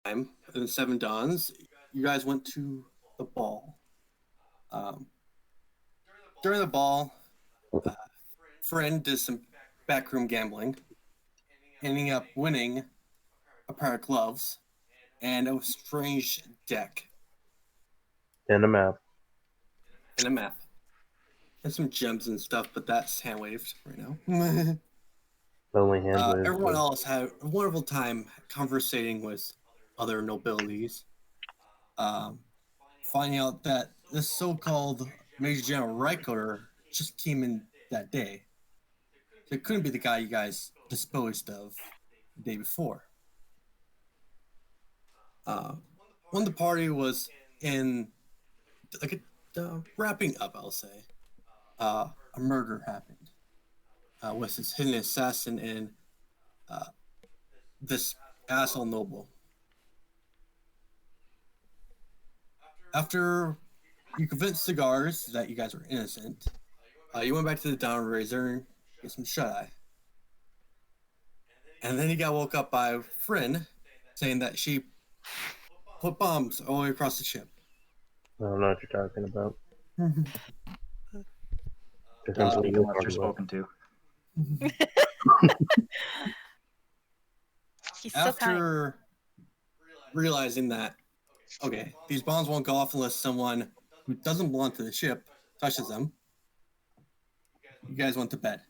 time in the Seven Dawns, you guys went to the ball. Um, During the ball, uh, friend did some backroom gambling, ending up winning a pair of gloves and a strange deck And a map. and a map and some gems and stuff, but that's hand waved right now. Only hand wave. Everyone else had a wonderful time conversating with other nobilities, um, finding out that this so-called Major General Reichler just came in that day. So it couldn't be the guy you guys disposed of the day before. Uh, when the party was in like wrapping up, I'll say, a murder happened with this hidden assassin and uh, this asshole noble. After you convinced cigars that you guys were innocent, you went back to the down razor and get some shut eye. And then he got woke up by a friend saying that she put bombs all the way across the ship. I don't know what you're talking about. Don't speak unless you're spoken to. He's so kind. After realizing that, okay, these bombs won't go off unless someone who doesn't belong to the ship touches them, you guys went to bed.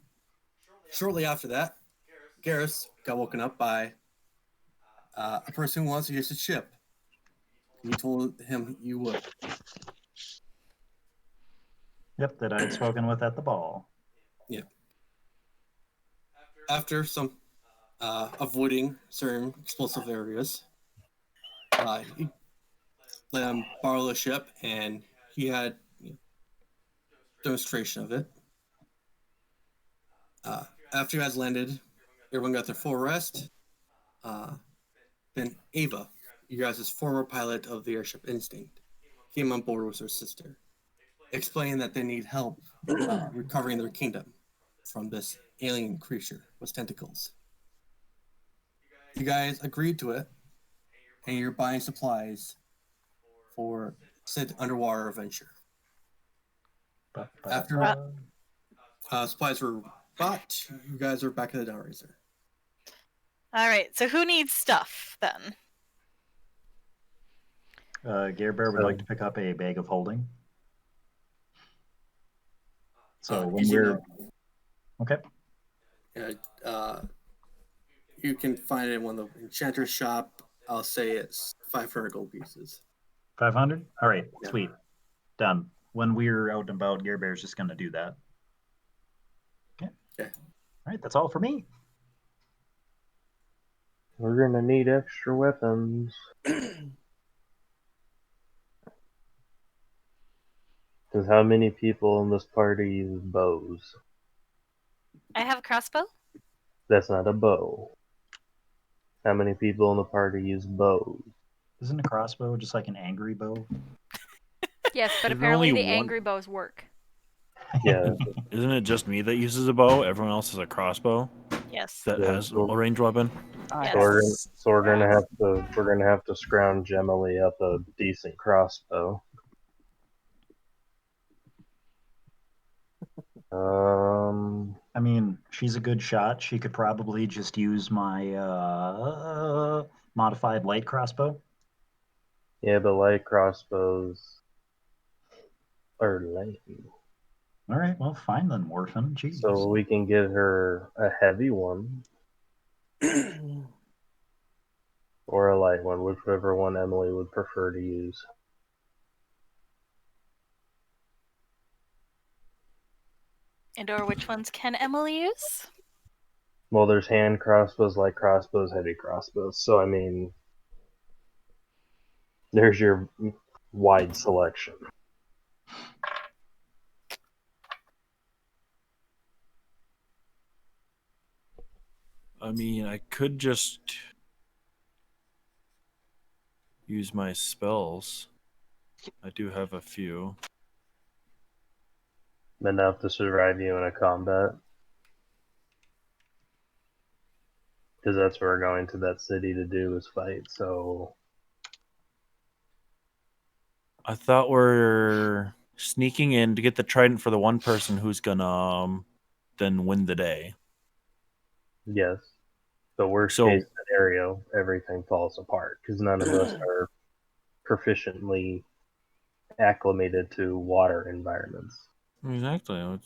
Shortly after that, Garrus got woken up by a person who wants to use the ship. You told him you would. Yep, that I'd spoken with at the ball. Yeah. After some avoiding certain explosive areas, he let him borrow the ship, and he had demonstration of it. After you guys landed, everyone got their full rest. Then Ava, you guys' former pilot of the airship Instinct, came on board with her sister, explaining that they need help recovering their kingdom from this alien creature with tentacles. You guys agreed to it, and you're buying supplies for said underwater adventure. After supplies were bought, you guys are back at the Downraiser. All right, so who needs stuff then? Gear Bear would like to pick up a bag of holding. So when we're okay, you can find it in one of the enchanter's shop. I'll say it's 500 gold pieces. 500. All right, yeah. Sweet, done. When we're out and about, Gear Bear's just going to do that. Okay. Okay. All right, that's all for me. We're gonna need extra weapons. Because how many people in this party use bows? I have a crossbow. That's not a bow. How many people in the party use bows? Isn't a crossbow just like an angry bow? Yes, but apparently the angry bows work. Yeah. Isn't it just me that uses a bow? Everyone else has a crossbow. Yes. That has a ranged weapon. Yes. So we're gonna have to scrounge Emily up a decent crossbow. I mean, she's a good shot. She could probably just use my modified light crossbow. Yeah, but light crossbows are lame. All right, well, fine then, Morphin. Jesus. So we can get her a heavy one. Or a light one, whichever one Emily would prefer to use. And or which ones can Emily use? Well, there's hand crossbows, light crossbows, heavy crossbows. So, I mean, there's your wide selection. I mean, I could just use my spells. I do have a few. Enough to survive you in a combat. Because that's what we're going to that city to do, is fight, so I thought we're sneaking in to get the trident for the one person who's gonna then win the day. Yes. The worst So- case scenario, everything falls apart because none of us are proficiently acclimated to water environments. Exactly.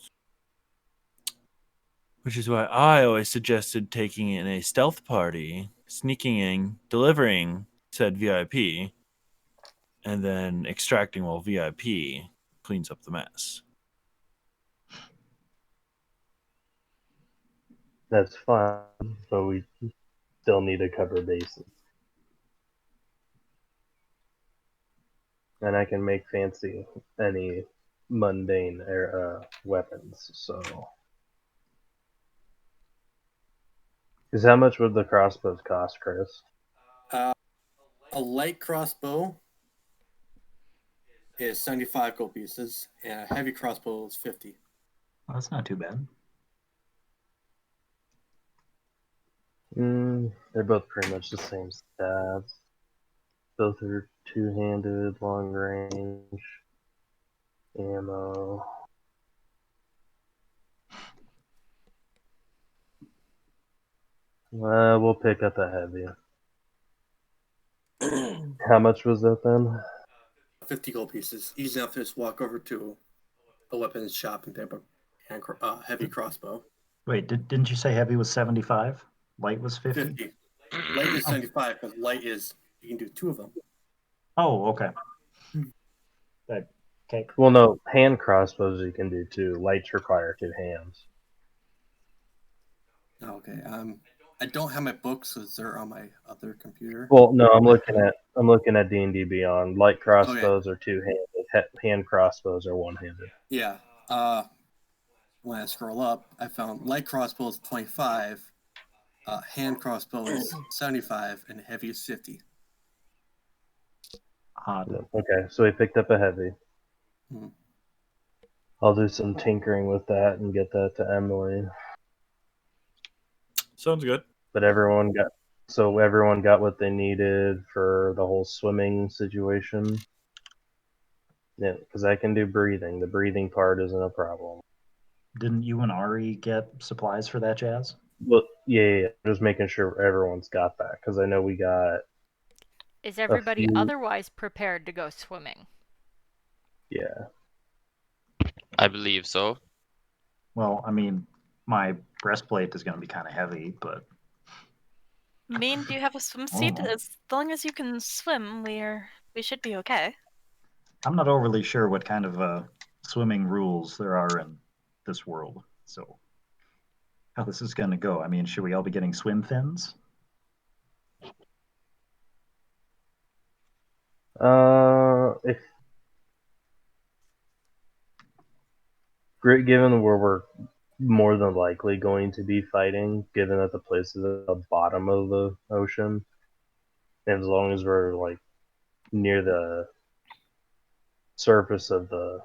Which is why I always suggested taking in a stealth party, sneaking in, delivering said VIP, and then extracting while VIP cleans up the mess. That's fine, but we still need to cover bases. And I can make fancy any mundane weapons, so. Because how much would the crossbows cost, Chris? A light crossbow is 75 gold pieces, and a heavy crossbow is 50. Well, that's not too bad. They're both pretty much the same stats. Both are two-handed, long range, ammo. We'll pick up a heavy. How much was that then? 50 gold pieces. Easy enough to just walk over to a weapons shop and pick up a heavy crossbow. Wait, didn't you say heavy was 75? Light was 50? 50. Light is 75, because light is, you can do 2 of them. Oh, okay. Okay. Well, no, hand crossbows you can do too. Lights require 2 hands. Okay. I don't have my books, because they're on my other computer. Well, no, I'm looking at D&D Beyond. Light crossbows are two-handed. Hand crossbows are one-handed. Yeah. When I scroll up, I found light crossbow is 25, hand crossbow is 75, and heavy is 50. Okay, so we picked up a heavy. Hmm. I'll do some tinkering with that and get that to Emily. Sounds good. But everyone got what they needed for the whole swimming situation. Yeah, because I can do breathing. The breathing part isn't a problem. Didn't you and Ari get supplies for that jazz? Well, yeah. Just making sure everyone's got that because I know we got. Is everybody few- otherwise prepared to go swimming? Yeah. I believe so. Well, I mean, my breastplate is going to be kind of heavy, but Mean, do you have a swimsuit? Oh. As long as you can swim, we should be okay. I'm not overly sure what kind of swimming rules there are in this world. So, how this is going to go? I mean, should we all be getting swim fins? If given where we're more than likely going to be fighting, given that the place is at the bottom of the ocean, and as long as we're like near the surface of the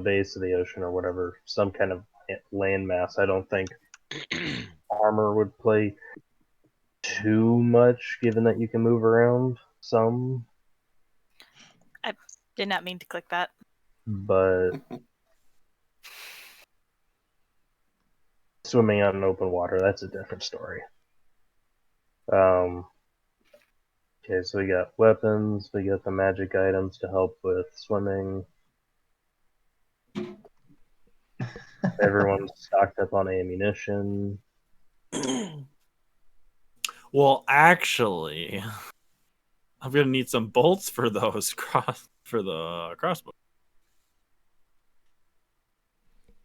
base of the ocean or whatever, some kind of landmass, I don't think armor would play too much, given that you can move around some. Did not mean to click that. But swimming out in open water, that's a different story. Okay, so we got weapons, we got the magic items to help with swimming. Everyone's stocked up on ammunition. Well, actually, I'm gonna need some bolts for those for the crossbow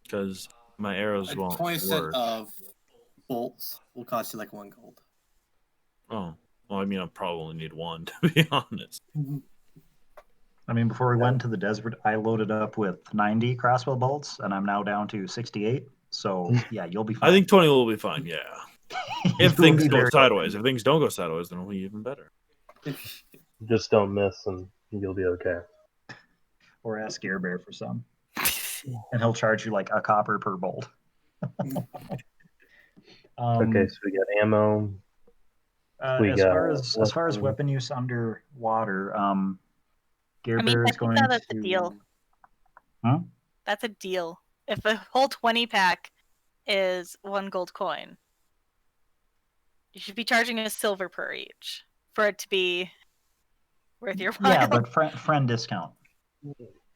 because my arrows A won't 20 set work. of bolts will cost you like 1 gold. Oh, well, I mean, I probably need 1 to be honest. I mean, before we went to the desert, I loaded up with 90 crossbow bolts, and I'm now down to 68. So, yeah, you'll be fine. I think 20 will be fine. Yeah, if You'll things be go very sideways. okay. If things don't go sideways, then it'll be even better. Just don't miss and you'll be okay. Or ask Airbear for some. And he'll charge you like a copper per bolt. Okay, so we got ammo. we As got far as weapons. weapon use underwater, Gear I mean, Bear is technically going that's to. a deal. Huh? That's a deal. If a whole 20 pack is 1 gold coin, you should be charging a silver per each for it to be worth your while. Yeah, but friend discount.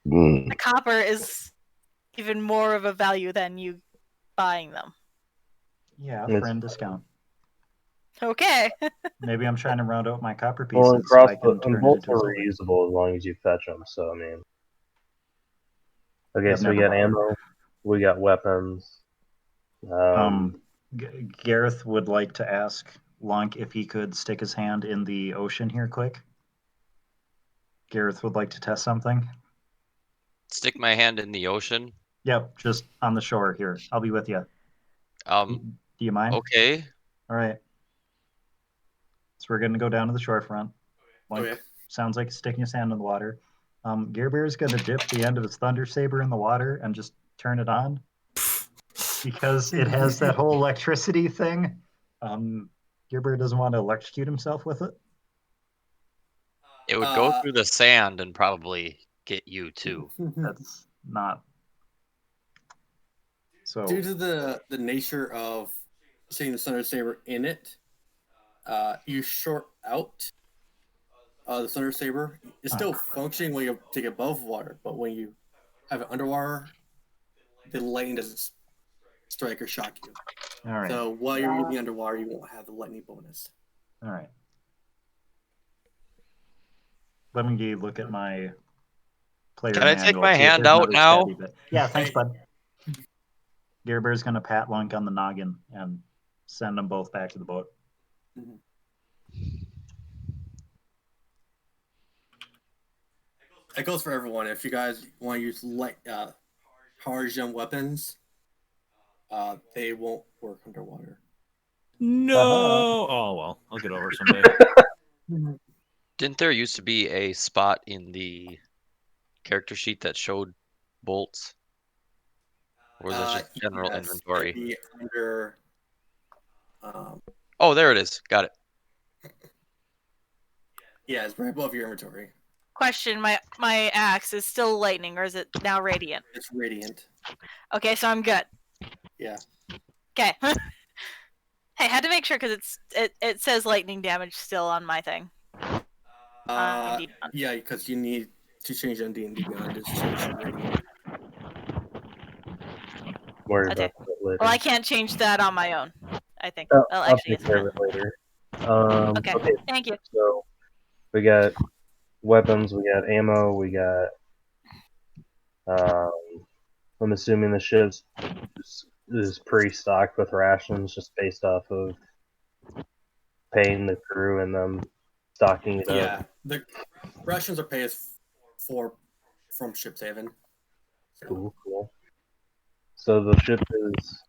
The copper is even more of a value than you buying them. Yeah, It's friend discount. Okay. Maybe I'm trying to round out my copper Well, pieces and so I crossbow can and turn it bolts into are a silver. reusable as long as you fetch them. So I mean, okay, I've so we never got bothered. ammo, we got weapons. Gareth would like to ask Lunk if he could stick his hand in the ocean here quick. Gareth would like to test something. Stick my hand in the ocean. Yep, just on the shore here. I'll be with you. Do you mind? Okay. All right. So we're going to go down to the shorefront. Lunk Okay. sounds like sticking his hand in the water. Gear Bear is going to dip the end of his thunder saber in the water and just turn it on because it has that whole electricity thing. Gear Bear doesn't want to electrocute himself with it. It would go through the sand and probably get you too. That's not. So Due to the nature of seeing the Thunder Saber in it, you short out the Thunder Saber. It's still functioning when you take it above water, but when you have it underwater, the lightning doesn't strike or shock you. all right. So while you're using underwater, you won't have the lightning bonus. All right. Let me look at my player Can I take manual. my see if hand there's out another now? stabby bit. Yeah, thanks, bud. Gear Bear's gonna pat Lunk on the noggin and send them both back to the boat. That goes for everyone. If you guys want to use hard jump weapons, they won't work underwater. No. Oh well, I'll get over it someday. Didn't there used to be a spot in the character sheet that showed bolts? Or was that just general Yes, inventory? it'd be under. Oh, there it is. Got it. Yeah, it's right above your inventory. Question: my axe is still lightning, or is it now radiant? It's radiant. Okay, so I'm good. Yeah. Okay. Hey, had to make sure because it says lightning damage still on my thing. Yeah, because you need to change on D&D Beyond to change to radiant. Worry Okay. about that later. Well, I can't change that on my own. I think. Oh, Well, I'll actually, take yes, care I of can. it later. Okay. Thank you. So we got weapons, we got ammo, we got. I'm assuming the ship is pre-stocked with rations, just based off of paying the crew and them stocking it up. Yeah, the rations are paid from Ship's Haven. So, Cool. So the ship is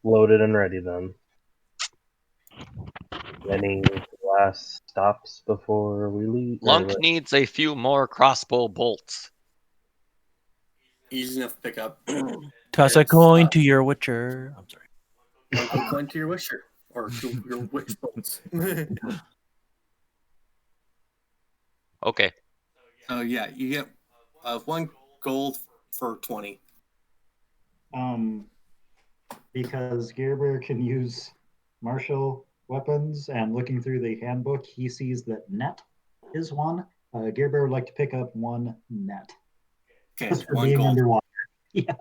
loaded and ready then. Any last stops before we leave? Lunk needs a few more crossbow bolts. easy enough to pick up. Toss a coin to your witcher. I'm sorry. One gold coin to your wisher. Or to your witch bolts. Okay. So yeah, you get 1 gold for 20. Because Gear Bear can use martial weapons, and looking through the handbook, he sees that net is one. Gear Bear would like to pick up 1 net. Okay, Just for 1 being gold. underwater. Yeah.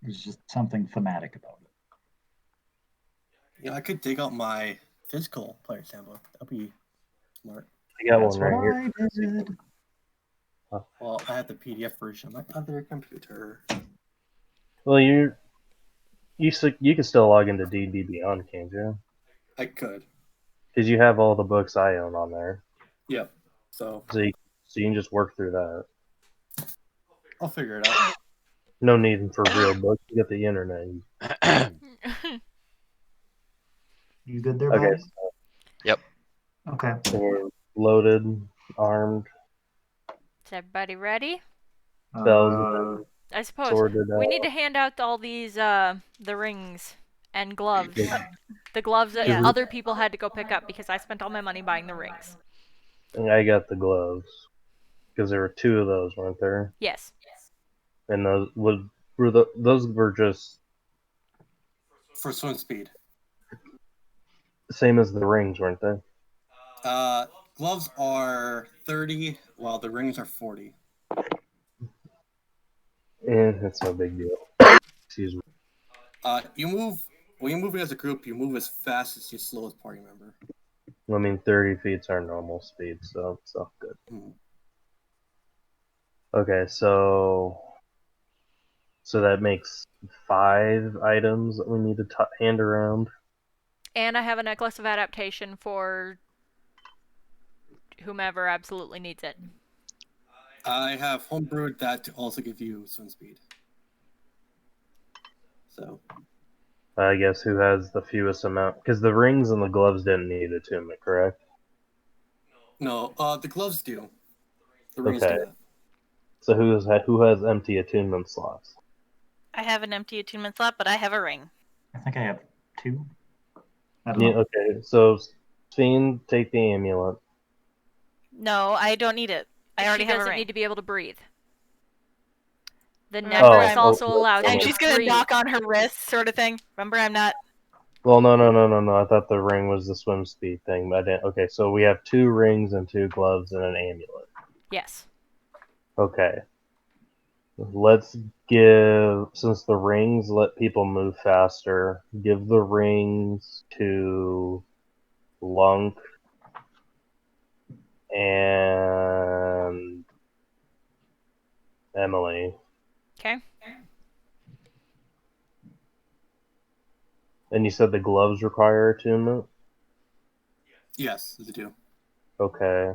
There's just something thematic about it. Yeah, I could dig out my physical player's handbook. That'd be smart. I got That's one right what here. I did. Well, I have the PDF version on my other computer. Well, you can still log into D&D Beyond, can't you? I could. Because you have all the books I own on there. Yep. So You can just work through that. I'll figure it out. No need for real books. You got the internet. You good there, Okay, bud? so Yep. Okay. we're loaded, armed, Is everybody ready? spells have been I suppose sorted we out. need to hand out all these the rings and gloves. Yeah. The gloves that Yeah. other people had to go pick up because I spent all my money buying the rings. And I got the gloves because there were 2 of those, weren't there? Yes. And those were just For swim speed. same as the rings, weren't they? Gloves are 30, while the rings are 40. It's no big deal. Excuse me. You move when you're moving as a group. You move as fast as your slowest party member. I mean, 30 feet's our normal speed, so it's all good. Mm. Okay, so that makes 5 items that we need to hand around. And I have a necklace of adaptation for whomever absolutely needs it. I have homebrewed that to also give you swim speed. So I guess who has the fewest amount? Because the rings and the gloves didn't need attunement, correct? no, the gloves do. The rings Okay. do not. So who has empty attunement slots? I have an empty attunement slot, but I have a ring. I think I have 2. I don't Yeah, know. okay, so Fiend, take the amulet. No, I don't need it. I already She have a doesn't ring. need to be able to breathe. The Remember, necklace I'm- also oh, allows And you to she's gonna breathe. knock on her wrist, sort of thing. Remember, I'm not. Well, no. I thought the ring was the swim speed thing, but I didn't. Okay, so we have 2 rings and 2 gloves and an amulet. Yes. Okay. Let's give, since the rings let people move faster, give the rings to Lunk and Emily. Okay. And you said the gloves require attunement? Yes, they do. Okay.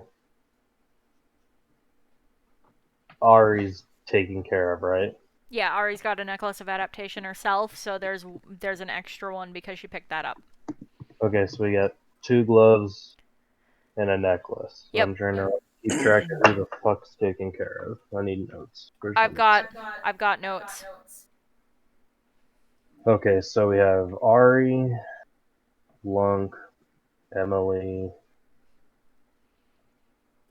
Ari's taken care of, right? Yeah, Ari's got a necklace of adaptation herself, so there's an extra one because she picked that up. Okay, so we got 2 gloves and a necklace. So Yep. I'm trying to keep track of who the fuck's taken care of. I need notes. I've got notes. Okay, so we have Ari, Lunk, Emily,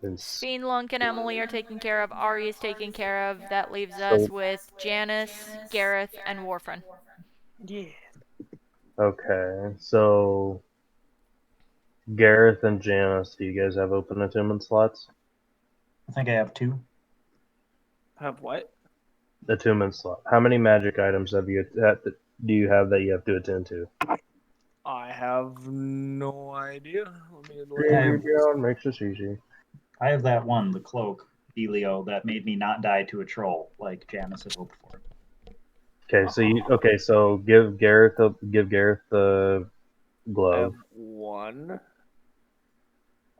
and Fiend, Lunk, and Emily are taken care of. Ari is taken care of. That leaves us with Janice, Gareth, and Warfren. Yeah. okay, so Gareth and Janice, do you guys have open attunement slots? I think I have 2. Have what? Attunement slot. How many magic items do you have that you have to attend to? I have no idea. Let me look. Makes us easy. I have that one, the cloak, Delio, that made me not die to a troll, like Janice had hoped for. Okay, so give Gareth the I glove. have 1.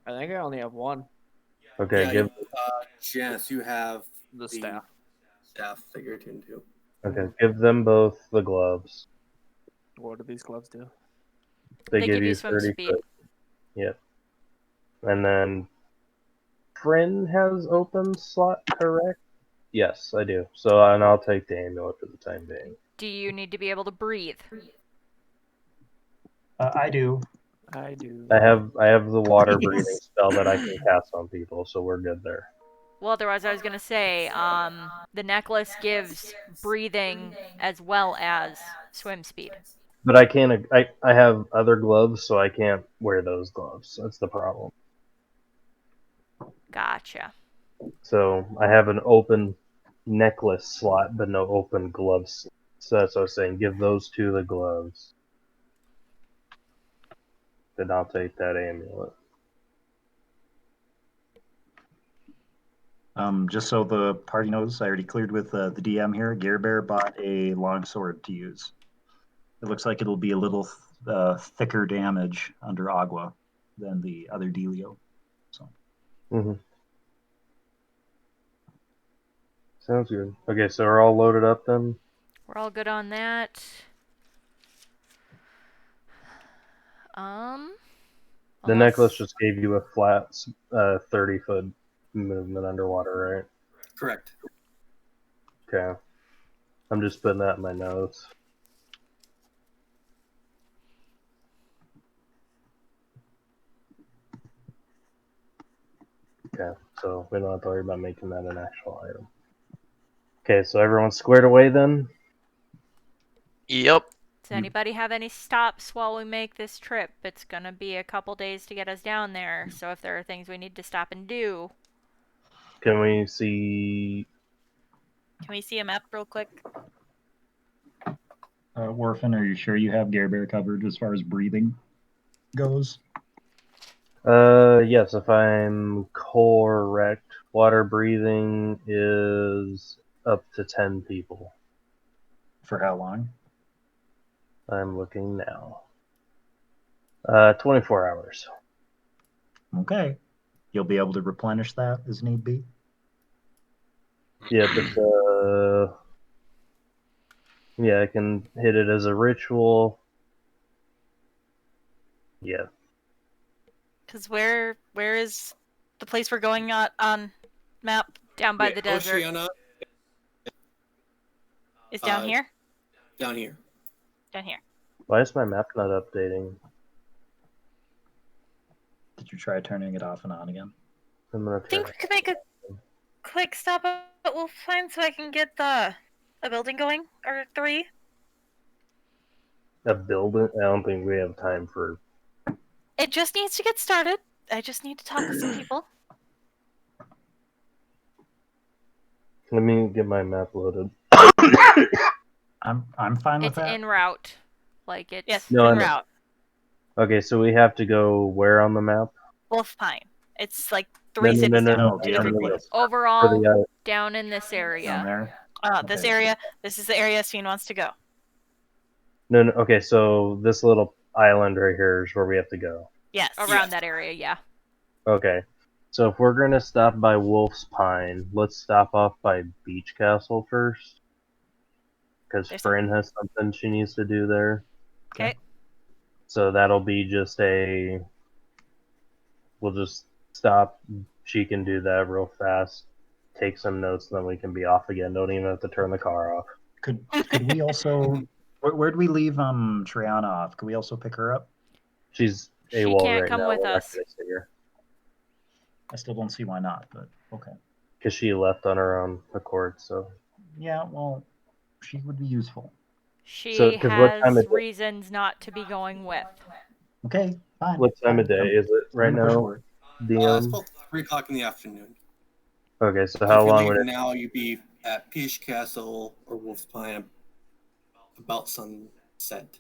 I think I only have 1. Okay, Yeah, give Janice, you have The staff. staff that you're attuned to. give them both the gloves. What do these gloves do? They They give give you you swim 30 speed. foot. Yep. And then Friend has open slot, correct? Yes, I do. So and I'll take the amulet for the time being. Do you need to be able to breathe? I do. I do. I have the water breathing spell that I can cast on people, so we're good there. Well, otherwise I was gonna say, the necklace gives breathing as well as swim speed. But I can't. I have other gloves, so I can't wear those gloves. That's the problem. Gotcha. So I have an open necklace slot, but no open glove slot. So that's what I was saying. Give those 2 the gloves. Then I'll take that amulet. Just so the party knows, I already cleared with the DM here. Gear Bear bought a longsword to use. It looks like it'll be a little thicker damage under Agua than the other Delio. So Sounds good. Okay, so we're all loaded up then? We're all good on that. The Unless... necklace just gave you a flat 30-foot movement underwater, right? Correct. Okay. I'm just putting that in my notes. Okay, so we don't have to worry about making that an actual item. Okay, so everyone's squared away then? Yep. Does anybody have any stops while we make this trip? It's gonna be a couple days to get us down there, so if there are things we need to stop and do. Can we see... Can we see a map real quick? Orphan, are you sure you have Gare Bear covered as far as breathing goes? Yes, if I'm correct, water breathing is up to 10 people. For how long? I'm looking now. 24 hours. Okay. You'll be able to replenish that as need be. Yep, it's yeah, I can hit it as a ritual. Yeah. Because where is the place we're going on map? Down by Wait, the desert. Oceana Is down here? down here. Down here. Why is my map not updating? Did you try turning it off and on again? I'm gonna I think turn we could make a quick stop at Wolf Pine so I can get a building going, or 3. a building. I don't think we have time for. It just needs to get started. I just need to talk with some people. Let me get my map loaded. I'm fine with It's that. en route. Like it's Yes, No, I en know. route. Okay, so we have to go where on the map? Wolf Pine. It's like 3 No, cities down. No, two the or other 3 place. cities. overall For the, down in this Down area. there. This Okay. area. This is the area Sven wants to go. no, okay, so this little island right here is where we have to go. Yes. Around that area, yeah. Okay, so if we're gonna stop by Wolf's Pine, let's stop off by Beach Castle first. Because There's Fryn has something she needs to do there. Okay. So that'll be just a. We'll just stop. She can do that real fast. Take some notes, and then we can be off again. Don't even have to turn the car off. Could we also where'd we leave Triana off? Could we also pick her up? She's She AWOL can't right come now. with We're not us. gonna see her I still don't see why not, but okay. because she left on her own accord. So Yeah, well, she would be useful. She 'cause what time has is it? reasons not to be going with. Okay, fine. what time of fine. day is it right I'm gonna push now? for it. It's DM. about 3 o'clock in the afternoon. Okay, so If how you long leave would it? now, you'd be at Peach Castle or Wolf's Pine about sunset.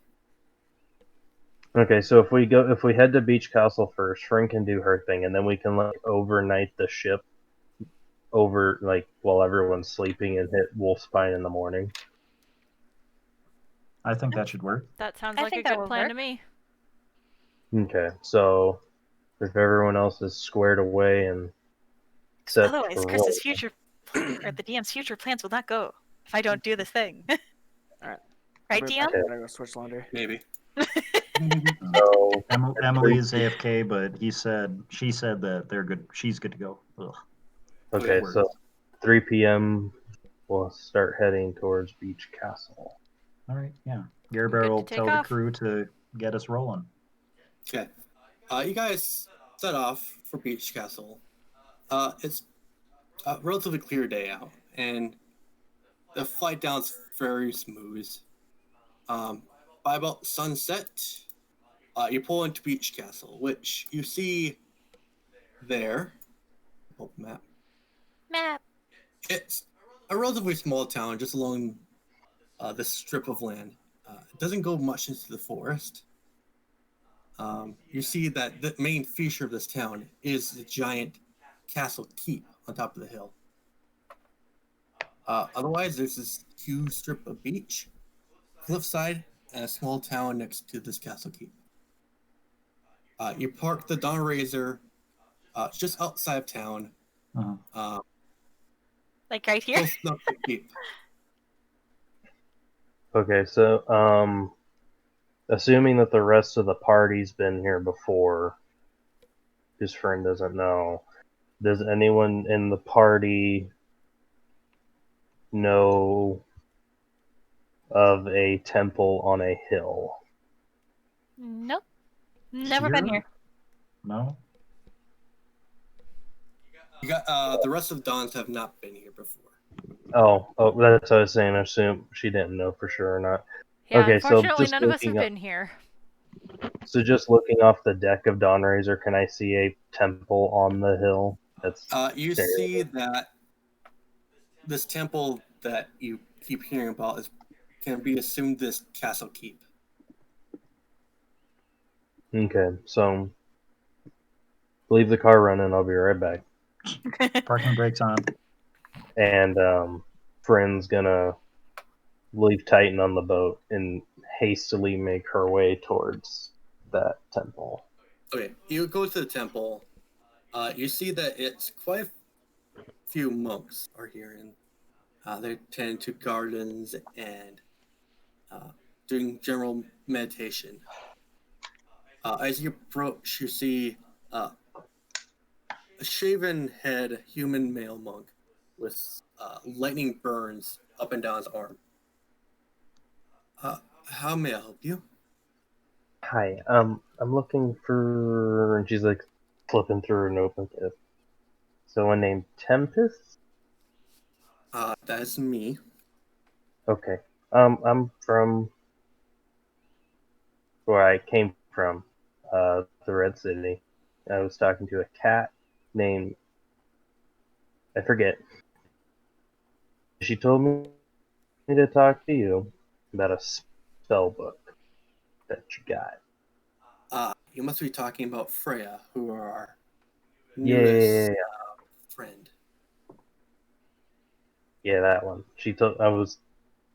Okay, so if we head to Beach Castle first, Fryn can do her thing, and then we can like overnight the ship over like while everyone's sleeping and hit Wolf's Pine in the morning. I think that should work. That sounds I like a think that good will plan work. to me. Okay, so if everyone else is squared away and set Otherwise, to Chris's roll, future, or the DM's future plans will not go if I don't do this thing. Alright. Right, I'm DM? gonna go switch laundry. Maybe. so Emily is AFK, but she said that they're good. She's good to go. Ugh. okay, Words. so 3 p.m. we'll start heading towards Beach Castle. All right, yeah. Gare Good Bear to will take tell the off. crew to get us rolling. Okay. You guys set off for Beach Castle. It's a relatively clear day out, and the flight down's very smooth. By about sunset, you pull into Beach Castle, which you see there. Oh, map. Map. It's a relatively small town just along this strip of land. It doesn't go much into the forest. You see that the main feature of this town is the giant castle keep on top of the hill. Otherwise, there's this huge strip of beach, cliffside, and a small town next to this castle keep. You park the Dawn Razor just outside of town, Uh-huh. Like right here? close enough to the keep. Okay, so assuming that the rest of the party's been here before, his friend doesn't know. Does anyone in the party know of a temple on a hill? Nope. Never been here. No. You got the rest of the Dons have not been here before. Oh, that's what I was saying. I assume she didn't know for sure or not. Yeah, Okay, so unfortunately, just none of us have looking up, been here. so just looking off the deck of Dawnraiser, can I see a temple on the hill? That's You staring at see that this temple that you keep hearing about can be assumed this castle keep. Okay, so leave the car running. I'll be right back. Parking brakes on. And Friend's gonna leave Titan on the boat and hastily make her way towards that temple. Okay, you go to the temple. You see that it's quite a few monks are here, and they tend to gardens and doing general meditation. As you approach, you see a shaven head human male monk with lightning burns up and down his arm. How may I help you? Hi, I'm looking for. And she's like flipping through her notebook. Someone named Tempest. That's me. Okay. I'm from where I came from, the Red City. I was talking to a cat named, I forget. She told me to talk to you about a spell book that you got. You must be talking about Freya, who are our Yeah, newest friend. yeah, that one. She told I was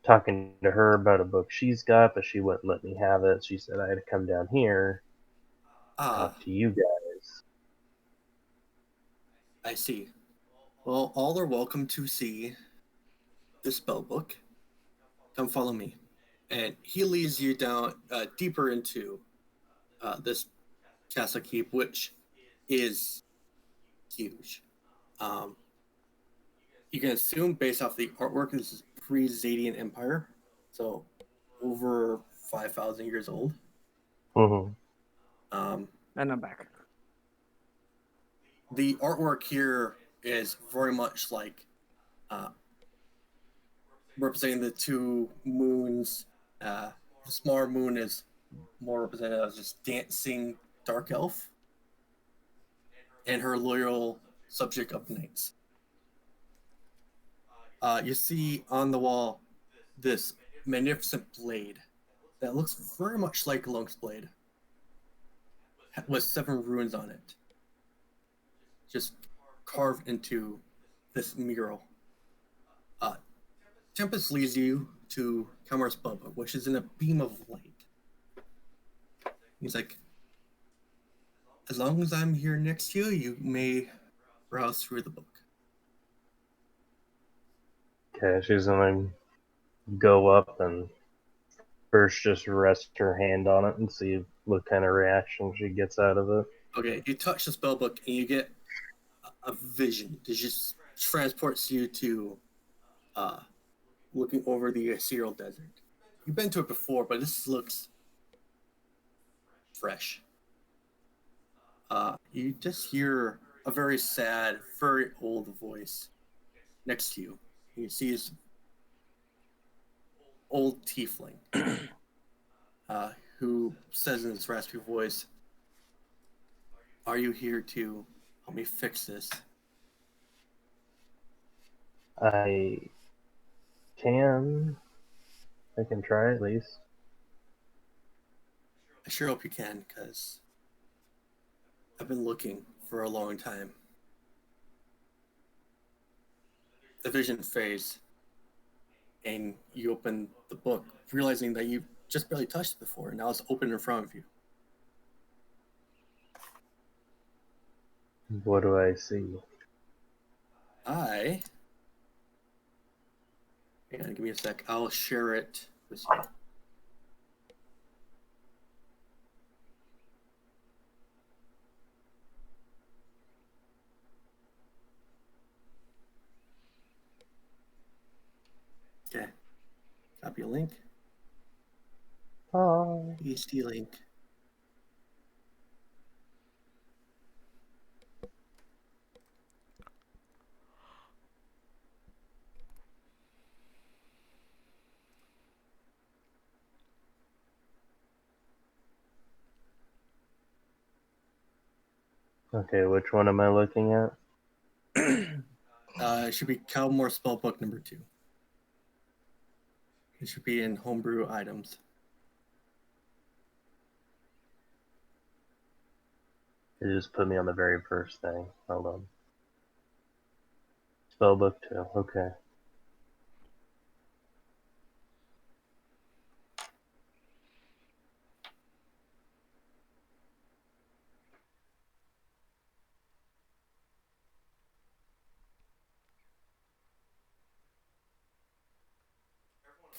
talking to her about a book she's got, but she wouldn't let me have it. She said I had to come down here, talk to you guys. I see. Well, all are welcome to see the spell book. Come follow me. And he leads you down deeper into this castle keep, which is huge. Um, you can assume, based off the artwork, this is pre-Zadian Empire, so over 5,000 years old. Mm-hmm. And I'm back. The artwork here is very much like representing the two moons. The smaller moon is more represented as just dancing dark elf, and her loyal subject of knights. You see on the wall this magnificent blade that looks very much like Lunk's blade, with 7 runes on it, just carved into this mural. Tempest leads you to Kamar's Bubba, which is in a beam of light. He's like, as long as I'm here next to you, you may browse through the book. Okay, she's gonna go up and first just rest her hand on it and see what kind of reaction she gets out of it. Okay, you touch the spell book and you get a vision. It just transports you to looking over the Ethereal Desert. You've been to it before, but this looks fresh. You just hear a very sad, very old voice next to you. You see his old tiefling, who says in his raspy voice, "Are you here to help me fix this?" I can. I can try at least. I sure hope you can, because I've been looking for a long time. The vision fades, and you open the book, realizing that you've just barely touched it before, and now it's open in front of you. What do I see? Hang on, give me a sec. I'll share it with you. Okay. Copy a link. Oh. Paste link. Okay, which one am I looking at? It should be Kelmore Spellbook number 2. It should be in homebrew items. It just put me on the very first thing. Hold on. Spellbook 2, okay.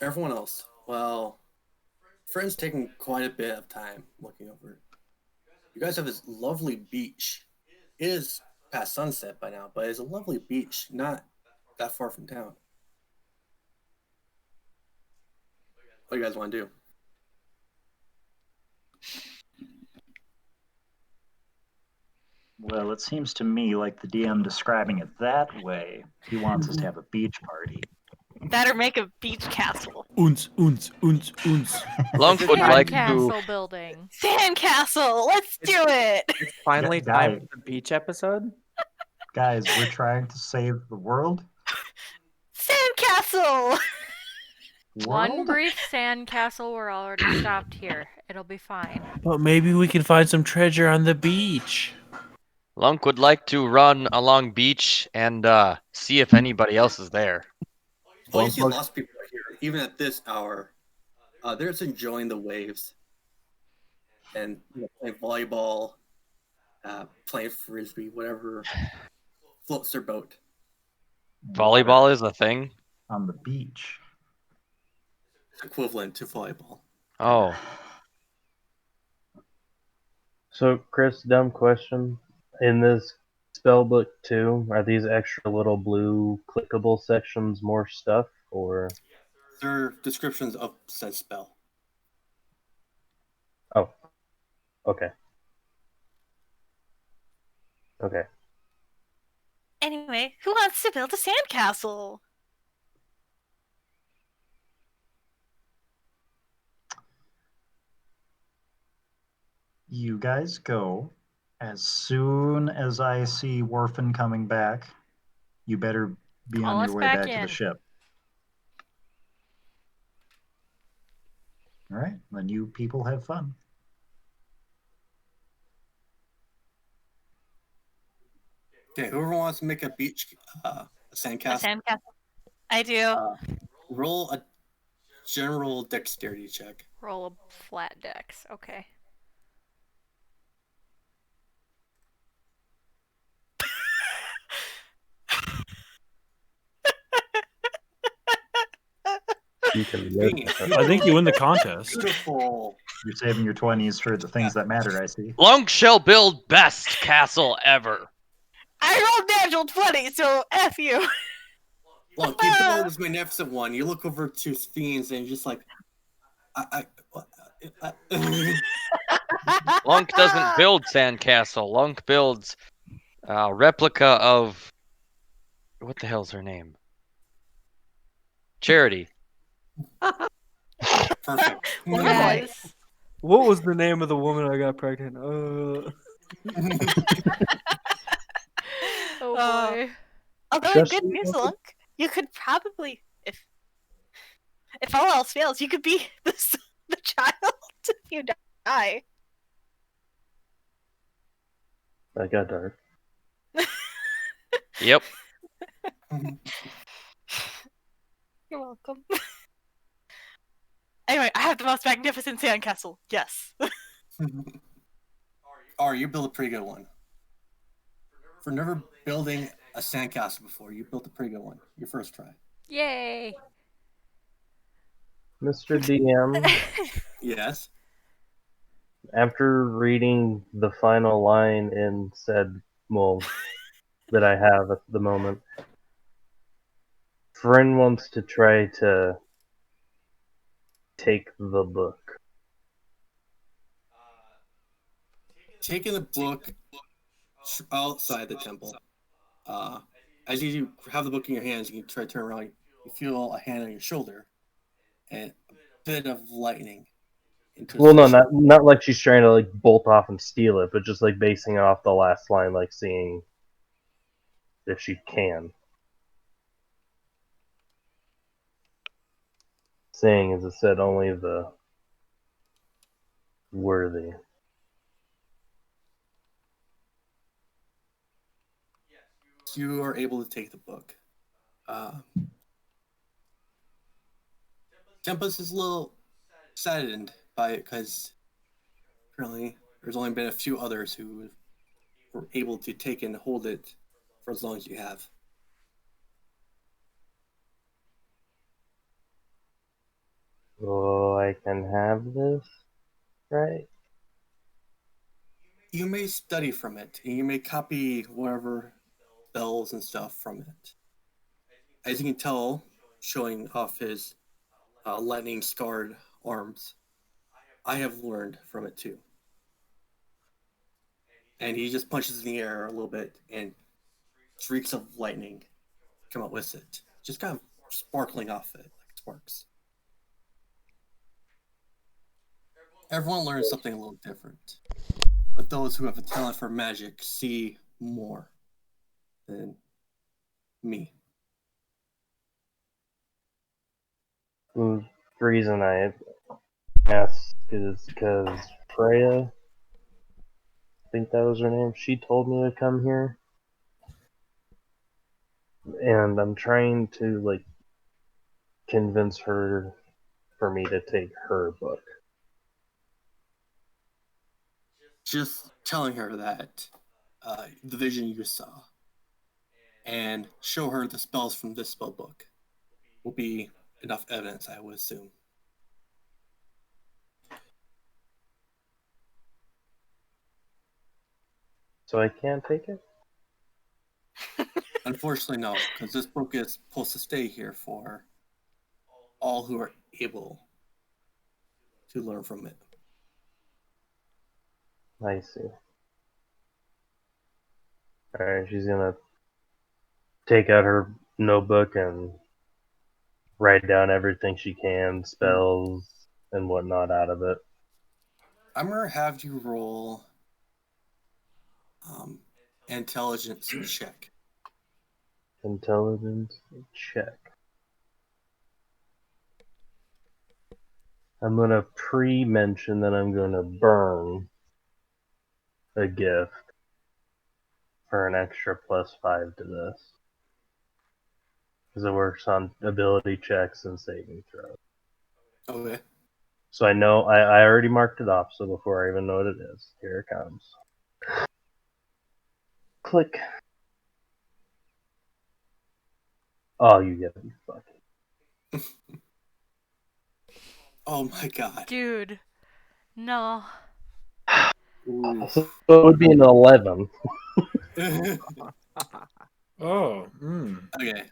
Everyone else, well, Friend's taking quite a bit of time looking over it. You guys have this lovely beach. It is past sunset by now, but it's a lovely beach, not that far from town. What do you guys want to do? Well, it seems to me like the DM describing it that way, he wants us to have a beach party. That or make a beach castle. Uns. Lunk would Sand like to. Castle building. Sandcastle! Let's do it! It's finally Guy- time for the beach episode. Guys, we're trying to save the world. Sandcastle! One World? brief sand castle. We're already stopped here. It'll be fine. But maybe we can find some treasure on the beach. Lunk would like to run along beach and see if anybody else is there. Well, you see lots of people here, even at this hour. They're just enjoying the waves and playing volleyball, playing frisbee, whatever floats their boat. Volleyball is a thing. On the beach. It's equivalent to volleyball. Oh, So, Chris, dumb question. In this spellbook 2, are these extra little blue clickable sections more stuff, or? They're descriptions of said spell. Oh. Okay. Okay. Anyway, who wants to build a sandcastle? You guys go. As soon as I see Worfen coming back, you better be Call on us your way back back to in. the ship. All right, then you people have fun. Okay, whoever wants to make a beach, a A sandcastle, sandcastle. I do. roll a general dexterity check. Roll a flat dex. Okay. You can live with it. I think you win the contest. Beautiful. You're saving your 20s for the things that matter, I see. Lunk shall build best castle ever. I rolled natural 20, so F you. Look, you build this magnificent one. You look over to Fiends and you're just like, Lunk doesn't build sandcastle. Lunk builds a replica of what the hell's her name? Charity. perfect. Yes. What was the name of the woman I got pregnant? Oh Uh, boy. Although Just good news, Lunk, you could probably, if all else fails, you could be the child if you die. That got dark. Yep. You're welcome. Anyway, I have the most magnificent sandcastle. Yes. Or you build a pretty good one. For never building a sandcastle before, you built a pretty good one. Your first try. Yay. Mr. DM, Yes. after reading the final line in said, well, that I have at the moment, friend wants to try to take the book. Taking the book outside the temple. As you have the book in your hands, you can try to turn around. You feel a hand on your shoulder, and a bit of lightning into Well, no, submission. not like she's trying to like bolt off and steal it, but just like basing it off the last line, like seeing if she can. Saying, as it said, only the worthy. You are able to take the book. Tempest is a little saddened by it because apparently there's only been a few others who were able to take and hold it for as long as you have. Oh, I can have this, right? You may study from it, and you may copy whatever spells and stuff from it. As you can tell, showing off his lightning scarred arms, I have learned from it too. And he just punches in the air a little bit, and streaks of lightning come out with it, just kind of sparkling off it like sparks. Everyone learns something a little different, but those who have a talent for magic see more than me. The reason I asked is because Freya, I think that was her name, she told me to come here. And I'm trying to, like, convince her for me to take her book. Just telling her that the vision you saw and show her the spells from this spell book will be enough evidence, I would assume. So I can't take it? Unfortunately, no, because this book is supposed to stay here for all who are able to learn from it. I see. Alright, she's gonna take out her notebook and write down everything she can, spells and whatnot out of it. I'm gonna have you roll intelligence check. Intelligence check. I'm gonna pre-mention that I'm gonna burn a gift for an extra +5 to this. Because it works on ability checks and saving throws. Okay. So I know, I already marked it off, so before I even know what it is, here it comes. Click. Oh, you get it, you fucking. Oh my god. Dude. No. Ooh. So it would be an 11. Oh. Okay.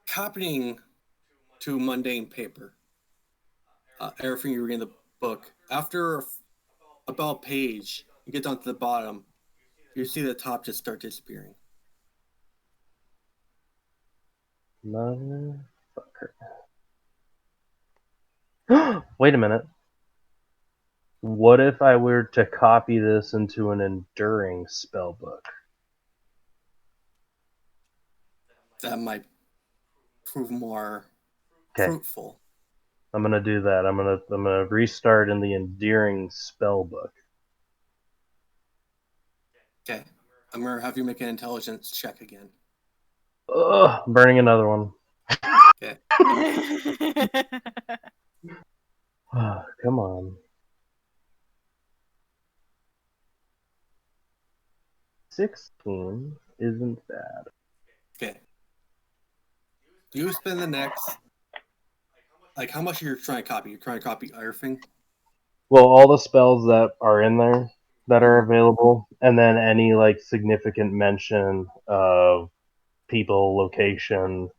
Copying to mundane paper. Everything you read in the book. After about a page, you get down to the bottom, you see the top just start disappearing. Motherfucker. Wait a minute. What if I were to copy this into an enduring spell book? That might prove more Okay, fruitful. I'm gonna do that. I'm gonna restart in the endearing spell book. Okay. I'm gonna have you make an intelligence check again. Ugh, I'm burning another one. Okay. Come on. 16 isn't bad. Okay. You spend the next, like, how much are you trying to copy? You're trying to copy everything? Well, all the spells that are in there that are available, and then any like significant mention of people, location,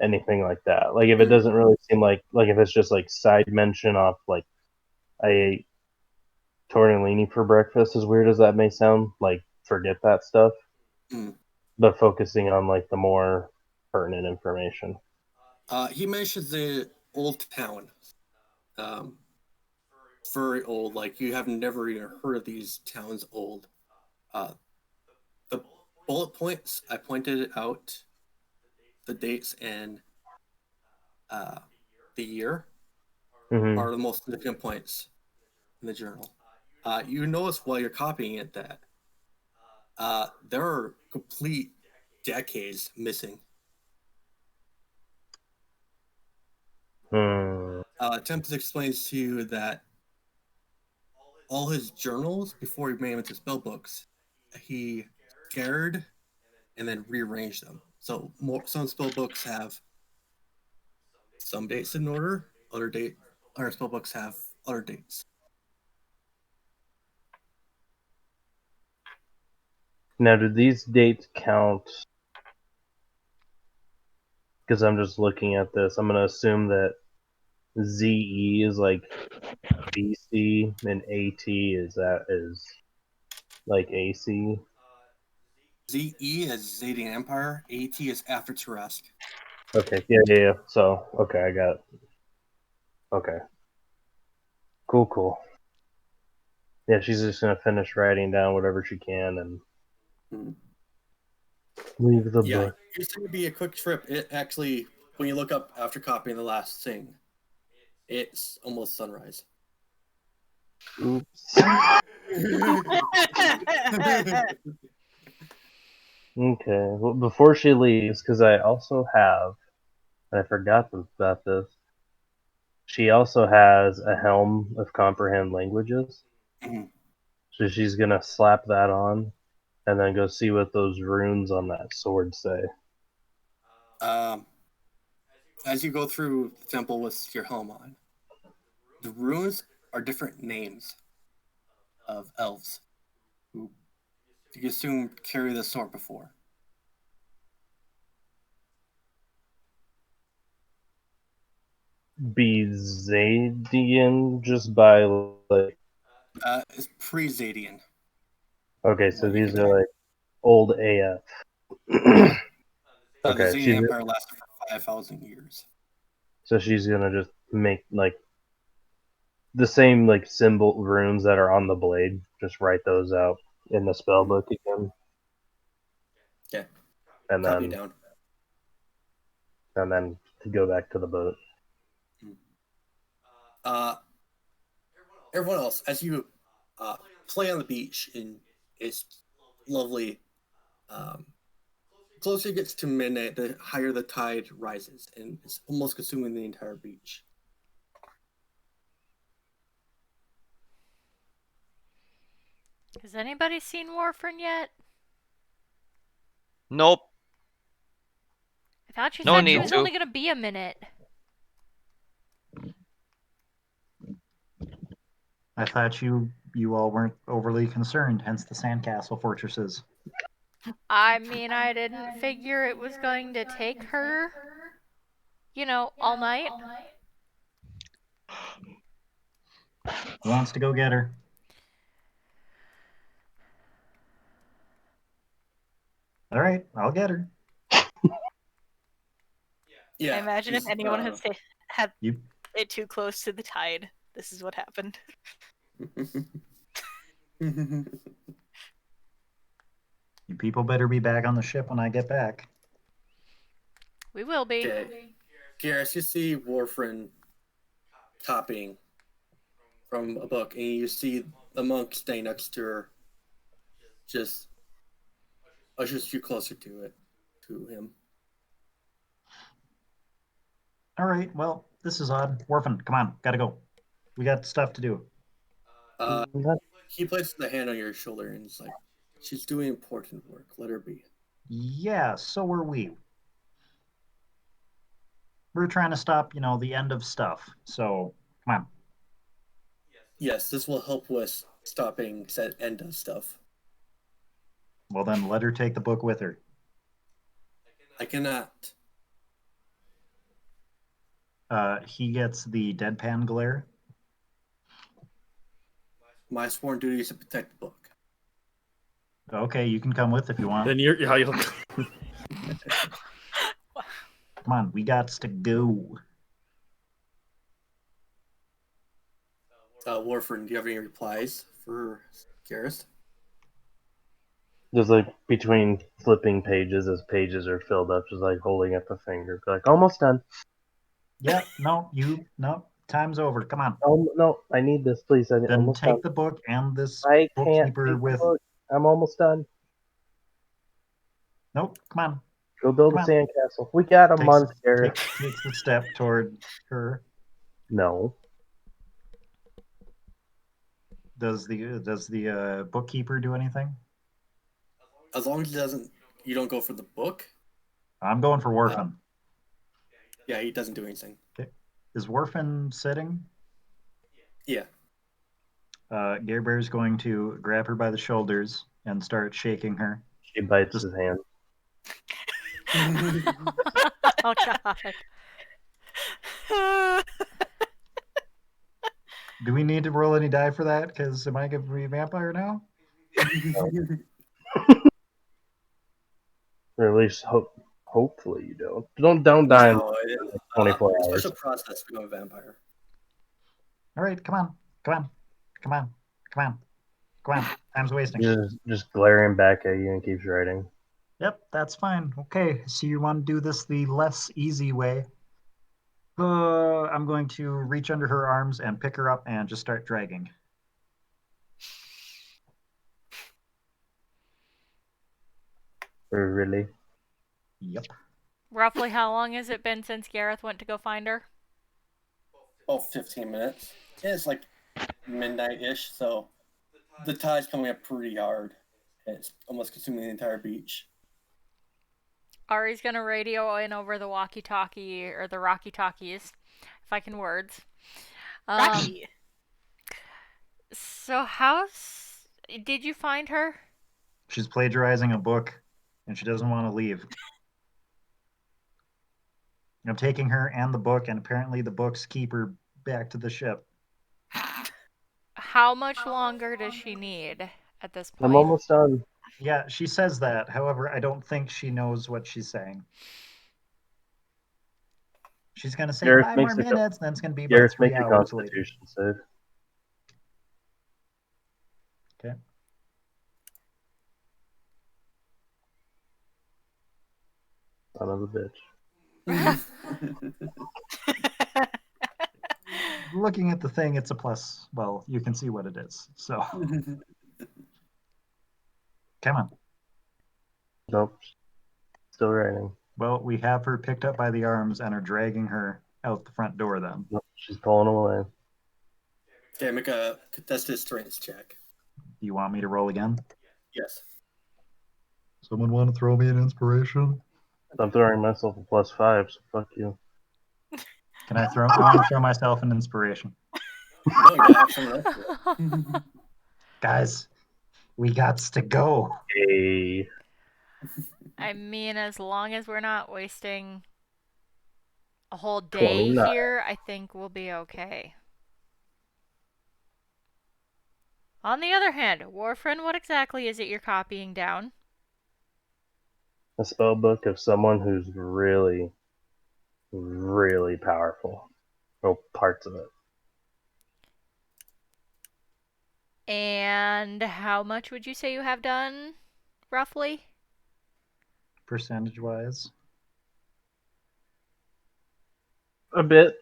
anything like that. Like if it doesn't really seem like if it's just like side mention off like I ate tortellini for breakfast, as weird as that may sound, like forget that stuff. Mm. But focusing on like the more pertinent information. He mentions the old town. Um, very old. Like you have never even heard of these towns old. Uh, the bullet points I pointed out, the dates and the year Hmm. are the most significant points in the journal. You notice while you're copying it that there are complete decades missing. Hmm. Tempest explains to you that all his journals before he made them into spell books, he scattered and then rearranged them. So some spell books have some dates in order, other spell books have other dates. Now, do these dates count? Because I'm just looking at this. I'm gonna assume that ZE is like BC and AT is like AC. ZE is Zadian Empire, AT is After Tarask. Okay, yeah. So, okay, I got it. Okay. Cool. Yeah, she's just gonna finish writing down whatever she can and leave the Yeah, book. it's going to be a quick trip. It actually, when you look up after copying the last thing, it's almost sunrise. Oops. Okay. Well, before she leaves, because I also have, and I forgot about this. She also has a helm of comprehend languages. Mhm. So she's gonna slap that on, and then go see what those runes on that sword say. As you go through the temple with your helm on, the runes are different names of elves who you assume carry the sword before. Be Zadian just by like. It's pre-Zadian. Okay, so What you these can are find. like old AF. Yeah. The Okay, Zadian Empire lasted for 5,000 years. so she's gonna just make like the same like symbol runes that are on the blade. Just write those out in the spell book again, Okay. and Copy it then down. go back to the boat. Everyone else, as you play on the beach, and it's lovely. Closer it gets to midnight, the higher the tide rises, and it's almost consuming the entire beach. Has anybody seen Warfren yet? Nope. I thought you No said she need was to. only gonna be a minute. I thought you all weren't overly concerned, hence the sandcastle fortresses. I mean, I didn't figure it was going to take her, all night. Who wants to go get her? All right, I'll get her. Yeah. I imagine if anyone had You it too close to the tide, this is what happened. you people better be back on the ship when I get back. We will be. Okay. Garrus, you see Warfren copying from a book, and you see the monk staying next to her, just ushers you closer to him. All right, well, this is odd. Orphan, come on, gotta go. We got stuff to do. He places the hand on your shoulder and he's like, "She's doing important work. Let her be." Yeah, so are we. We're trying to stop, the end of stuff. So, come on. Yes, this will help with stopping said end of stuff. Well, then let her take the book with her. I cannot. He gets the deadpan glare. My sworn duty is to protect the book. Okay, you can come with if you want. Then you'll Come Come on, we got to go. Warford, do you have any replies for Garrus? Just like between flipping pages as pages are filled up, just like holding up a finger, like almost done. Yeah, no, time's over. Come on. Oh no, I need this, please. I'm Then almost take done. the book and this I can't bookkeeper take the with. book. I'm almost done. Nope, come on. Go build a Come on. sandcastle. We got a month here. Takes a step toward her. No. Does the bookkeeper do anything? As long as you don't go for the book. I'm going for Warfin. Yeah, he doesn't do anything. Okay. Is Warfin sitting? Yeah. Gare Bear's going to grab her by the shoulders and start shaking her. She bites his hand. Oh god. Do we need to roll any die for that? Because am I going to be a vampire now? Or at least hopefully you don't. Don't die in No, 24 it's hours. such a process to become a vampire. All right, come on. Time's wasting. Just glaring back at you and keeps writing. Yep, that's fine. Okay, so you want to do this the less easy way. I'm going to reach under her arms and pick her up and just start dragging. Really? Yep. Roughly how long has it been since Gareth went to go find her? Oh, 15 minutes. Yeah, it's like midnight-ish, so the tide's coming up pretty hard. It's almost consuming the entire beach. Ari's gonna radio in over the walkie-talkie, or the Rocky-Talkies, if I can words. Rocky. So did you find her? She's plagiarizing a book, and she doesn't want to leave. I'm taking her and the book, and apparently the book's keeper back to the ship. How much longer does she need at this point? I'm almost done. Yeah, she says that. However, I don't think she knows what she's saying. She's going to say Gareth 5 makes more a minutes, and then it's going to be about Gareth 3 makes a hours later. Constitution save. Okay. Son of a bitch. Looking at the thing, it's a plus. Well, you can see what it is. So, come on. Nope. Still writing. Well, we have her picked up by the arms and are dragging her out the front door then. Nope. She's pulling away. Okay, make a contested strength check. Do you want me to roll again? Yes. Someone want to throw me an inspiration? I'm throwing myself a +5, so fuck you. Can I throw? I want to throw myself an inspiration. No, you gotta have someone else. Guys, we got to go. Hey. I mean, as long as we're not wasting a whole day 29. here, I think we'll be okay. On the other hand, Warfriend, what exactly is it you're copying down? A spell book of someone who's really, really powerful. Well, parts of it. And how much would you say you have done, roughly? Percentage-wise. A bit.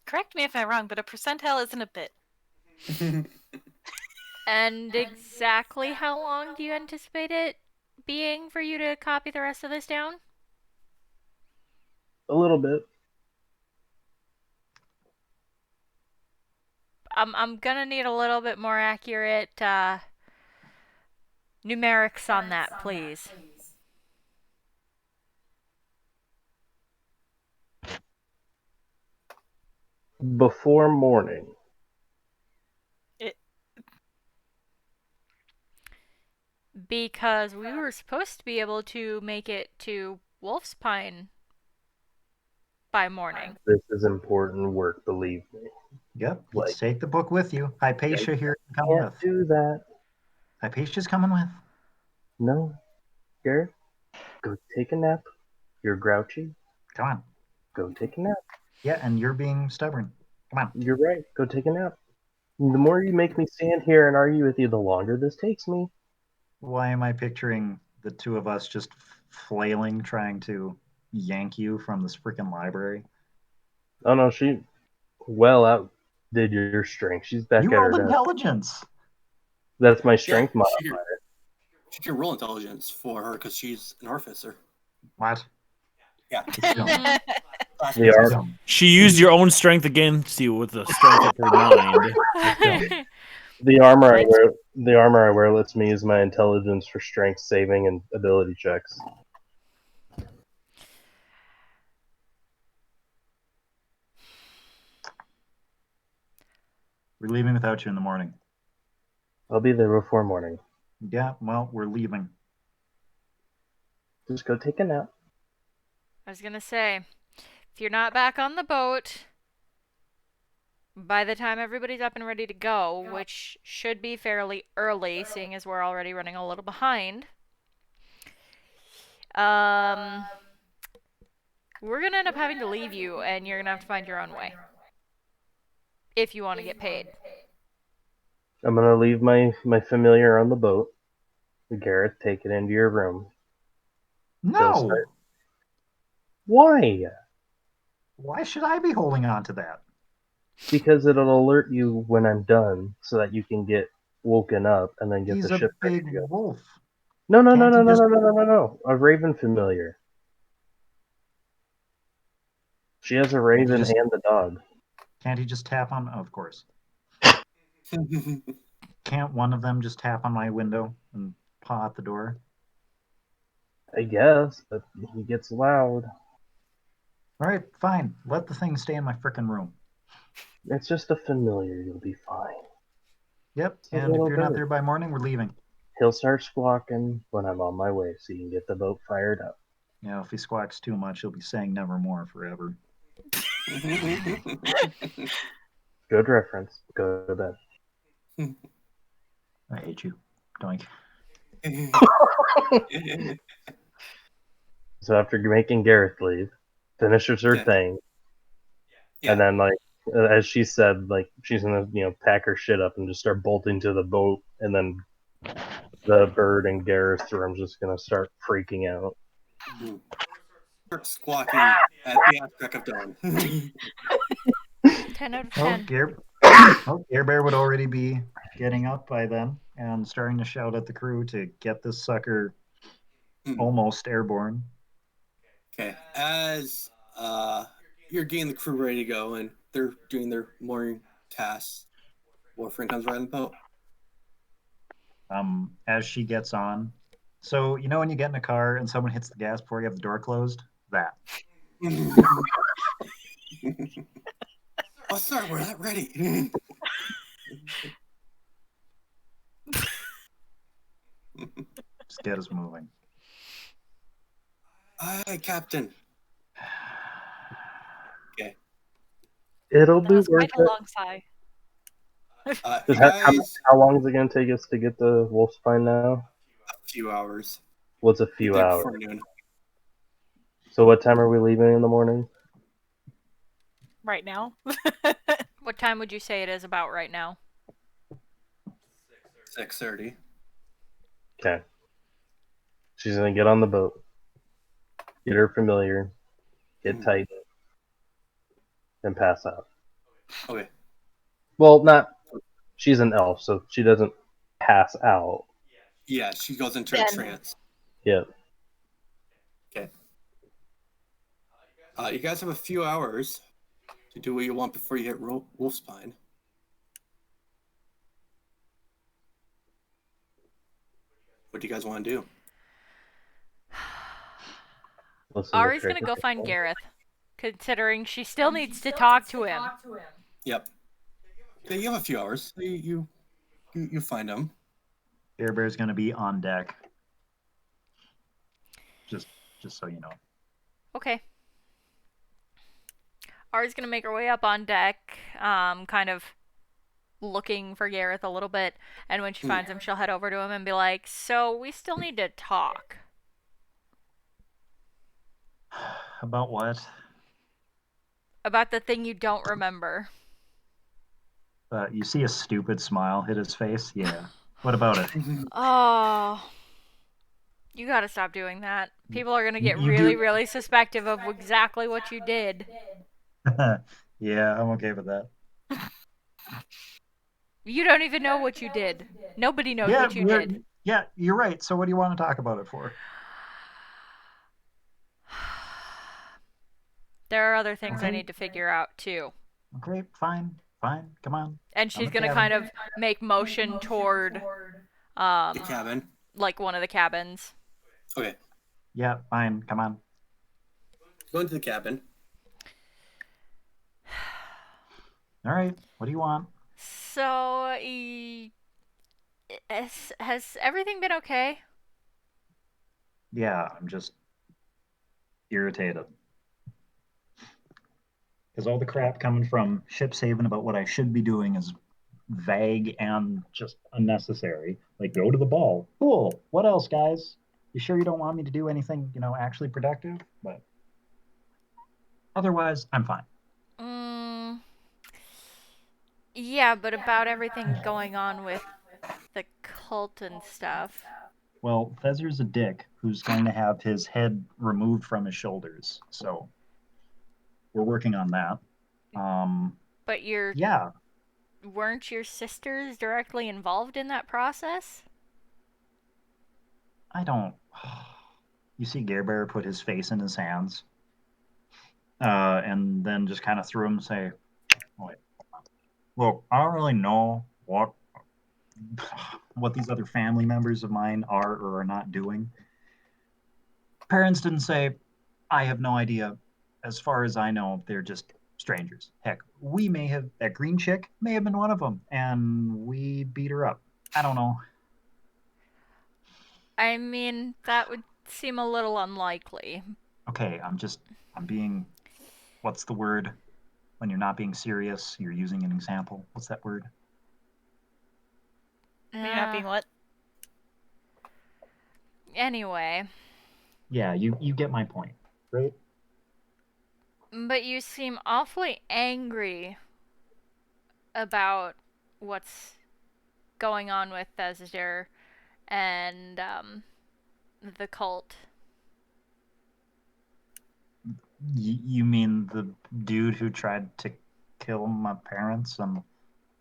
Correct me if I'm wrong, but a percentile isn't a bit. And exactly how long do you anticipate it being for you to copy the rest of this down? A little bit. I'm gonna need a little bit more accurate numerics on that, please. Before morning. Because we were supposed to be able to make it to Wolf's Pine by morning. This is important work, believe me. Yep, let's take the book with you. Hypatia here can come Can't with. do that. Hypatia's coming with. No. Gareth, go take a nap. You're grouchy. Come on. Go take a nap. Yeah, and you're being stubborn. Come on. You're right. Go take a nap. The more you make me stand here and argue with you, the longer this takes me. Why am I picturing the two of us just flailing, trying to yank you from this freaking library? Oh no, she well outdid your strength. She's back You at her rolled desk. intelligence. That's my strength Yeah, modifier. she can roll intelligence for her because she's an artificer. What? Yeah. Mhm. The That's arm. dumb. She used your own strength against you with the strength of her mind. The armor I Right. wear. The armor I wear lets me use my intelligence for strength saving and ability checks. We're leaving without you in the morning. I'll be there before morning. Yeah, well, we're leaving. Just go take a nap. I was gonna say, if you're not back on the boat by the time everybody's up and ready to go, which should be fairly early, seeing as we're already running a little behind, we're gonna end up having to leave you, and you're gonna have to find your own way if you want to get paid. I'm gonna leave my familiar on the boat. Gareth, take it into your room. No. start- Why? Why should I be holding on to that? Because it'll alert you when I'm done, so that you can get woken up and then get He's the a ship ready big to go. wolf. No, no, no, Can't no, he no, just- no, no, no, no, no. A raven familiar. She has a raven just- and the dog. Can't he just tap on? Oh, of course. Can't one of them just tap on my window and paw at the door? I guess, but he gets loud. All right, fine. Let the thing stay in my frickin' room. It's just a familiar. You'll be fine. Yep. a And if little you're not bird. there by morning, we're leaving. He'll start squawking when I'm on my way, so you can get the boat fired up. You know, if he squawks too much, he'll be saying nevermore forever. Good reference. Go to bed. I hate you. Doink. So after making Gareth leave, finishes her Yeah. thing, Yeah. and then as she said, she's gonna pack her shit up and just start bolting to the boat, and then the bird in Gareth's room just gonna start freaking out. Start squawking at the aspect of dawn. 10 out of Oh, 10. Air Bear would already be getting up by then and starting to shout at the crew to get this sucker almost airborne. Okay, as you're getting the crew ready to go and they're doing their morning tasks, Warframe comes right on the boat. As she gets on. So, you know when you get in a car and someone hits the gas before you have the door closed? That. Oh, sorry, we're not ready. Just get us moving. Aye, Captain. Okay. It'll That be was worth quite a it. long sigh. You guys, How long is it gonna take us to get to Wolfspine now? a few hours. What's a few Day hours? before noon. So what time are we leaving in the morning? Right now. What time would you say it is about right now? 6:30. Okay. She's gonna get on the boat, get her familiar, get tight, and pass out. Okay. Well, not. She's an elf, so she doesn't pass out. Yeah, she goes into a Then- trance. Yep. Okay. You guys have a few hours to do what you want before you hit Wolfspine. What do you guys want to do? Listen to Ari's gonna Cricket. go find Gareth, considering she still needs to talk to him. Yep. Okay, you have a few hours. You find them. Air Bear's going to be on deck. Just so you know. Okay. Ari's gonna make her way up on deck, kind of looking for Gareth a little bit, and when she finds him, she'll head over to him and be like, "So we still need to talk." About what? About the thing you don't remember. You see a stupid smile hit his face? Yeah. What about it? Oh. You gotta stop doing that. People are gonna get You really, do- really suspective of exactly what you did. Yeah, I'm okay with that. You don't even know what you did. Nobody knows Yeah, what you did. yeah, you're right. So what do you want to talk about it for? There are other things I Okay. need to figure out too. Okay, fine, come on. And I'm she's a gonna cabin. kind of make motion toward The cabin. like one of the cabins. Okay. Yeah, fine, come on. Go into the cabin. All right, what do you want? So, has everything been okay? Yeah, I'm just irritated. Because all the crap coming from Shipshaven about what I should be doing is vague and just unnecessary. Like, go to the ball. Cool. What else, guys? You sure you don't want me to do anything, actually productive? But otherwise, I'm fine. Mm, yeah, but about everything going on with the cult and stuff. Well, Fezzer's a dick who's going to have his head removed from his shoulders. So we're working on that. But Yeah, weren't your sisters directly involved in that process? I don't. You see Gare Bear put his face in his hands, and then just kind of threw him and say, oh, wait. Look, I don't really know what these other family members of mine are or are not doing. Parents didn't say, I have no idea. As far as I know, they're just strangers. Heck, that green chick may have been one of them, and we beat her up. I don't know. I mean, that would seem a little unlikely. Okay, I'm being, what's the word? When you're not being serious, you're using an example. What's that word? You're not being what? Anyway. Yeah, you get my point, right? But you seem awfully angry about what's going on with Thesder and the cult. You mean the dude who tried to kill my parents and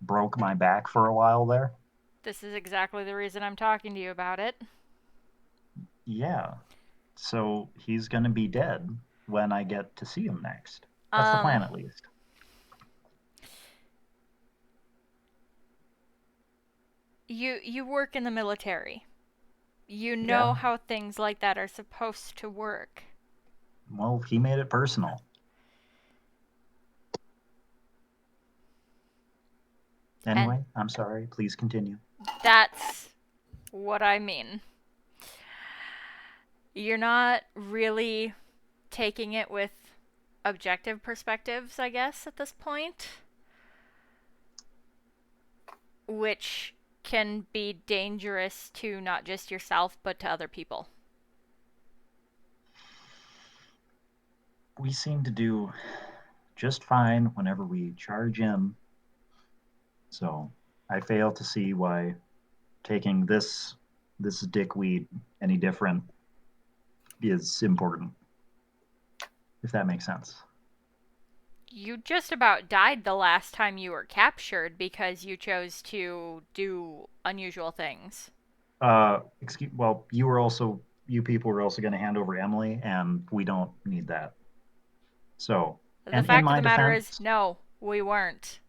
broke my back for a while there? This is exactly the reason I'm talking to you about it. Yeah. So he's gonna be dead when I get to see him next. That's the plan, at least. You work in the military. You know Yeah. how things like that are supposed to work. Well, he made it personal. Anyway, I'm sorry. Please continue. That's what I mean. You're not really taking it with objective perspectives, I guess, at this point. Which can be dangerous to not just yourself, but to other people. We seem to do just fine whenever we charge in. So I fail to see why taking this dickweed any different is important. If that makes sense. You just about died the last time you were captured because you chose to do unusual things. Well, you people were also going to hand over Emily, and we don't need that. So, The and in fact of my the matter defense, is, no, we weren't.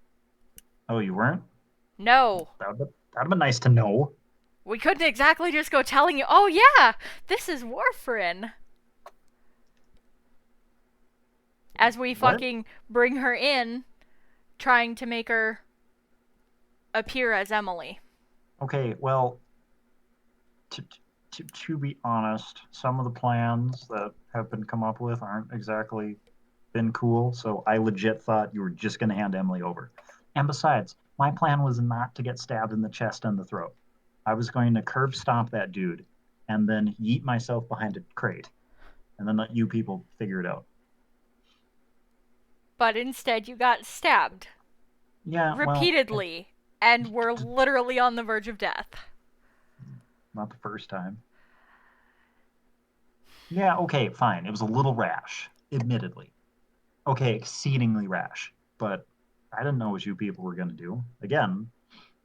oh, you weren't? No. That'd have been nice to know. We couldn't exactly just go telling you, oh yeah, this is warfarin. As we fucking bring her in, trying to make her appear as Emily. Okay, well, to be honest, some of the plans that have been come up with aren't exactly been cool, so I legit thought you were just going to hand Emily over. And besides, my plan was not to get stabbed in the chest and the throat. I was going to curb stomp that dude and then yeet myself behind a crate. and then let you people figure it out. But instead, you got stabbed Yeah, repeatedly, and were literally on the verge of death. Not the first time. Yeah, okay, fine. It was a little rash, admittedly. Okay, exceedingly rash. But I didn't know what you people were going to do. Again,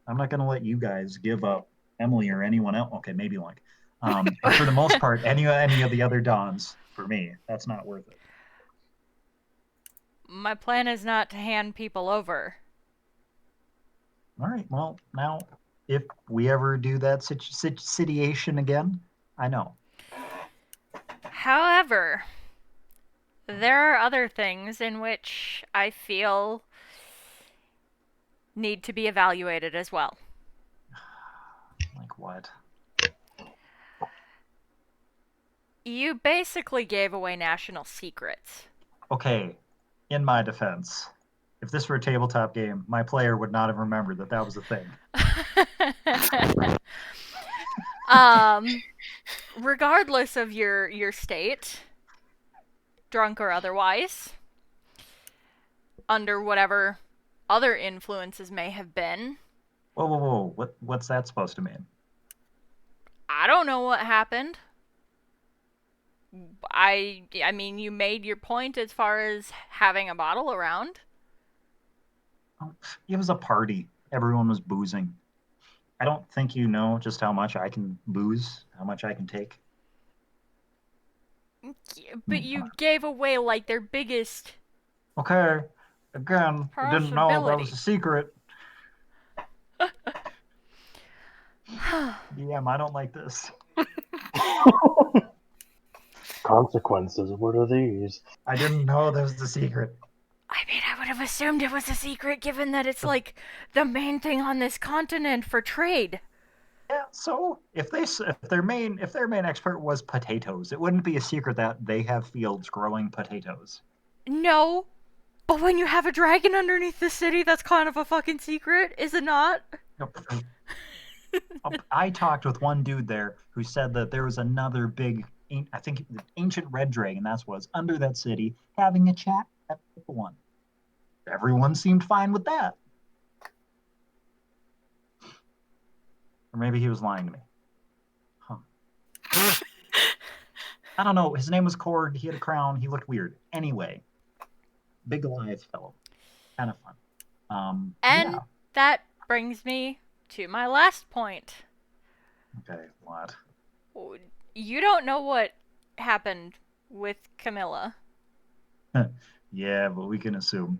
I'm not going to let you guys give up Emily or anyone else. Okay, maybe Link. And for the most part, any of the other Dons, for me, that's not worth it. My plan is not to hand people over. All right, well, now, if we ever do that situation again, I know. However, there are other things in which I feel need to be evaluated as well. Like what? You basically gave away national secrets. Okay, in my defense, if this were a tabletop game, my player would not have remembered that that was a thing. Regardless of your state, drunk or otherwise, under whatever other influences may have been. Whoa. What's that supposed to mean? I don't know what happened. I mean, you made your point as far as having a bottle around. Oh, it was a party. Everyone was boozing. I don't think you know just how much I can booze, how much I can take. But you gave away, like, their biggest Okay, again, I didn't know that was a secret. DM, I don't like this. Consequences, what are these? I didn't know that was a secret. I mean, I would have assumed it was a secret given that it's, like, the main thing on this continent for trade. Yeah, so if their main expert was potatoes, it wouldn't be a secret that they have fields growing potatoes. No, but when you have a dragon underneath the city, that's kind of a fucking secret, is it not? I talked with one dude there who said that there was another big, I think, ancient red dragon, that's what was, under that city, having a chat at the one. Everyone seemed fine with that. Or maybe he was lying to me. Huh. I don't know. His name was Cord. He had a crown. He looked weird. Anyway, big Goliath fellow. Kind of fun. And yeah. that brings me to my last point. Okay, what? You don't know what happened with Camilla. Yeah, but we can assume.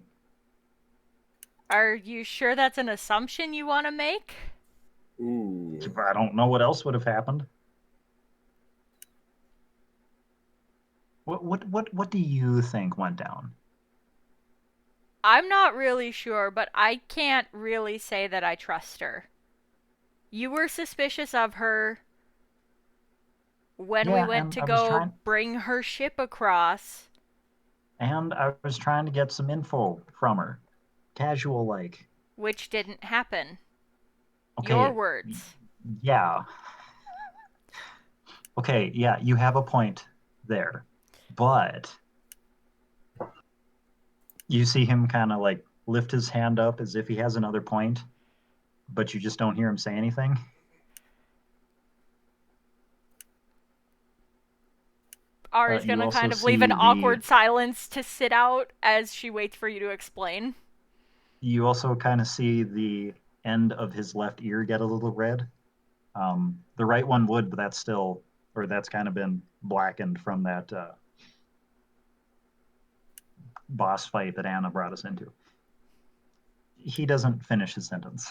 Are you sure that's an assumption you want to make? Ooh. I don't know what else would have happened. What do you think went down? I'm not really sure, but I can't really say that I trust her. You were suspicious of her when we went to go bring her ship across. And I was trying to get some info from her. Casual, like. Which didn't happen. Okay, your words. Yeah. Okay, yeah, you have a point there. But you see him kind of like lift his hand up as if he has another point, but you just don't hear him say anything. Ari's gonna kind of leave an awkward silence to sit out as she waits for you to explain. You also kind of see the end of his left ear get a little red. The right one would, but that's kind of been blackened from that boss fight that Anna brought us into. He doesn't finish his sentence.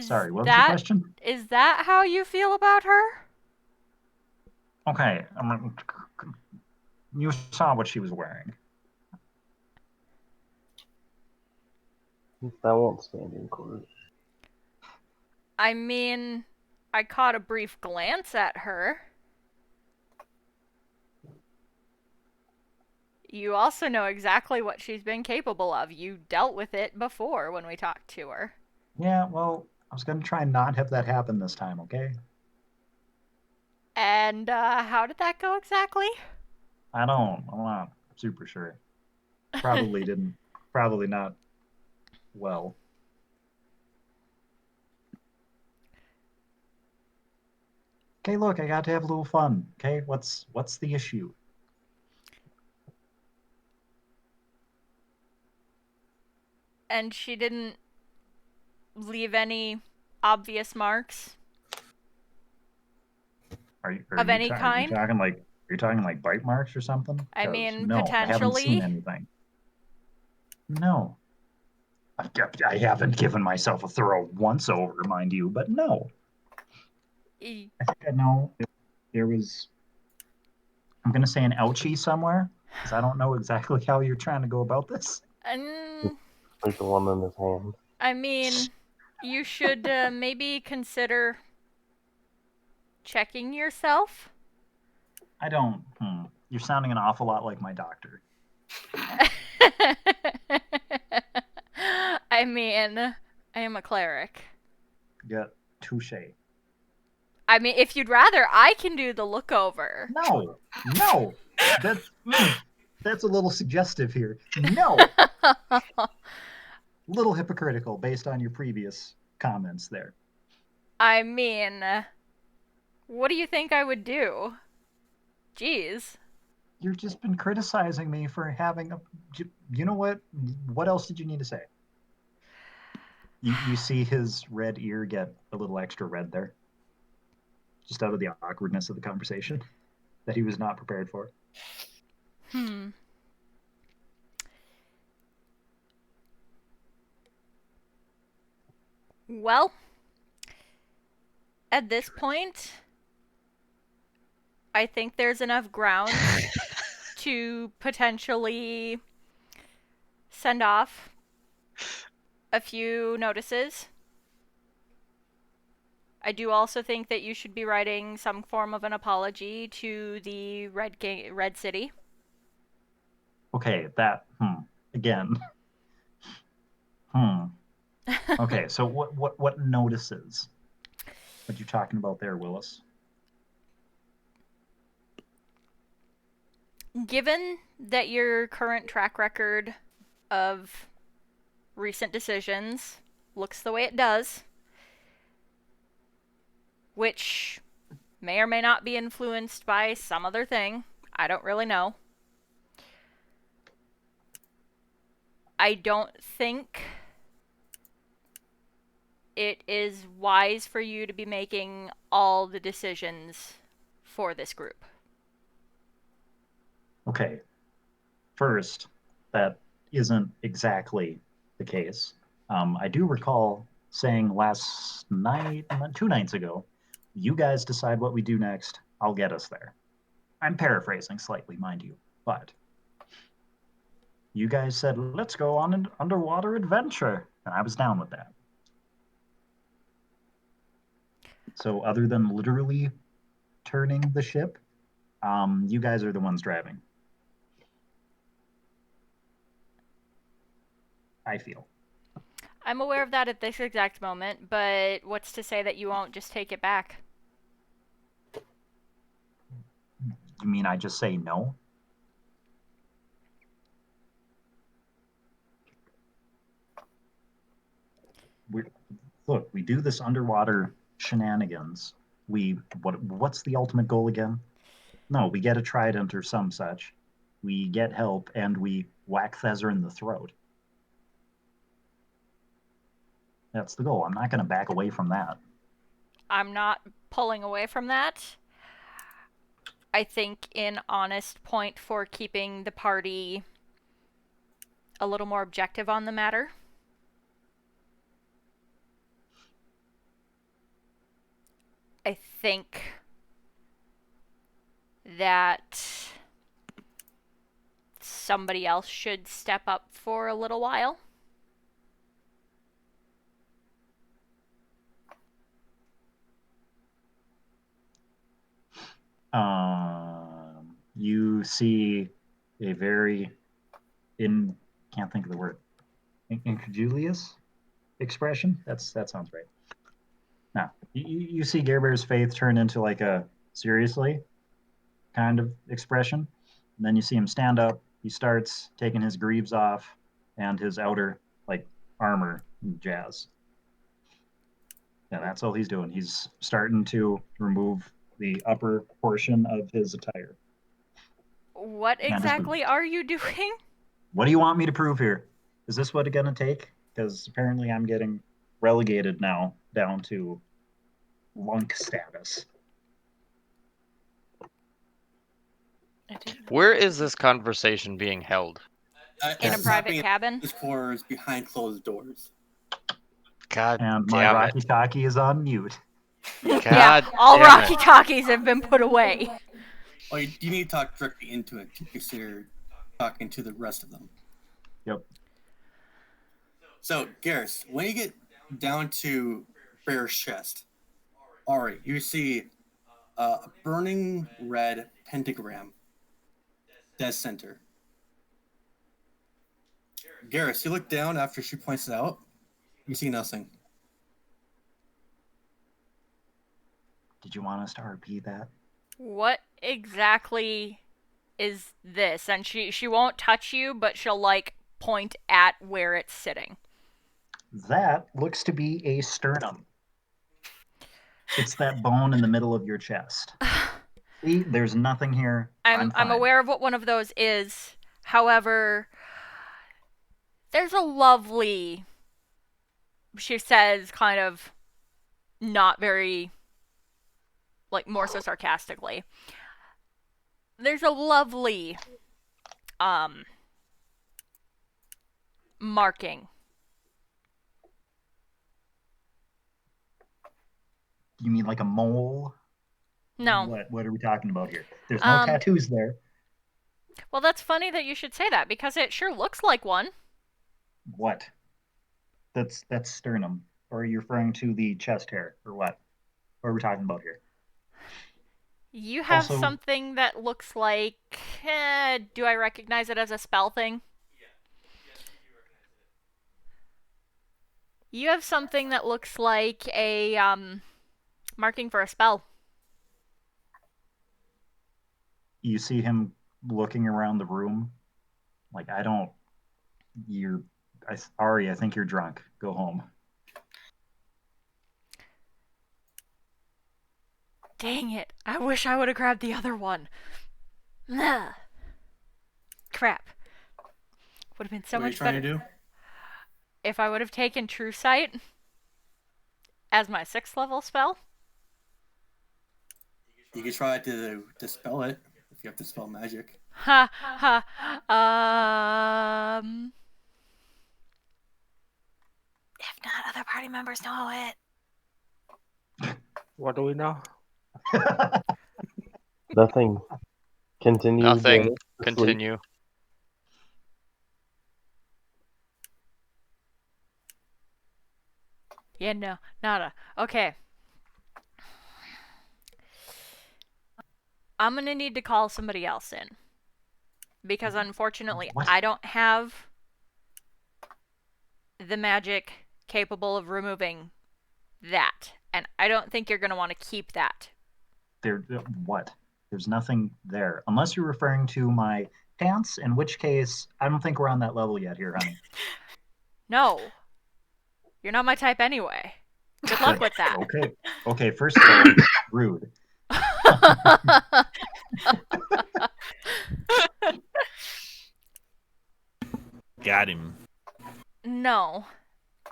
Sorry, what was the question? Is that how you feel about her? Okay, you saw what she was wearing. That won't stand in court. I mean, I caught a brief glance at her. You also know exactly what she's been capable of. You dealt with it before when we talked to her. Yeah, well, I was going to try and not have that happen this time, okay? And how did that go exactly? I'm not super sure. Probably didn't, probably not well. Okay, look, I got to have a little fun. Okay, what's the issue? And she didn't leave any obvious marks Are you of any are you kind? talking like bite marks or something? I 'Cause mean, no, I haven't seen potentially. anything. No, I haven't given myself a thorough once over, mind you, but no. E- I think I know there was. I'm gonna say an ouchie somewhere because I don't know exactly how you're trying to go about this. And Like the one in his hand. I mean, you should maybe consider checking yourself. I don't. You're sounding an awful lot like my doctor. I mean, I am a cleric. Yeah, touche. I mean, if you'd rather, I can do the look over. No, no, that's a little suggestive here. No, little hypocritical based on your previous comments there. I mean, what do you think I would do? Jeez. You've just been criticizing me for having a. You know what? What else did you need to say? You see his red ear get a little extra red there, just out of the awkwardness of the conversation that he was not prepared for. Well, at this point, I think there's enough ground to potentially send off a few notices. I do also think that you should be writing some form of an apology to the Red City. Okay, that. Again. Okay, so what notices? What you talking about there, Willis? Given that your current track record of recent decisions looks the way it does, which may or may not be influenced by some other thing, I don't really know. I don't think it is wise for you to be making all the decisions for this group. Okay, first, that isn't exactly the case. I do recall saying last night, 2 nights ago, you guys decide what we do next. I'll get us there. I'm paraphrasing slightly, mind you, but you guys said, let's go on an underwater adventure, and I was down with that. So, other than literally turning the ship, you guys are the ones driving. I feel. I'm aware of that at this exact moment, but what's to say that you won't just take it back? You mean I just say no? Look, we do this underwater shenanigans. What's the ultimate goal again? No, we get a trident or some such. We get help and we whack Thezzer in the throat. That's the goal. I'm not going to back away from that. I'm not pulling away from that. I think an honest point for keeping the party a little more objective on the matter. I think that somebody else should step up for a little while. You see a very can't think of the word, incredulous expression. That sounds right. Now you see Gare Bear's faith turn into like a seriously kind of expression, and then you see him stand up. He starts taking his greaves off and his outer like armor and jazz. And that's all he's doing. He's starting to remove the upper portion of his attire. What And his exactly boots. are you doing? What do you want me to prove here? Is this what it's gonna take? Because apparently I'm getting relegated now down to lunk status. Where is this conversation being held? In a It's private happening in cabin? Discords behind closed doors. God And my damn Rocky it. Talkie is on mute. God Yeah, all damn Rocky it. Talkies have been put away. Oh, you need to talk directly into it because you're talking to the rest of them. Yep. So, Garrus, when you get down to Bear's chest, Ari, you see a burning red pentagram, dead center. Garrus, you look down after she points it out. You see nothing. Did you want us to RP that? What exactly is this? And she won't touch you, but she'll like point at where it's sitting. That looks to be a sternum. It's that bone in the middle of your chest. See, there's nothing here. I'm fine. aware of what one of those is. However, there's a lovely, she says, kind of not very, like, more so sarcastically. There's a lovely marking. You mean like a mole? No. What are we talking about here? There's no tattoos there. Well, that's funny that you should say that because it sure looks like one. What? That's sternum. Or are you referring to the chest hair or what? What are we talking about here? You have Also- something that looks like. Do I recognize it as a spell thing? You have something that looks like a marking for a spell. You see him looking around the room. Like, Ari, I think you're drunk. Go home. Dang it. I wish I would have grabbed the other one. Ugh. Crap. Would have been so what are you much trying better to do? if I would have taken True Sight as my 6th level spell. You can try to dispel it if you have to spell magic. Ha ha. If not, other party members know it. What do we know? Nothing. Continue. Nothing. to sleep. Continue. Yeah, no, nada. Okay. I'm gonna need to call somebody else in. Because unfortunately, What? I don't have the magic capable of removing that. And I don't think you're gonna want to keep that. What? There's nothing there. Unless you're referring to my pants, in which case, I don't think we're on that level yet here, honey. No. You're not my type anyway. Good luck with that. Okay, first of all, rude. Got him. No.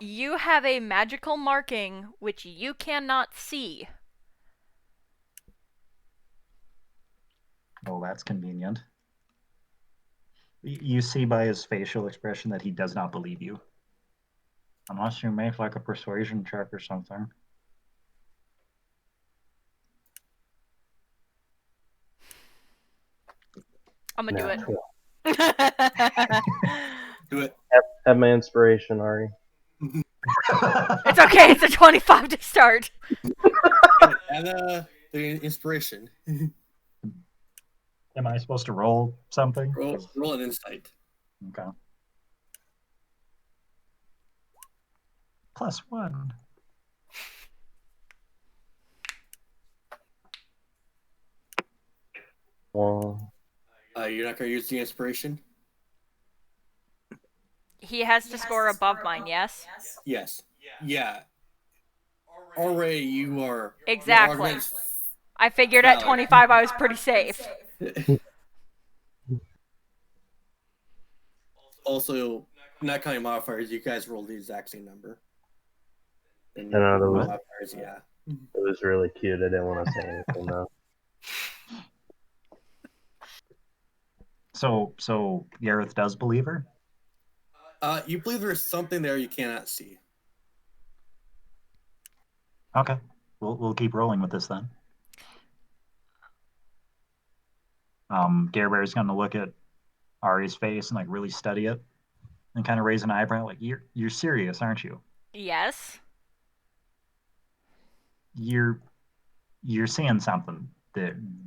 You have a magical marking which you cannot see. Oh, that's convenient. You see by his facial expression that he does not believe you. Unless you make like a persuasion check or something. I'm gonna do it. Do it. Have my inspiration, Ari. It's okay, it's a 25 to start. And the inspiration. Am I supposed to roll something? Roll an insight. Okay. +1. Well, You're not going to use the inspiration? He has to score above mine, yes? Yes. Yeah. Already you are... Exactly. I figured at 25 I was pretty safe. Also, not counting modifiers, you guys rolled the exact same number. And I know, that modifiers, yeah. it was really cute. I didn't want to say anything though. So Gareth does believe her? You believe there's something there you cannot see. Okay. We'll keep rolling with this then. Gare Bear's gonna look at Ari's face and like really study it and kind of raise an eyebrow like you're serious, aren't you? Yes. You're seeing something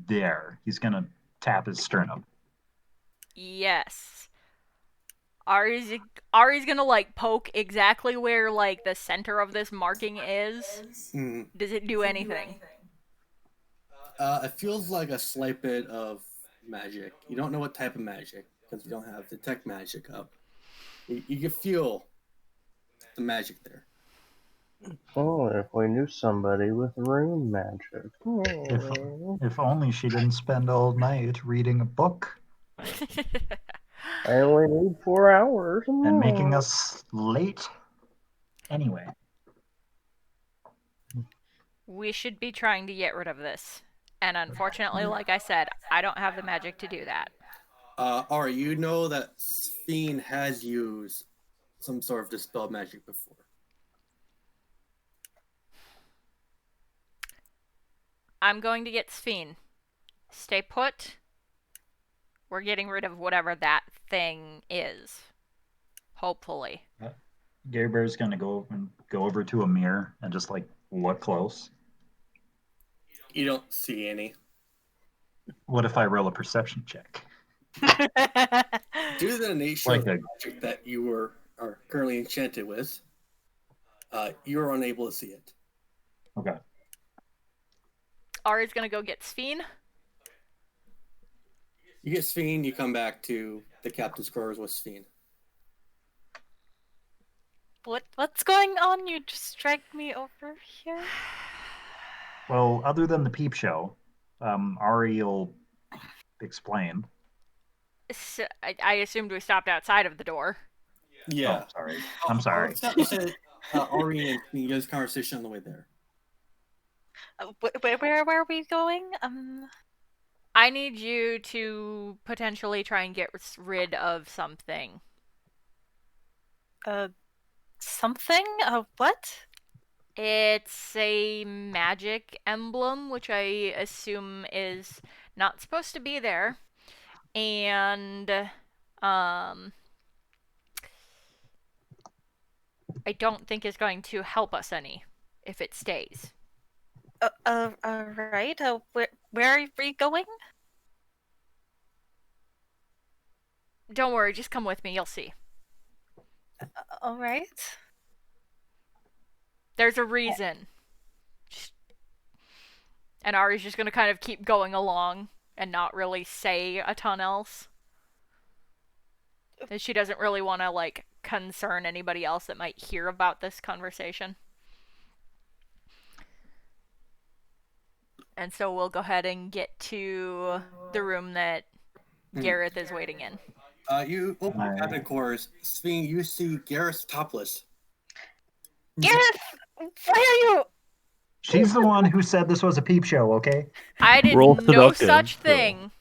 there. He's gonna tap his sternum. Yes. Ari's gonna like poke exactly where like the center of this marking is. Does it do anything? It feels like a slight bit of magic. You don't know what type of magic because you don't have detect magic up. You can feel the magic there. Oh, if we knew somebody with rune magic. If only she didn't spend all night reading a book I only need 4 hours. and making us late. Anyway, We should be trying to get rid of this. And unfortunately, like I said, I don't have the magic to do that. Ari, you know that Sphene has used some sort of dispel magic before. I'm going to get Sphene. Stay put. We're getting rid of whatever that thing is. Hopefully. Gare Bear's gonna go over to a mirror and just like look close. You don't see any. What if I roll a perception check? Due to the nature Like of the magic that you are currently enchanted with, you are unable to see it. Okay. Ari's gonna go get Sphene. You get Sphene, you come back to the captain's quarters with Sphene. What's going on? You just dragged me over here. Well, other than the peep show, Ari'll explain. So, I assumed we stopped outside of the door. Yeah. Oh, sorry. I'm sorry. Ari and you guys' conversation on the way there. Where are we going? I need you to potentially try and get rid of something. Something? What? It's a magic emblem, which I assume is not supposed to be there. And, I don't think is going to help us any if it stays. Right. Where are we going? Don't worry, just come with me, you'll see. All right. There's a reason. And Ari's just gonna kind of keep going along and not really say a ton else. And she doesn't really want to, like, concern anybody else that might hear about this conversation. And so we'll go ahead and get to the room that Gareth is waiting in. You open the cabin quarters. Sphene, you see Gareth topless. Gareth, where are you? She's the one who said this was a peep show, okay? I did Roll no seductive. such thing.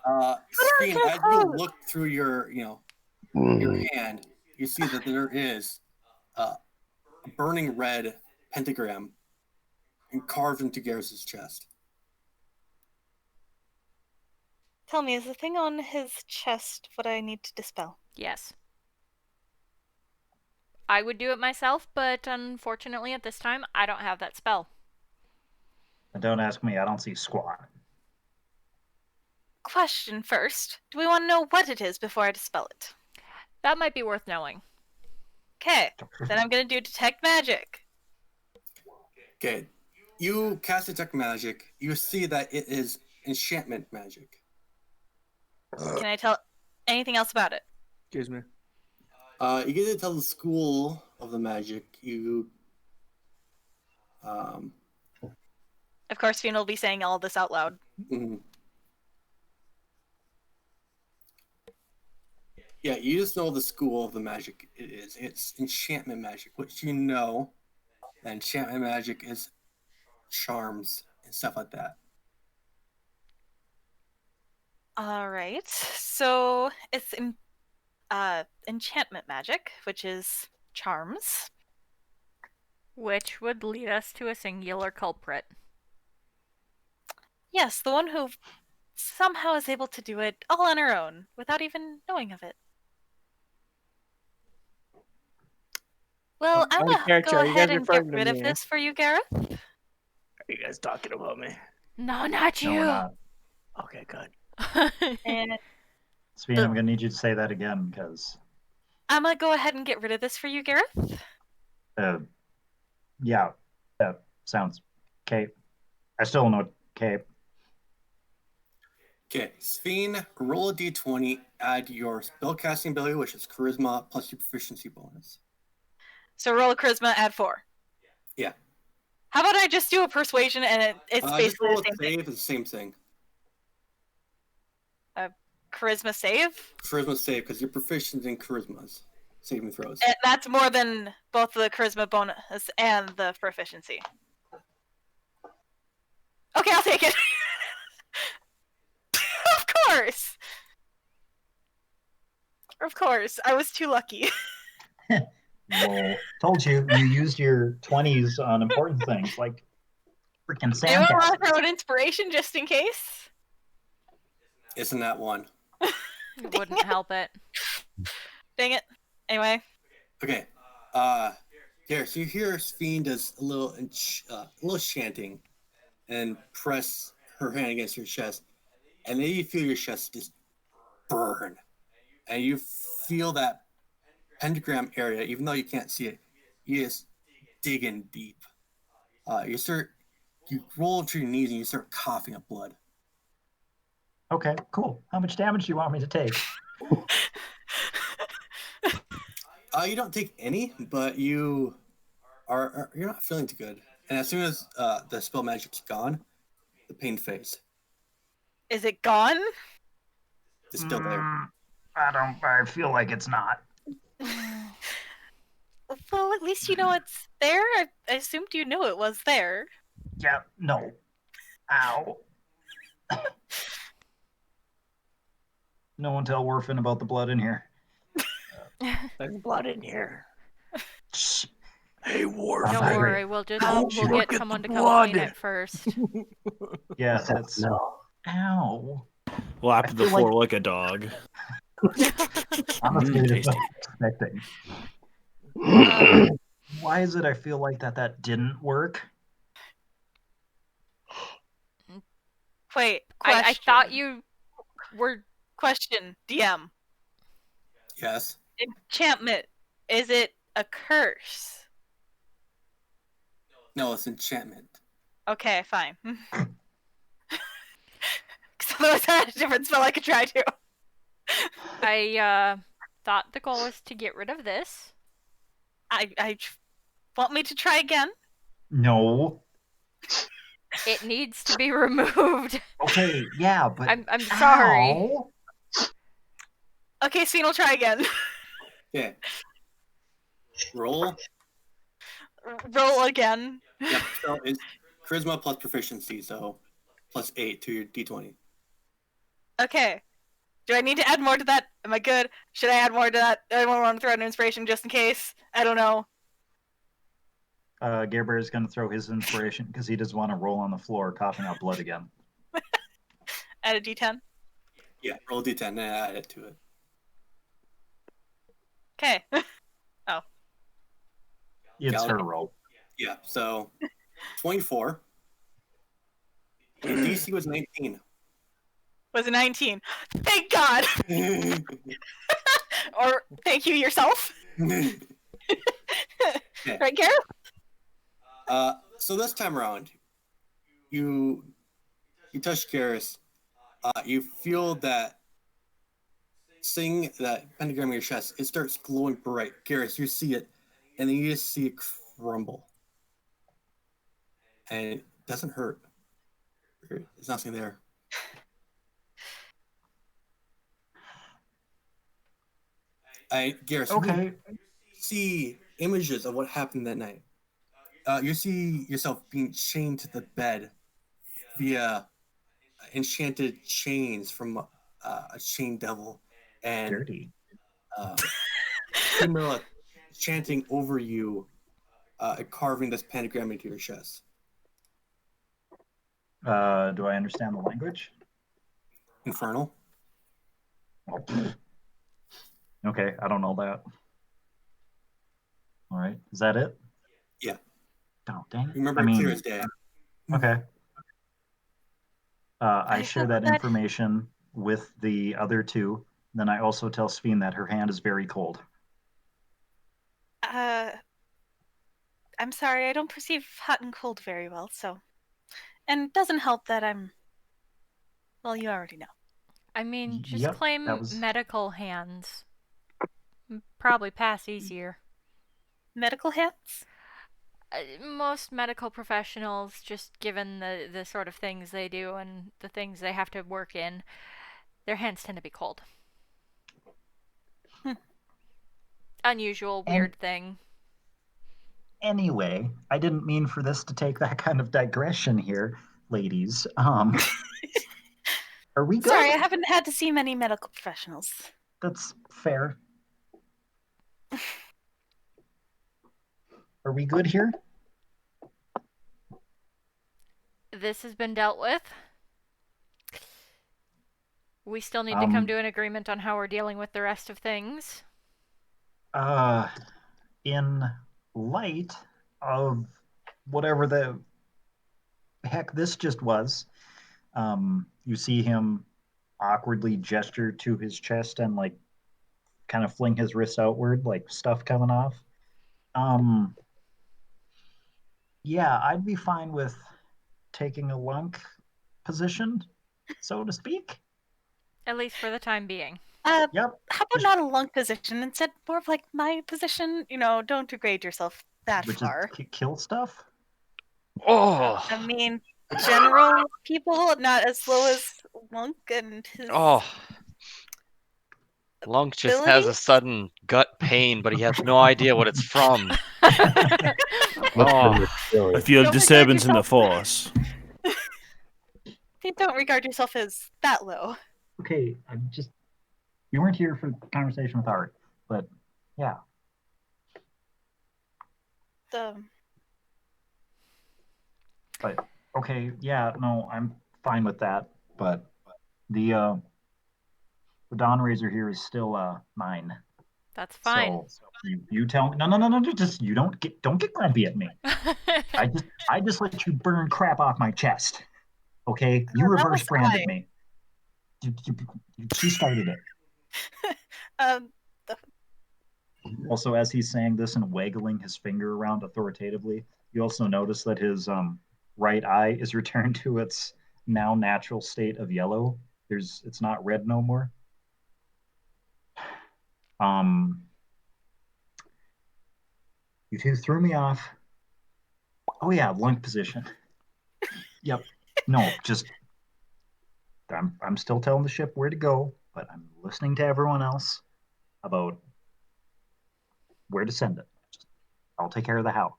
Sphene, as you look through your hand, you see that there is a burning red pentagram carved into Gareth's chest. Tell me, is the thing on his chest what I need to dispel? Yes. I would do it myself, but unfortunately at this time, I don't have that spell. And don't ask me, I don't see squat. question first. Do we want to know what it is before I dispel it? That might be worth knowing. Okay, then I'm gonna do detect magic. Okay. You cast detect magic. You see that it is enchantment magic. Can I tell anything else about it? Excuse me. You get to tell the school of the magic. Of course, Fiona will be saying all this out loud. Mhm. Yeah, you just know the school of the magic it is. It's enchantment magic, which you know. That enchantment magic is charms and stuff like that. All right, so it's enchantment magic, which is charms. Which would lead us to a singular culprit. Yes, the one who somehow is able to do it all on her own without even knowing of it. Well, I'm Out of gonna character, go are you ahead guys and get referring to rid of me? this for you, Gareth. Are you guys talking about me? No, not No, we're you. not. Okay, good. And Sveen, I'm gonna need you to say that again because, I'm gonna go ahead and get rid of this for you, Gareth. yeah, that sounds Cape. I still don't know Cape. Okay, Sphene, roll a d20, add your spellcasting ability, which is charisma, plus your proficiency bonus. So roll a charisma, add 4. Yeah. How about I just do a persuasion and it's Just basically roll the a same thing. save, it's the same thing. Charisma save? Charisma save, because you're proficient in charismas. Saving throws. That's more than both the charisma bonus and the proficiency. Okay, I'll take it. Of course. Of course. I was too lucky. Well, told you used your 20s on important things like freaking Anyone want to sandcastles. throw an inspiration just in case? Isn't that one? It wouldn't help it. Dang it. Anyway. Okay. Gareth, you hear Sphene does a little chanting and press her hand against your chest, and then you feel your chest just burn, and you feel that pentagram area, even though you can't see it, you just dig in deep. You roll to your knees and you start coughing up blood. Okay, cool. How much damage do you want me to take? You don't take any, but you're not feeling too good. And as soon as the spell magic's gone, the pain fades. Is it gone? It's still there. I feel like it's not. Well, at least you know it's there. I assumed you knew it was there. Yeah, no. Ow. No one tell Worfin about the blood in here. There's blood in here. Shh. Hey, Worf. Don't Sorry. worry, we'll look get at someone the to come clean blood. it first. Yes, it's. No. Ow. Lap I the feel floor like a dog. Honestly, that's Tasty. what I was expecting. Why is it I feel like that didn't work? Wait, I question. thought you were. Question, DM. Yes. Enchantment. Is it a curse? No, it's enchantment. Okay, fine. Because otherwise I had a different spell I could try to. I thought the goal was to get rid of this. I want me to try again? No. It needs to be removed. Okay, yeah, but I'm sorry. Ow. Okay, Scene will try again. Okay. Roll. Roll again. Yep. So it's charisma plus proficiency, so plus 8 to your d20. Okay. Do I need to add more to that? Am I good? Should I add more to that? Anyone want to throw an inspiration just in case? I don't know. Gerber is going to throw his inspiration because he doesn't want to roll on the floor coughing out blood again. Add a d10. Yeah, roll d10 and add it to it. Okay. It's her Gallagher. roll. Yeah, so 24. Your DC was 19. Was a 19. Thank God. Or thank you yourself. Okay. Right, Gareth? So this time around, you touch Garrus. You feel that seeing that pentagram in your chest, it starts glowing bright. Garrus, you see it, and then you just see it crumble. And it doesn't hurt. There's nothing there. Garrus, Okay. you see images of what happened that night. You see yourself being chained to the bed via enchanted chains from a chain devil, and Dirty. Cinderella chanting over you, carving this pentagram into your chest. Do I understand the language? Infernal. Well, okay, I don't know that. All right, is that it? Yeah. Oh, dang it. Remember, I mean, clear as day. okay. I I share hope that that- information with the other two. Then I also tell Sveen that her hand is very cold. I'm sorry, I don't perceive hot and cold very well, so. And it doesn't help that I'm. Well, you already know. I mean, just Yep, claim that was- medical hands. Probably pass easier. Medical hands? Most medical professionals, just given the sort of things they do and the things they have to work in, their hands tend to be cold. Unusual, weird thing. Anyway, I didn't mean for this to take that kind of digression here, ladies. Are we good? Sorry, I haven't had to see many medical professionals. That's fair. Are we good here? This has been dealt with. We still need to come to an agreement on how we're dealing with the rest of things. In light of whatever the heck this just was, you see him awkwardly gesture to his chest and like kind of fling his wrists outward, like stuff coming off. Yeah, I'd be fine with taking a lunk position, so to speak. At least for the time being. Yep. How about not a lunk position? Instead, more of like my position? You know, don't degrade yourself that Which far. is kill stuff. Oh. I mean, general people, not as low as Lunk and his. Oh. Lunk just has a sudden gut pain, but he has no idea what it's from. Oh. I feel Don't disturbance in the regard force. Don't regard yourself as that low. Okay, I'm just. You weren't here for the conversation with Art, but yeah. But okay, yeah, no, I'm fine with that. But the Dawn Razor here is still mine. That's fine. So you tell me. No, just you don't get grumpy at me. I just let you burn crap off my chest. Okay, you that reverse was branded I. me. She started it. Also, as he's saying this and waggling his finger around authoritatively, you also notice that his right eye is returned to its now natural state of yellow. It's not red no more. You two threw me off. Oh yeah, lunk position. Yep. No, just I'm still telling the ship where to go, but I'm listening to everyone else about where to send it. I'll take care of the how.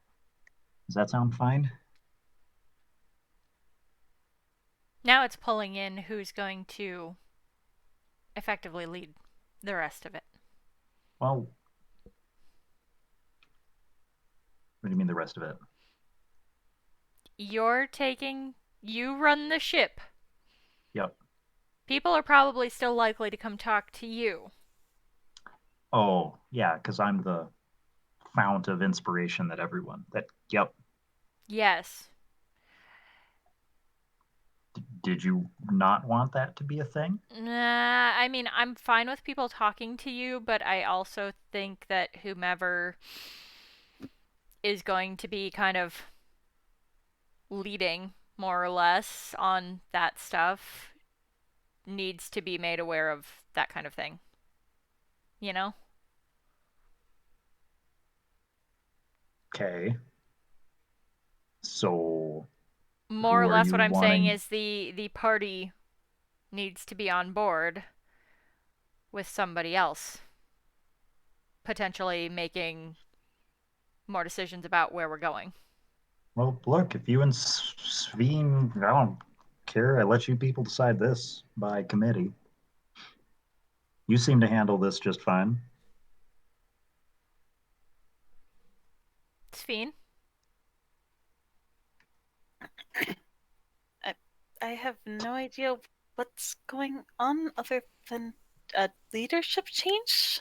Does that sound fine? Now it's pulling in who's going to effectively lead the rest of it. Well, what do you mean the rest of it? You run the ship. Yep. People are probably still likely to come talk to you. Oh, yeah, because I'm the fount of inspiration yep. Yes. Did you not want that to be a thing? Nah, I mean, I'm fine with people talking to you, but I also think that whomever is going to be kind of leading, more or less, on that stuff needs to be made aware of that kind of thing. You know? Okay. So, More who or are less you what I'm saying wanting? is the party needs to be on board with somebody else, potentially making more decisions about where we're going. Well, look, if you and Sveen, I don't care. I let you people decide this by committee. You seem to handle this just fine. Sphene? I have no idea what's going on other than a leadership change.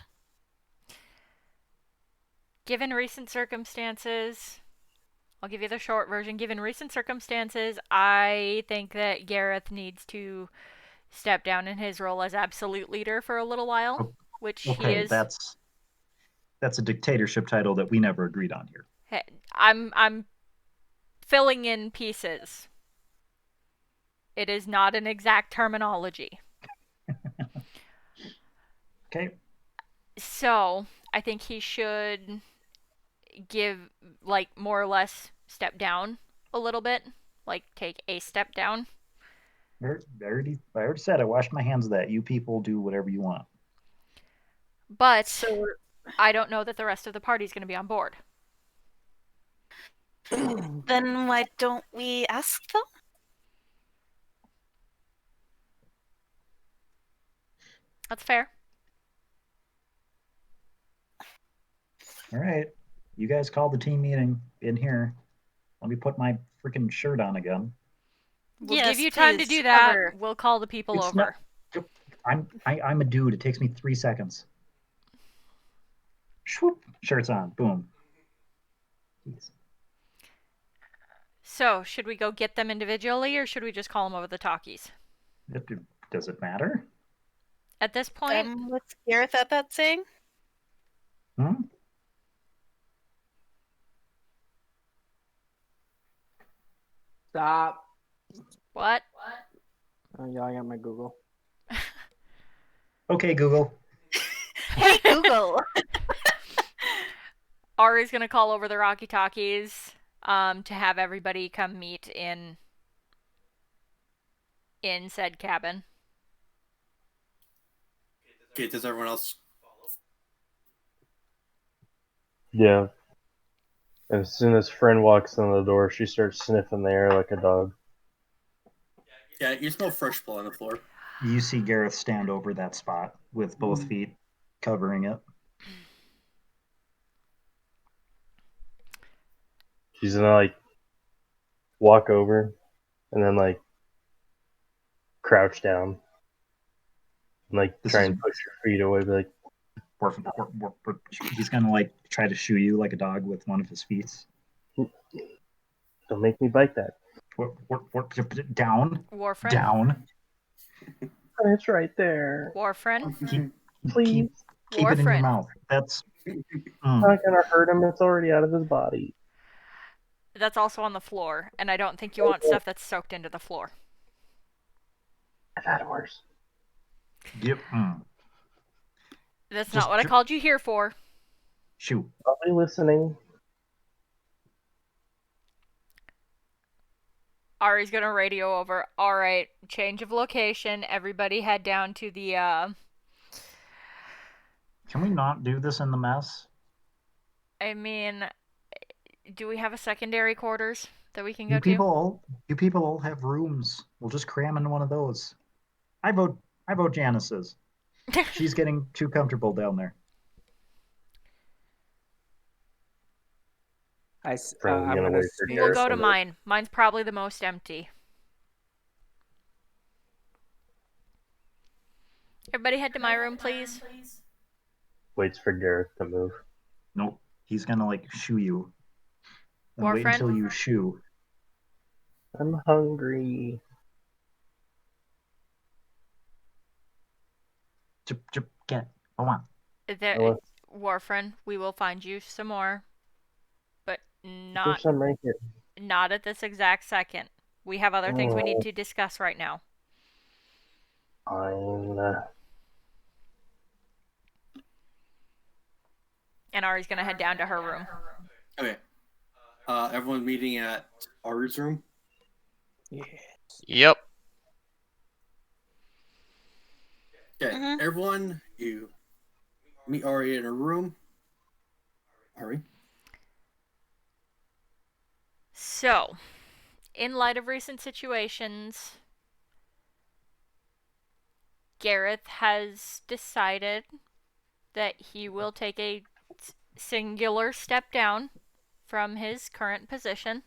Given recent circumstances, I'll give you the short version. Given recent circumstances, I think that Gareth needs to step down in his role as absolute leader for a little while, which he Okay, is. that's a dictatorship title that we never agreed on here. I'm filling in pieces. It is not an exact terminology. Okay. So, I think he should give, like, more or less step down a little bit. Like, take a step down. I already said I washed my hands of that. You people do whatever you want. But So I don't know that the rest of the party's going to be on board. then why don't we ask them? That's fair. All right. You guys called the team meeting in here. Let me put my freaking shirt on again. We'll Yes, give you time to please, do that. cover. We'll call the people It's over. not. I'm a dude. It takes me 3 seconds. Swoop. Shirt's on. Boom. Jeez. So, should we go get them individually or should we just call them over the talkies? Does it matter? At this point, What's Gareth at that saying? Hmm? Stop. what? I'm yelling at my Google. Okay, Google. Hey Google. Ari's gonna call over the Rocky Talkies to have everybody come meet in said cabin. Okay, does everyone else Yeah. As soon as friend walks in the door, she starts sniffing the air like a dog. Yeah, you smell fresh blood on the floor. You see Gareth stand over that spot with both feet covering it. She's gonna like walk over and then like crouch down and like This try is- and push your feet away. Be like, He's gonna like try to shoo you like a dog with one of his feet. don't make me bite that. Down, Warfriend? down. It's right there. Warfriend? Please. Keep it in your Warfriend. mouth. That's. I'm not gonna hurt him. It's already out of his body. That's also on the floor, and I don't think you want stuff that's soaked into the floor. I've had it worse. Yep. That's Just not what I called you here for. Shoot. I'll be listening. Ari's gonna radio over. Alright, change of location. Everybody head down to the Can we not do this in the mess? I mean, do we have a secondary quarters that we can go You people all have rooms. We'll just cram into one of those. I vote Janice's. to? She's getting too comfortable down there. I'm Friend's gonna gonna wait for say We'll Gareth go to move. mine. Mine's probably the most empty. Everybody head to my room, please. Waits for Gareth to move. Nope. He's gonna like shoo you. And wait Warfriend? until you shoo. I'm hungry. Get go on. There, Well, Warfren, we will find you some more, but not there's some right here. not at this exact second. We have other things we need to discuss right now. Fine. And Ari's gonna head down to her room. Okay. Everyone meeting at Ari's room. Yep. Okay. Mhm. Everyone, you meet Ari in her room. Ari. So, in light of recent situations, Gareth has decided that he will take a singular step down from his current position,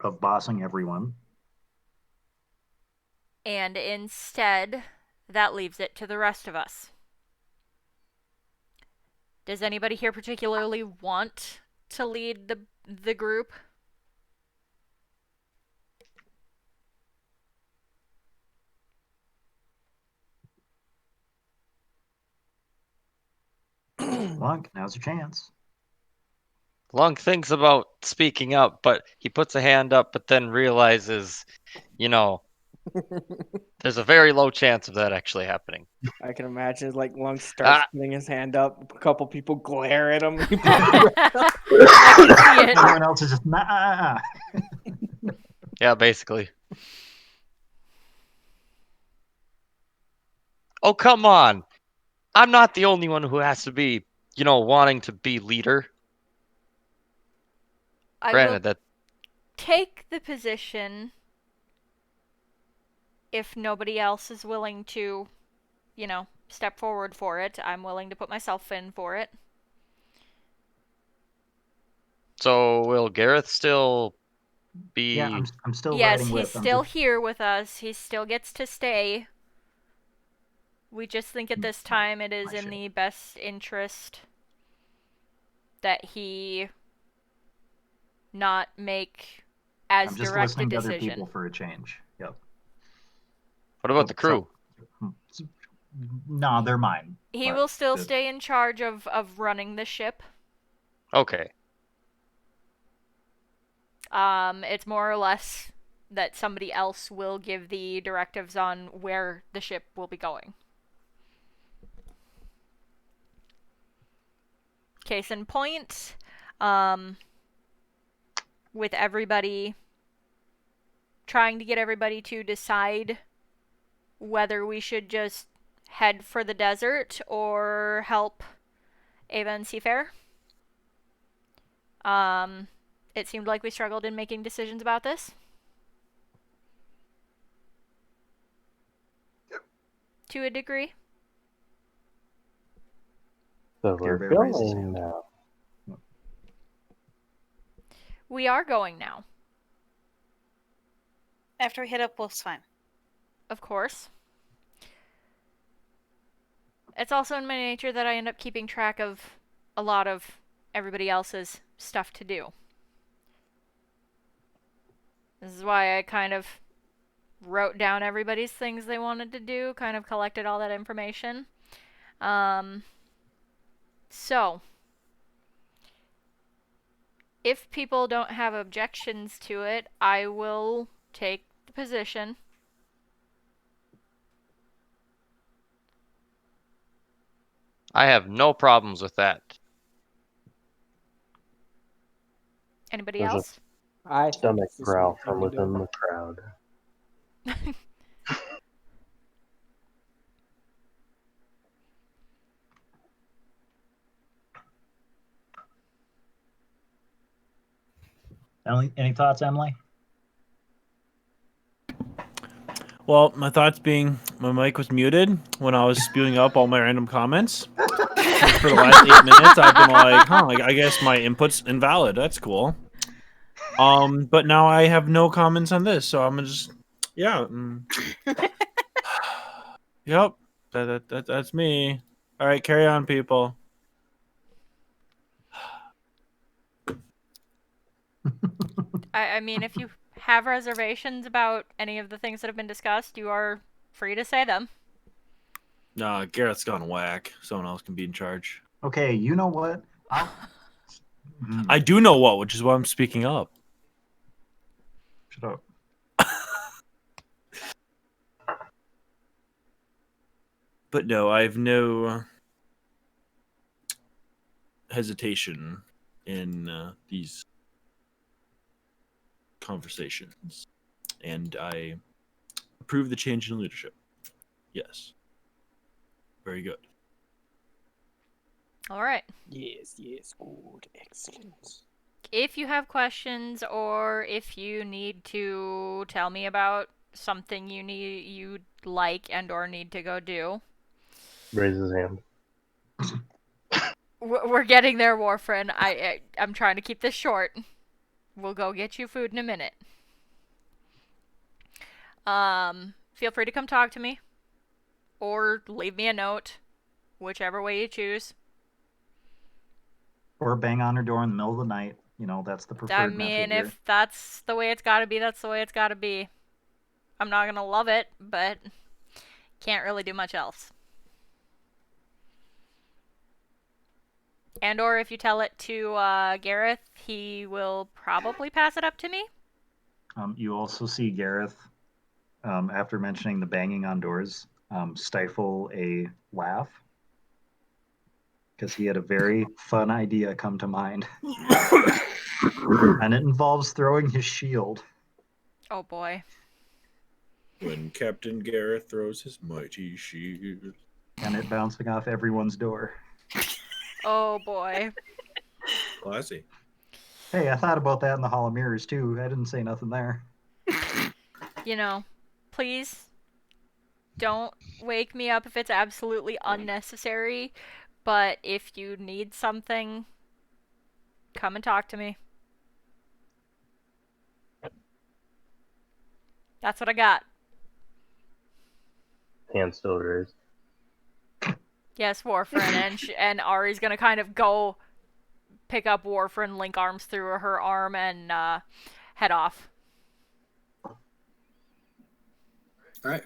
Of bossing everyone. and instead, that leaves it to the rest of us. Does anybody here particularly want to lead the group? Lunk, now's your chance. Lunk thinks about speaking up, but he puts a hand up, but then realizes, there's a very low chance of that actually happening. I can imagine like Lunk starts Ah. putting his hand up. A couple people glare at him. I can see it. Everyone else is just nah. Yeah, basically. Oh, come on. I'm not the only one who has to be, wanting to be leader. I will Granted, that take the position if nobody else is willing to, step forward for it. I'm willing to put myself in for it. so will Gareth still be? Yeah, I'm still Yes, riding he's with. still here with us. He still gets to stay. We just think at this time it is My in shit. the best interest that he not make as I'm just direct a listening to other decision. people for a change. Yep. What about the crew? No, they're mine. He but will still the- stay in charge of running the ship. Okay. It's more or less that somebody else will give the directives on where the ship will be going. Case in point, with everybody trying to get everybody to decide whether we should just head for the desert or help Ava and Seafair. It seemed like we struggled in making decisions about this. To a degree. So we're Bear raises his going hand. now. We are going now, After we hit up Wolf's Fine. of course. It's also in my nature that I end up keeping track of a lot of everybody else's stuff to do. This is why I kind of wrote down everybody's things they wanted to do, kind of collected all that information. So, if people don't have objections to it, I will take the position. I have no problems with that. Anybody There's a else? I think Stomach it's the growl smart from thing to do. within the crowd. Any thoughts, Emily? Well, my thoughts being my mic was muted when I was spewing up all my random comments. For the last 8 minutes, I've been like, I guess my input's invalid. That's cool. But now I have no comments on this, so I'm gonna just, yeah. Yep, that's me. All right, carry on, people. I mean, if you have reservations about any of the things that have been discussed, you are free to say them. Nah, Garrett's gone whack. Someone else can be in charge. Okay, you know what? I do know what, which is why I'm speaking up. Shut up. But no, I have no hesitation in these conversations, and I approve the change in leadership. Yes. Very good. All right. Yes, good, excellent. If you have questions or if you need to tell me about something you'd like and or need to go do, Raise his hand. we're getting there, Warfrin. I'm trying to keep this short. We'll go get you food in a minute. Feel free to come talk to me or leave me a note, whichever way you choose. Or bang on her door in the middle of the night. You know, that's the preferred I method mean, here. if that's the way it's got to be, that's the way it's got to be. I'm not gonna love it, but can't really do much else. And or if you tell it to Gareth, he will probably pass it up to me. You also see Gareth, after mentioning the banging on doors, stifle a laugh because he had a very fun idea come to mind. And it involves throwing his shield. Oh boy. When Captain Gareth throws his mighty shield. And it bouncing off everyone's door. Oh boy. Classy. Hey, I thought about that in the Hall of Mirrors too. I didn't say nothing there. You know, please don't wake me up if it's absolutely unnecessary, but if you need something, come and talk to me. That's what I got. Hand still raised. Yes, Warfrin, and Ari's gonna kind of go pick up Warfrin, link arms through her arm, and head off. All right.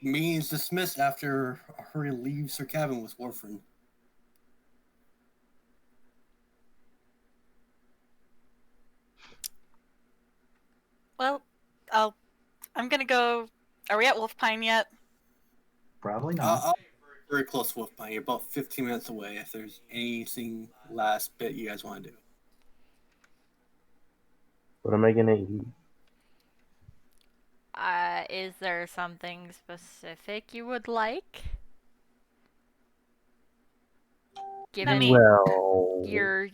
Meeting's dismissed after Hurry leaves her cabin with Warfrin. Well, I'm gonna go. Are we at Wolf Pine yet? Probably not. I'll very close to Wolf Pine. You're about 15 minutes away. If there's anything last bit you guys want to do. What am I gonna eat? Is there something specific you would like? Given Well, your,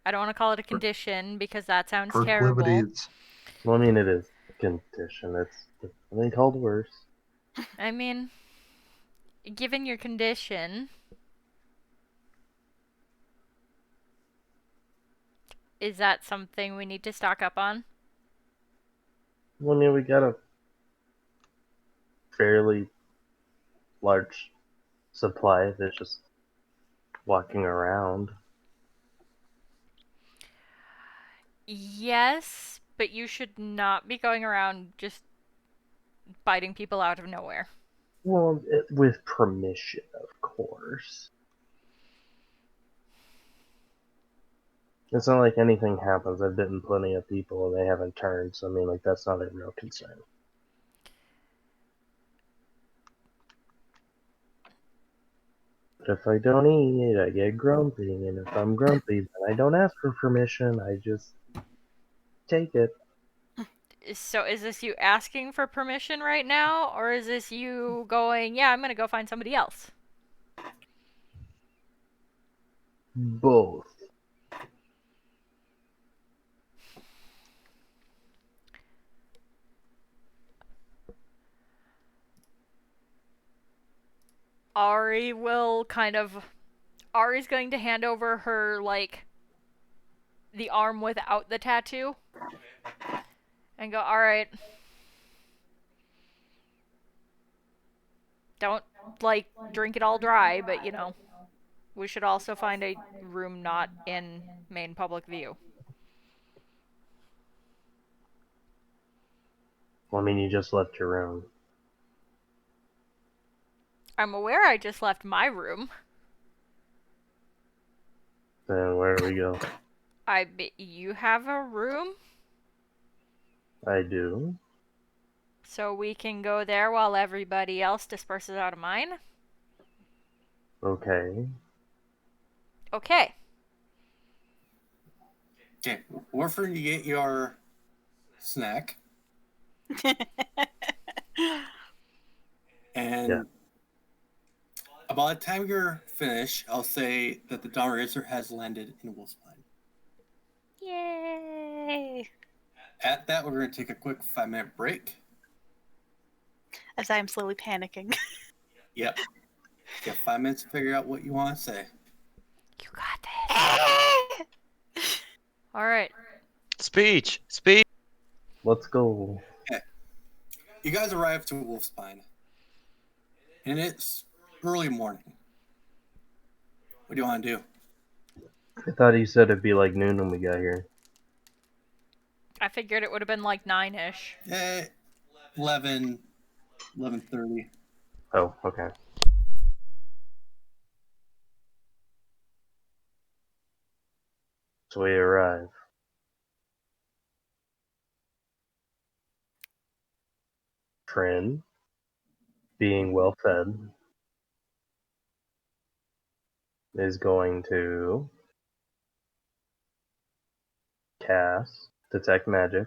I don't want to call it a condition because that sounds terrible. Proclivities. well, I mean, it is a condition. It's something called worse. I mean, given your condition, is that something we need to stock up on? Well, I mean, we got a fairly large supply that's just walking around. Yes, but you should not be going around just biting people out of nowhere. Well, with permission, of course. It's not like anything happens. I've bitten plenty of people and they haven't turned, so I mean, like, that's not a real concern. But if I don't eat, I get grumpy, and if I'm grumpy, then I don't ask for permission, I just take it. So is this you asking for permission right now, or is this you going, yeah, I'm gonna go find somebody else? Both. Ari's going to hand over her, like, the arm without the tattoo. And go, alright. Don't, like, drink it all dry, but, we should also find a room not in main public view. Well, I mean, you just left your room. I'm aware I just left my room. Then where do we go? I bet you have a room, I do. so we can go there while everybody else disperses out of mine. Okay. Okay. Okay, Warford, you get your snack, and Yeah. by the time you're finished, I'll say that the Dawn Racer has landed in Wolfspine. Yay! At that, we're going to take a quick 5-minute break. As I am slowly panicking. Yep. You have 5 minutes to figure out what you want to say. You got this. All right. Speech. Let's go. You guys arrive to Wolfspine, and it's early morning. What do you want to do? I thought he said it'd be like noon when we got here. I figured it would have been like 9-ish. 11, 11:30. Oh, okay. So we arrive. Trin, being well fed, is going to cast Detect Magic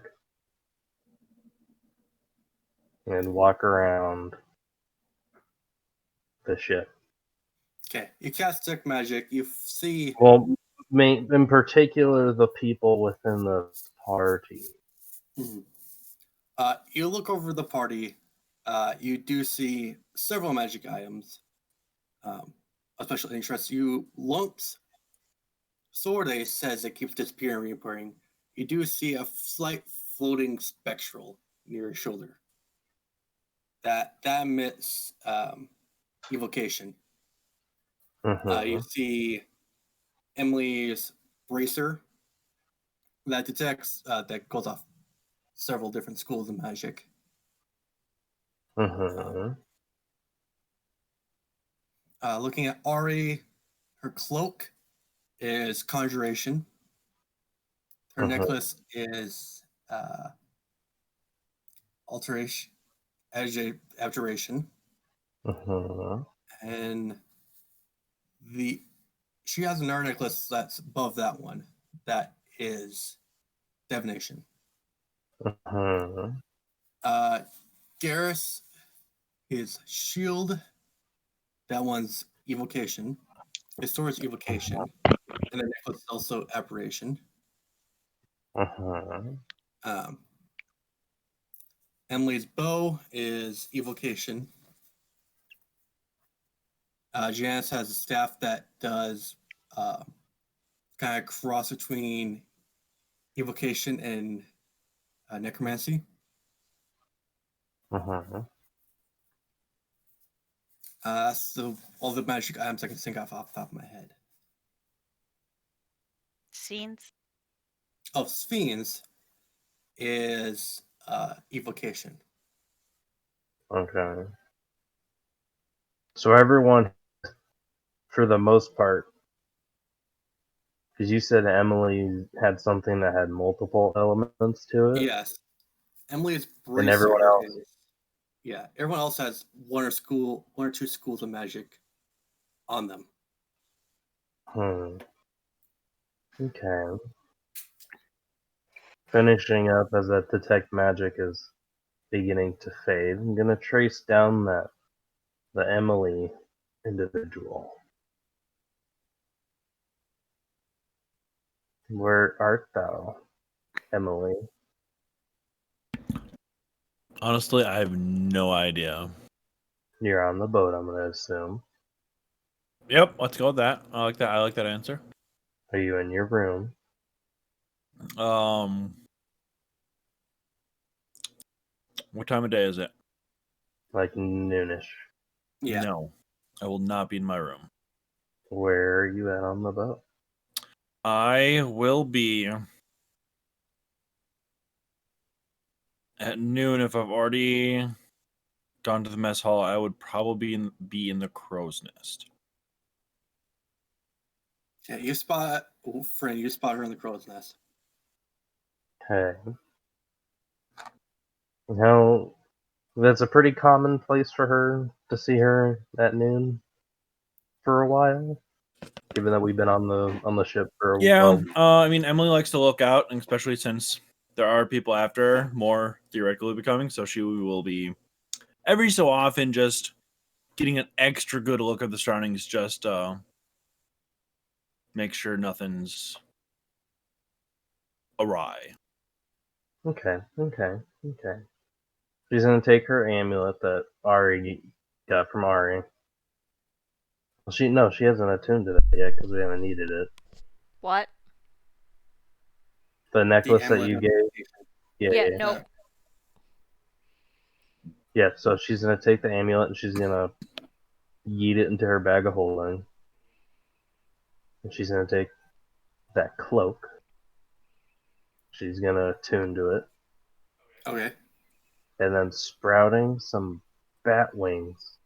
and walk around the ship. Okay, you cast Detect Magic. You see. Well, in particular, the people within the party. Mhm. You look over the party. You do see several magic items. Of special interest. You lumps. Sword says it keeps disappearing and reappearing. You do see a slight floating spectral near your shoulder. That emits evocation. Mm-hmm. You see Emily's bracer that detects that goes off several different schools of magic. Mm-hmm. Looking at Ari, her cloak is conjuration. Her Mhm. necklace is alteration, abjuration, Mm-hmm. and she has another necklace that's above that one. That is divination. Mm-hmm. Garrus, his shield, that one's evocation. His sword is evocation, and the necklace is also aberration. Mm-hmm. Um, Emily's bow is evocation. Janice has a staff that does kind of cross between evocation and necromancy. Mm-hmm. So all the magic items I can think of off the top of my head. Scenes. Oh, Sphinx is evocation. Okay. So everyone, for the most part, because you said Emily had something that had multiple elements to it, Yes. Emily's and everyone bracer else. is. Yeah, everyone else has one or two schools of magic on them. Okay. Finishing up as that detect magic is beginning to fade, I'm gonna trace down the Emily individual. Where art thou, Emily? Honestly, I have no idea. You're on the boat, I'm gonna assume. Yep, let's go with that. I like that. I like that answer. Are you in your room? What time of day is it? Like noonish. Yeah. No, I will not be in my room. Where are you at on the boat? I will be at noon if I've already down to the mess hall, I would probably be in the crow's nest. Yeah, you spot friend. You spot her in the crow's nest. Okay. That's a pretty common place for her to see her at noon for a while. Given that we've been on the ship for a Yeah, while. I mean, Emily likes to look out, and especially since there are people after her, more theoretically becoming, so she will be every so often just getting an extra good look at the surroundings, just make sure nothing's awry. Okay. She's gonna take her amulet that Ari got from Ari. Well, she hasn't attuned to that yet because we haven't needed it. What? The The necklace that amulet you of gave. Yeah, Yeah. no. Yeah, so she's gonna take the amulet and she's gonna yeet it into her bag of holding. And she's gonna take that cloak. She's gonna attune to it. Okay. And then sprouting some bat wings.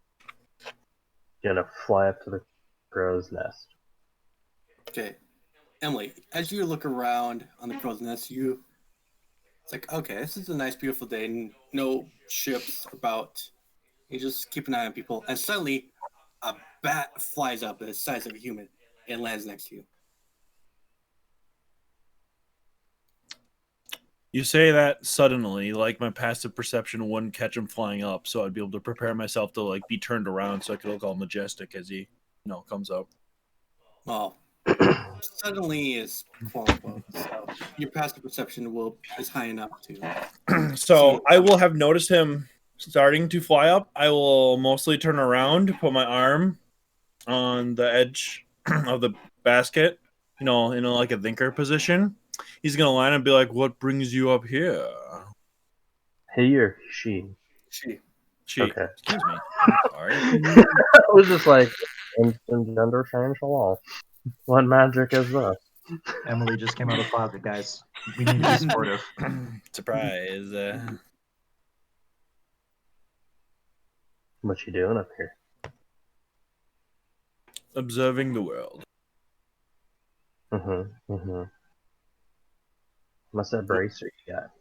Gonna fly up to the crow's nest. Okay. Emily, as you look around on the crow's nest, it's like, okay, this is a nice, beautiful day. No ships about. You just keep an eye on people, and suddenly, a bat flies up the size of a human and lands next to you. You say that suddenly, like my passive perception wouldn't catch him flying up, so I'd be able to prepare myself to like be turned around so I could look all majestic as he, comes up. Well, suddenly is quote unquote. So your passive perception is high enough to. So I will have noticed him starting to fly up. I will mostly turn around, put my arm on the edge of the basket, in like a thinker position. He's gonna line up and be like, "What brings you up here?" He or she? She. Okay. Excuse me. I'm sorry. I was just like, instant gender change hello. What magic is this? Emily just came out of the closet, guys. We need to be supportive. Surprise. What you doing up here? Observing the world. What's that bracer you got?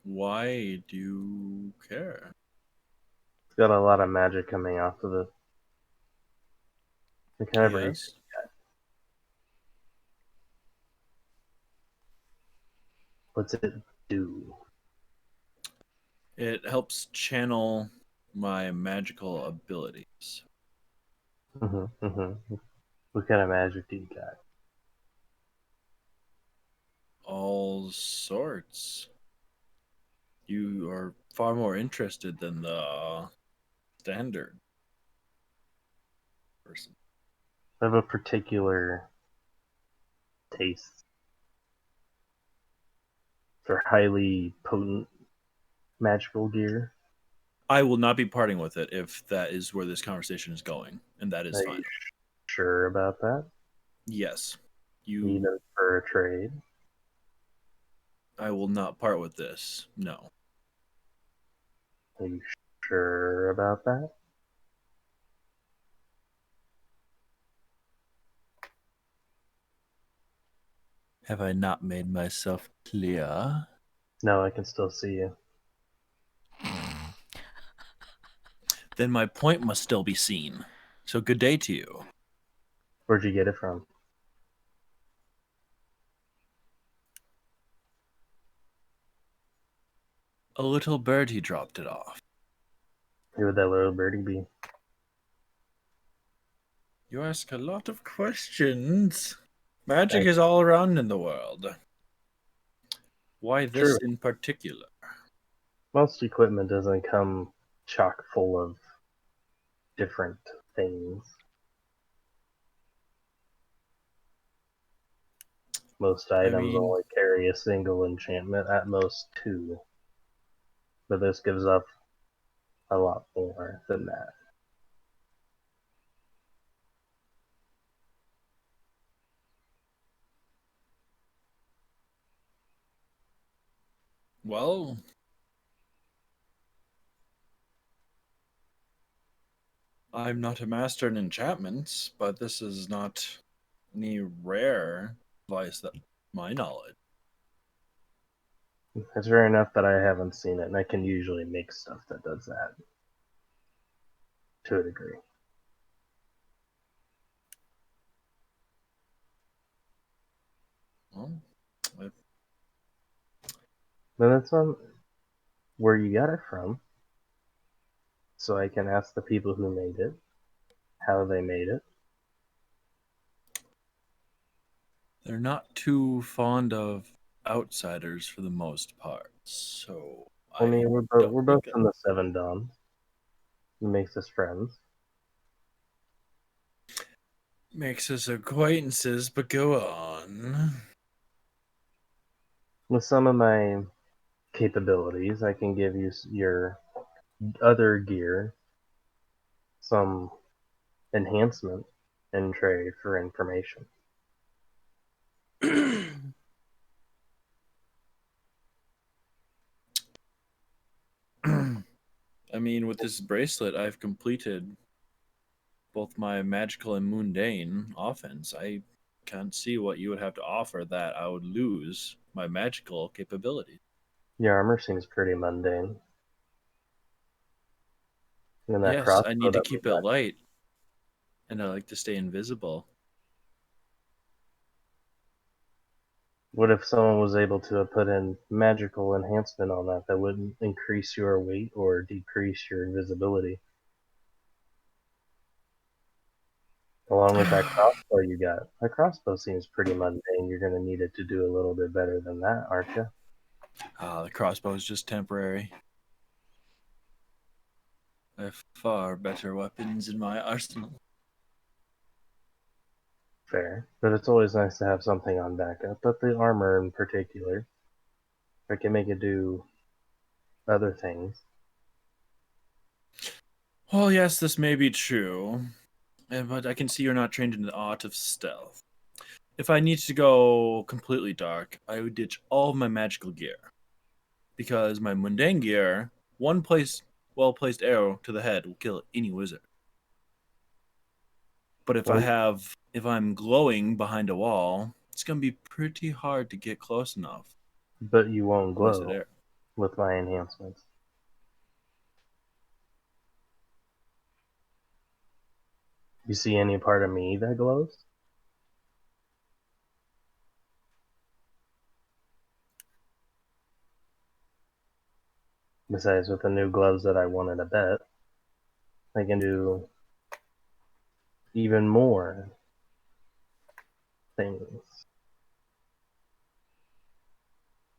Why do you care? It's got a lot of magic coming off of it. What kind of bracer Yes. you got? What's it do? It helps channel my magical abilities. What kind of magic do you got? All sorts. You are far more interested than the standard person. I have a particular taste for highly potent magical gear. I will not be parting with it if that is where this conversation is going, and that is Are fine. you sure about that? Yes. Even for a trade? I will not part with this. No. Are you sure about that? Have I not made myself clear? No, I can still see you. Then my point must still be seen. So good day to you. Where'd you get it from? A little birdie dropped it off. Who would that little birdie be? You ask a lot of questions. Magic is all around in the world. Why this in particular? Most equipment doesn't come chock full of different things. Most items only carry a single enchantment, at most two. But this gives up a lot more than that. Well, I'm not a master in enchantments, but this is not any rare device that my knowledge. It's rare enough that I haven't seen it, and I can usually make stuff that does that to a degree. Well, if But that's where you got it from, so I can ask the people who made it how they made it. they're not too fond of outsiders for the most part, so I mean, don't we're both think from the Seven Dons. It makes us friends. makes us acquaintances, but go on. With some of my capabilities, I can give you your other gear some enhancement and trade for information. I mean, with this bracelet, I've completed both my magical and mundane offense. I can't see what you would have to offer that I would lose my magical capability. Your armor seems pretty mundane. And that Yes, I crossbow need to that we keep it got, light, and I like to stay invisible. what if someone was able to put in magical enhancement on that that wouldn't increase your weight or decrease your invisibility? Along with that crossbow you got. That crossbow seems pretty mundane. You're going to need it to do a little bit better than that, aren't you? The crossbow is just temporary. I have far better weapons in my arsenal. Fair. But it's always nice to have something on backup. But the armor in particular, I can make it do other things. Well, yes, this may be true, but I can see you're not trained in the art of stealth. If I need to go completely dark, I would ditch all of my magical gear. Because my mundane gear, one well-placed arrow to the head will kill any wizard. But if I'm glowing behind a wall, it's gonna be pretty hard to get close enough. But you won't Place it glow there. with my enhancements. You see any part of me that glows? Besides, with the new gloves that I wanted to bet, I can do even more things.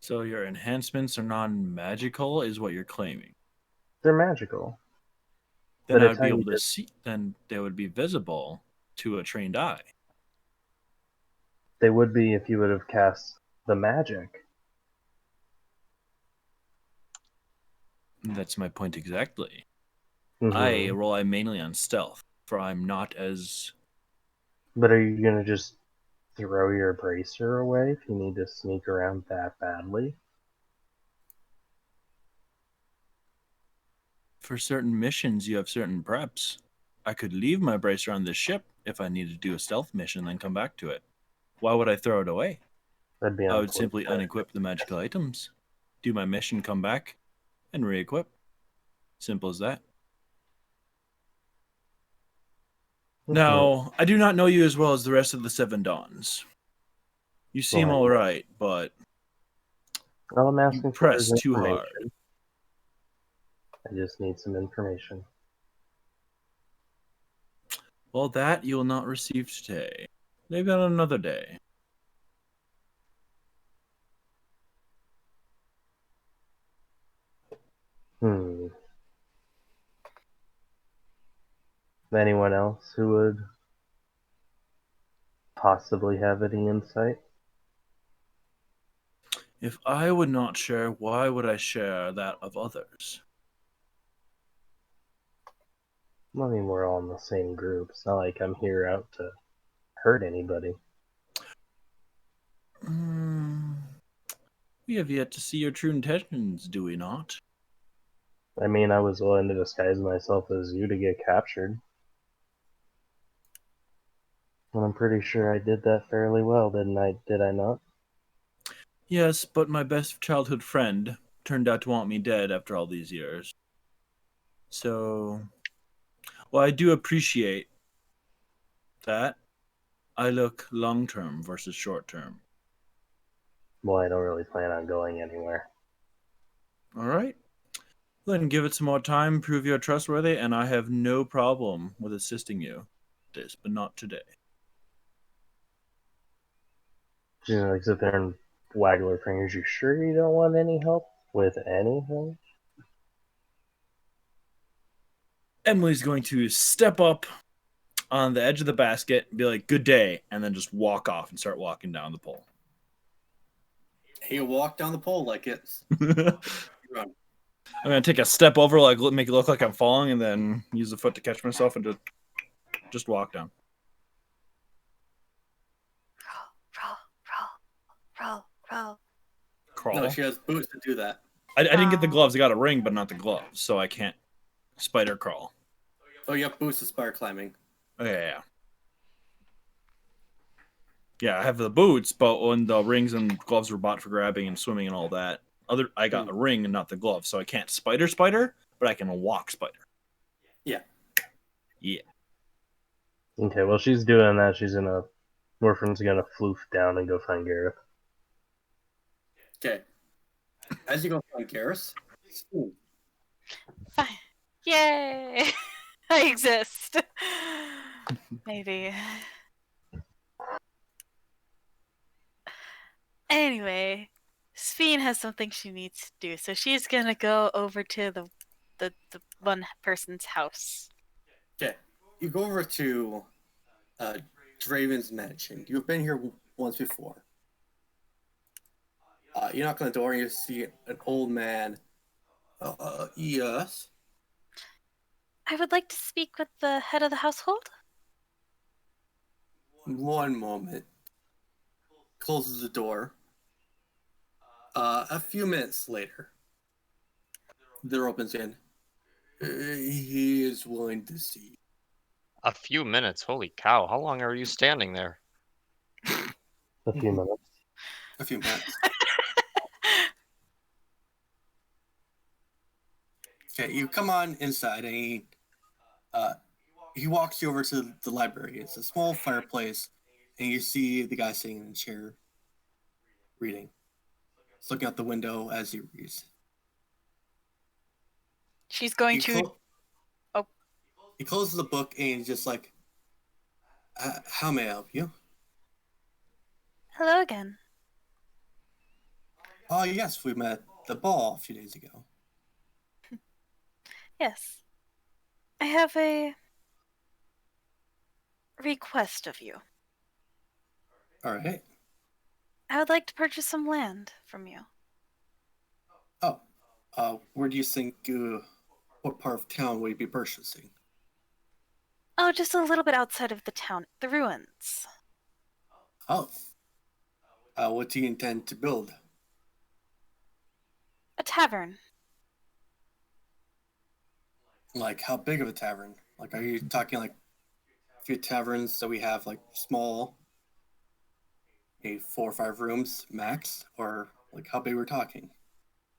So your enhancements are non-magical, is what you're claiming. They're magical. Then But I it's would how be you able to see. Then they would be visible to a trained eye. they would be if you would have cast the magic. That's my point exactly. I Mm-hmm. rely mainly on stealth, for I'm not as. But are you gonna just throw your bracer away if you need to sneak around that badly? For certain missions, you have certain preps. I could leave my bracer on this ship if I need to do a stealth mission, then come back to it. Why would I throw it away? That'd be I would simply unfortunate. unequip the magical items, do my mission, come back, and re-equip. Simple as that. Now, I do not know you as well as the rest of the Seven Dons. You seem Well, all right, but all I'm you asking for is press too information. hard. I just need some information. Well, that you will not receive today. Maybe on another day. Hmm. Anyone else who would possibly have any insight? If I would not share, why would I share that of others? I mean, we're all in the same group. It's not like I'm here out to hurt anybody. We have yet to see your true intentions, do we not? I mean, I was willing to disguise myself as you to get captured. And I'm pretty sure I did that fairly well, didn't I? Did I not? Yes, but my best childhood friend turned out to want me dead after all these years. So, well, I do appreciate that. I look long term versus short term. Well, I don't really plan on going anywhere. All right. Then give it some more time, prove you're trustworthy, and I have no problem with assisting you. This, but not today. You know, like sit there and waggle her fingers. You sure you don't want any help with anything? Emily's going to step up on the edge of the basket, be like, "Good day," and then just walk off and start walking down the pole. He walked down the pole like it's I'm run. gonna take a step over, like make it look like I'm falling, and then use the foot to catch myself and just walk down. Roll. Crawl. No, she has boots to do that. I didn't get the gloves. I got a ring, but not the gloves, so I can't spider crawl. Oh, you have boots to spider climbing. Oh, yeah. Yeah, I have the boots, but when the rings and gloves were bought for grabbing and swimming and all that, I got a ring and not the gloves, so I can't spider, but I can walk spider. Yeah. Yeah. Okay, well, she's doing that. Morphin's gonna floof down and go find Gareth. Okay. As you go find Garrus, Fine. Yay! I exist. Maybe. Anyway, Sphene has something she needs to do, so she's gonna go over to the one person's house. okay, you go over to Draven's mansion. You've been here once before. You knock on the door and you see an old man. Yes. I would like to speak with the head of the household. One moment. Closes the door. A few minutes later, the door opens in. He is willing to see you. A few minutes. Holy cow! How long are you standing there? A few minutes. A few minutes. Okay, you come on inside and he walks you over to the library. It's a small fireplace, and you see the guy sitting in a chair reading. He's looking out the window as he reads. She's going to. Oh. He closes the book and he's just like, how may I help you? Hello again. Oh, yes, we met at the ball a few days ago. Yes. I have a request of you. All right. I would like to purchase some land from you. Oh, where do you think, what part of town will you be purchasing? Oh, just a little bit outside of the town, the ruins. Oh. What do you intend to build? A tavern. Like, how big of a tavern? Like, are you talking like a few taverns so we have like small, maybe 4 or 5 rooms max? Or like how big we're talking?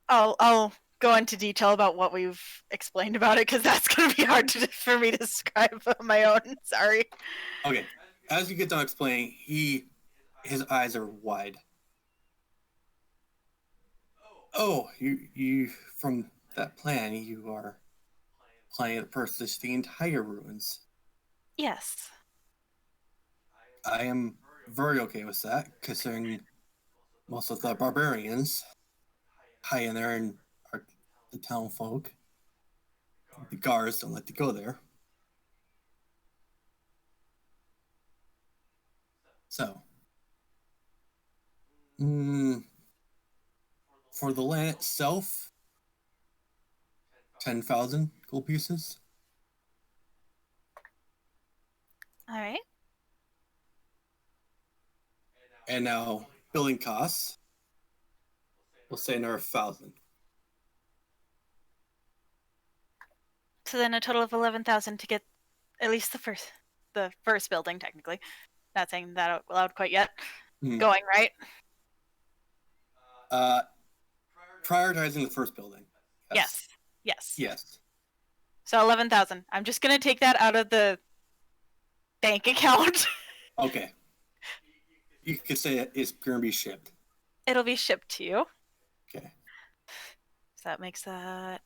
I'll go into detail about what we've explained about it because that's going to be hard for me to describe on my own. Sorry. Okay. As you get done explaining, his eyes are wide. Oh, you from that plan, you are planning to purchase the entire ruins. Yes. I am very okay with that, considering most of the barbarians high in there and are the town folk. The guards don't like to go there. So, for the land itself, 10,000 gold pieces. All right. And now, building costs, we'll say another 1,000. So then a total of 11,000 to get at least the first building, technically, Not saying that out loud quite yet. Hmm. Going, right? Prioritizing the first building. Yes. Yes. Yes. So 11,000. I'm just gonna take that out of the bank account. Okay. You could say it's going to be shipped. It'll be shipped to you. Okay. So that makes that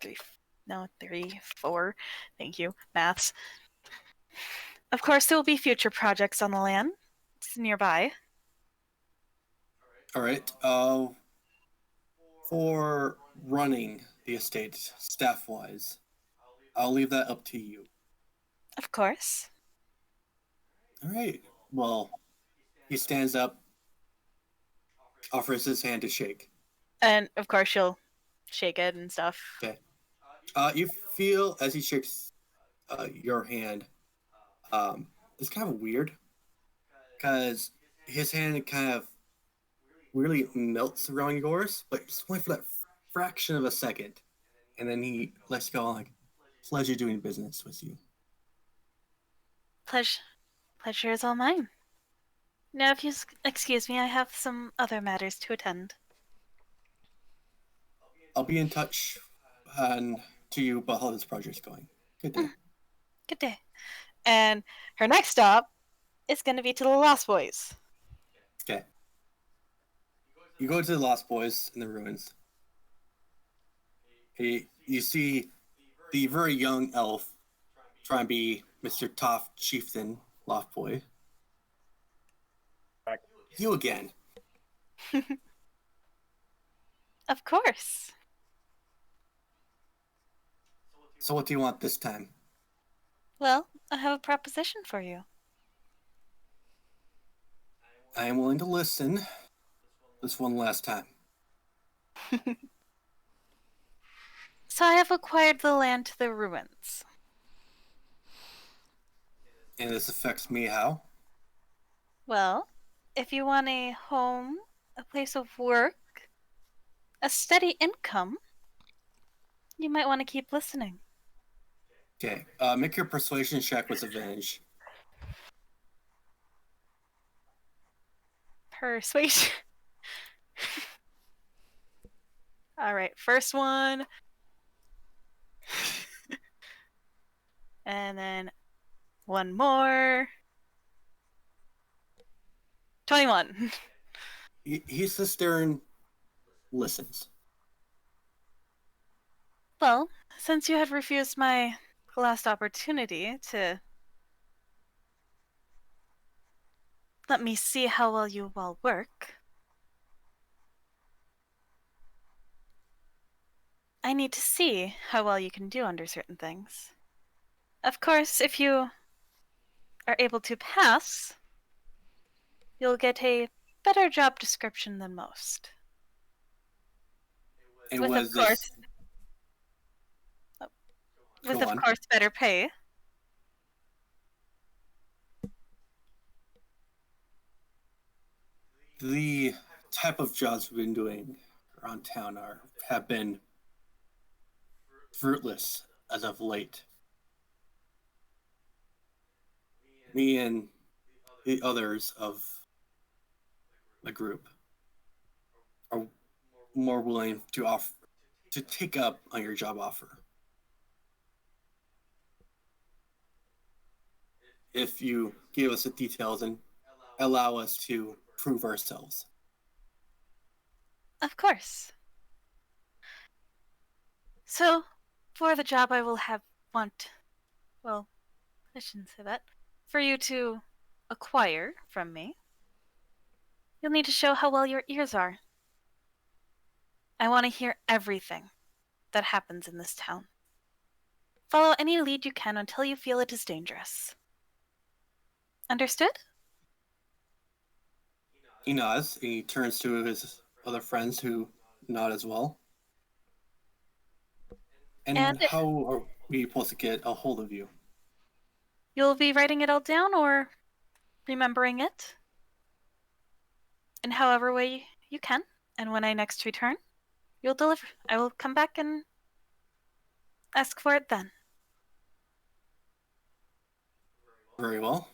3, 4. Thank you. Maths. Of course, there will be future projects on the land. It's nearby. All right. For running the estate, staff-wise, I'll leave that up to you. Of course. All right. Well, he stands up, offers his hand to shake. And of course, she'll shake it and stuff. Okay. You feel as he shakes your hand, it's kind of weird because his hand kind of really melts around yours, but it's only for that fraction of a second, and then he lets go like, "Pleasure doing business with you." Pleasure is all mine. Now, if you excuse me, I have some other matters to attend. I'll be in touch to you about how this project's going. Good day. Good day. And her next stop is going to be to the Lost Boys. Okay. You go to the Lost Boys in the ruins. You see the very young elf try and be Mr. Toff Chieftain Lost Boy. You again. Of course. So what do you want this time? Well, I have a proposition for you. I am willing to listen this one last time. So I have acquired the land to the ruins. And this affects me how? Well, if you want a home, a place of work, a steady income, you might want to keep listening. Okay. Make your persuasion check with advantage. Persuasion. All right, first one. And then one more. 21. He sits there and listens. Well, since you have refused my last opportunity to let me see how well you all work, I need to see how well you can do under certain things. Of course, if you are able to pass, you'll get a better job description than most. And With, was of course, this... with, Go of on. course, better pay. The type of jobs we've been doing around town have been fruitless as of late. Me and the others of the group are more willing to take up on your job offer. If you give us the details and allow us to prove ourselves. Of course. So, for the job I will well, I shouldn't say that. For you to acquire from me, you'll need to show how well your ears are. I want to hear everything that happens in this town. Follow any lead you can until you feel it is dangerous. Understood? He nods. He turns to his other friends who nod as well. And how are we supposed to get a hold of you? You'll be writing it all down or remembering it in however way you can. And when I next return, you'll deliver. I will come back and ask for it then. Very well.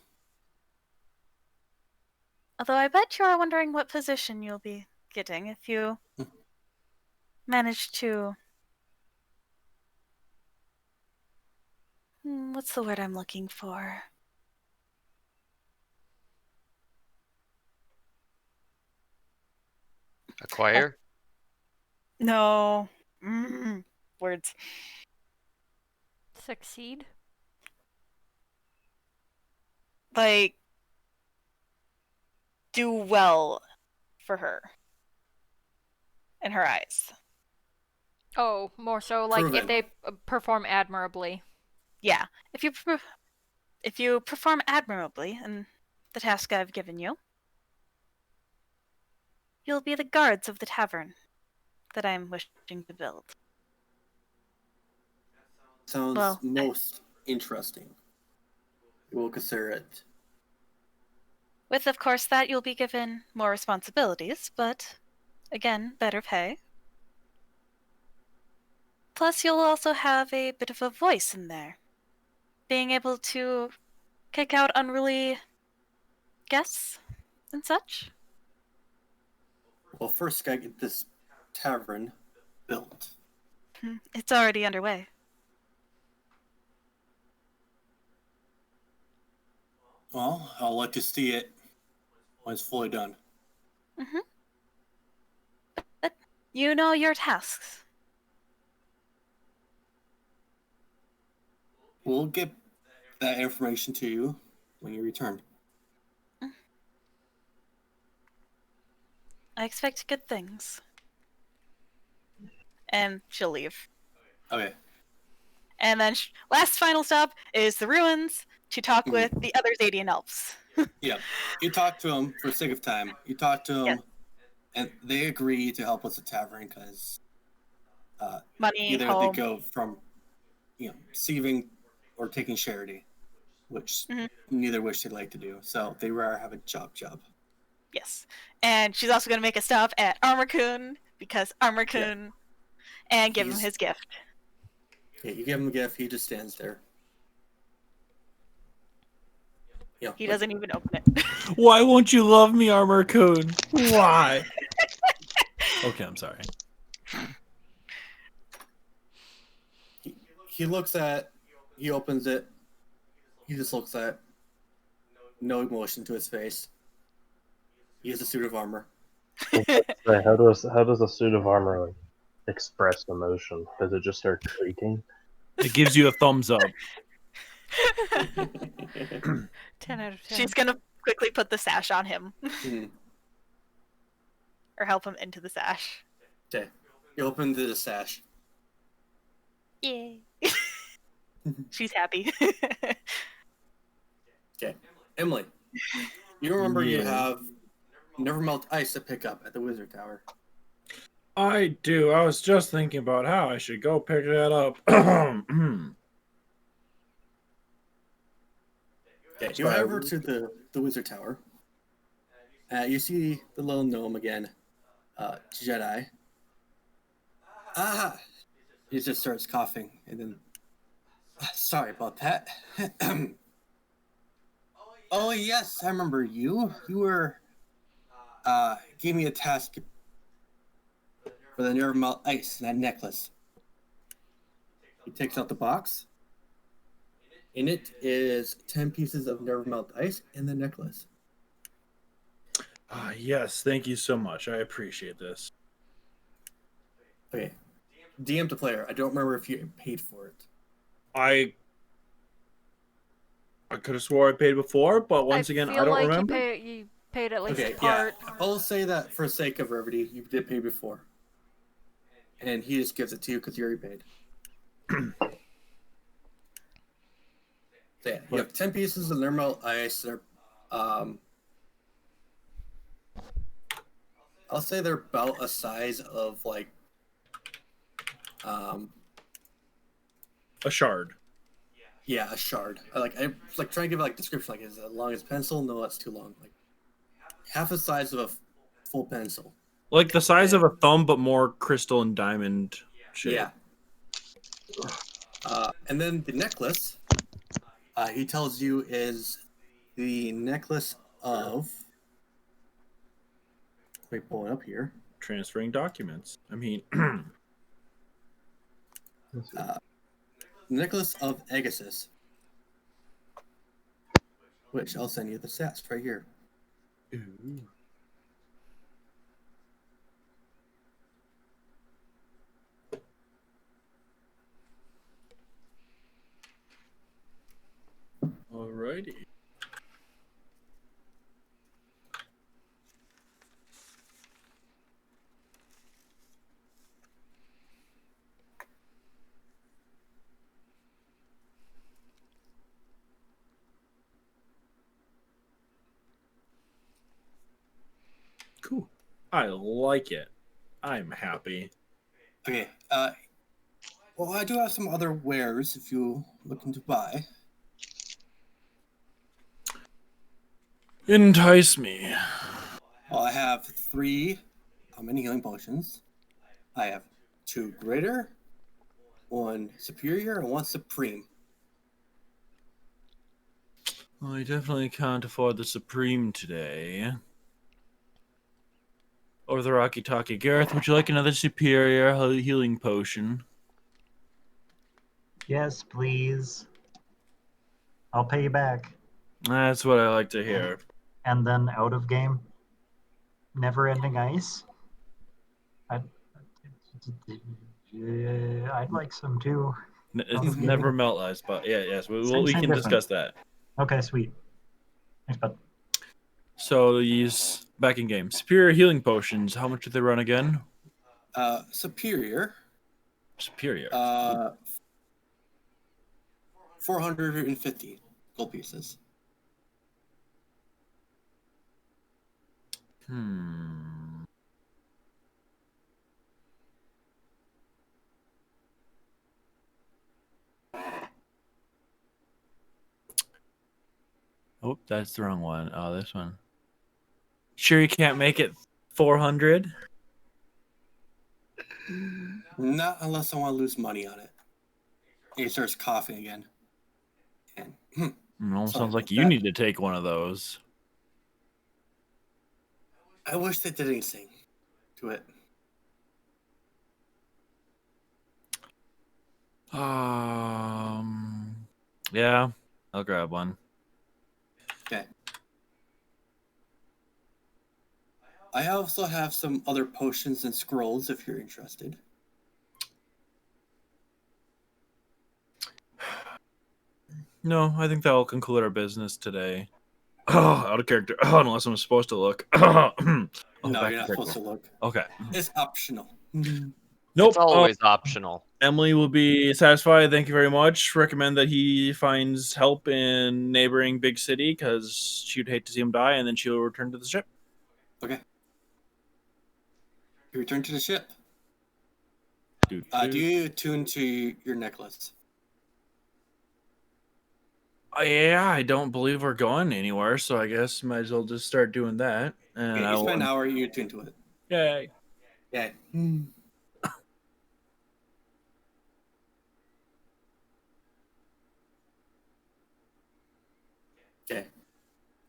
Although I bet you are wondering what position you'll be getting if you manage to... what's the word I'm looking for? Acquire? No. Words. Succeed? Like, do well for her. In her eyes. Oh, more so like Proven. if they perform admirably. Yeah. If you perform admirably in the task I've given you, you'll be the guards of the tavern that I'm wishing to build. Sounds Well, most interesting. We'll consider it. with, of course, that you'll be given more responsibilities, but, again, better pay. Plus, you'll also have a bit of a voice in there. Being able to kick out unruly guests and such. Well, first, gotta get this tavern built. It's already underway. Well, I'll let you see it when it's fully done. But you know your tasks. We'll get that information to you when you return. I expect good things. And she'll leave. Okay. And then last final stop is the ruins to talk with the other Zadian elves. Yeah. You talk to them for the sake of time. You talk to them, Yes. and they agree to help with the tavern because Money, either home. they go from, receiving or taking charity, which neither wish they'd like to do. So they rather have a job. Yes. And she's also going to make a stop at Armor-kun because Armor-kun and give him his gift. Yeah, you give him a gift, he just stands there. He doesn't even open it. Why won't you love me, Armor Coon? Why? Okay, I'm sorry. He looks at, he opens it, he just looks at it. No emotion to his face. He has a suit of armor. How does a suit of armor like express emotion? Does it just start creaking? It gives you a thumbs up. 10 out of 10. She's going to quickly put the sash on him. Or help him into the sash. Okay. You open the sash. Yay. She's happy. Okay. Emily, you remember you Yeah. have Nevermelt ice to pick up at the Wizard Tower. I do. I was just thinking about how I should go pick that up. Okay, you head over to the Wizard Tower. You see the little gnome again, Jedi. Ah! He just starts coughing, and then... Sorry about that. Oh, yes, I remember you. You were... gave me a task for the Nevermelt ice and that necklace. He takes out the box. In it is 10 pieces of Nevermelt ice and the necklace. Yes, thank you so much. I appreciate this. Okay. DM to player. I don't remember if you paid for it. I could have swore I paid before, but once again, I feel don't like remember. You paid at least Okay, a part. yeah. I'll say that for sake of brevity, you did pay before. And he just gives it to you because you already paid. So yeah, you have 10 pieces of Nevermelt ice. They're, I'll say they're about a size of like, A shard. yeah, a shard. I trying to give it like description. Like, is it as long as pencil? No, that's too long. Like half the size of a full pencil. Like the size of a thumb, but more crystal and diamond shape. Yeah. And then the necklace, he tells you is the necklace of Let me pull it up here. Transferring documents. I mean, Nicholas of Agassiz. Which I'll send you the stats right here. ooh. Alrighty. Cool. I like it. I'm happy. Okay. Well, I do have some other wares if you're looking to buy. Entice me. Well, I have 3 common healing potions. I have 2 greater, 1 superior, and 1 supreme. Well, I definitely can't afford the Supreme today. Or the Rocky Talkie. Gareth, would you like another superior healing potion? Yes, please. I'll pay you back. That's what I like to hear. And then out of game, never-ending ice. I'd like some too. It's never melt ice, but yes, we Same can difference. discuss that. Okay, sweet. Thanks, bud. So these back in game. Superior healing potions, how much do they run again? Superior. Superior. 450 gold pieces. Oh, that's the wrong one. Oh, this one. Sure you can't make it 400? Not unless I want to lose money on it. And he starts coughing again. And Almost Sorry sounds like about you that. need to take one of those. I wish they did anything to it. Yeah, I'll grab one. Okay. I also have some other potions and scrolls if you're interested. No, I think that will conclude our business today. Oh, out of character. Oh, unless I'm supposed to look. Oh, No, back you're in not character. supposed to look. Okay. It's optional. Nope. It's always optional. Emily will be satisfied. Thank you very much. Recommend that he finds help in neighboring big city because she'd hate to see him die, and then she'll return to the ship. Okay. You return to the ship. Dude, Do you attune to your necklace? yeah, I don't believe we're going anywhere, so I guess might as well just start doing that. And Okay, I you spend an will. hour, you attune to it. Yay. Yeah. Okay.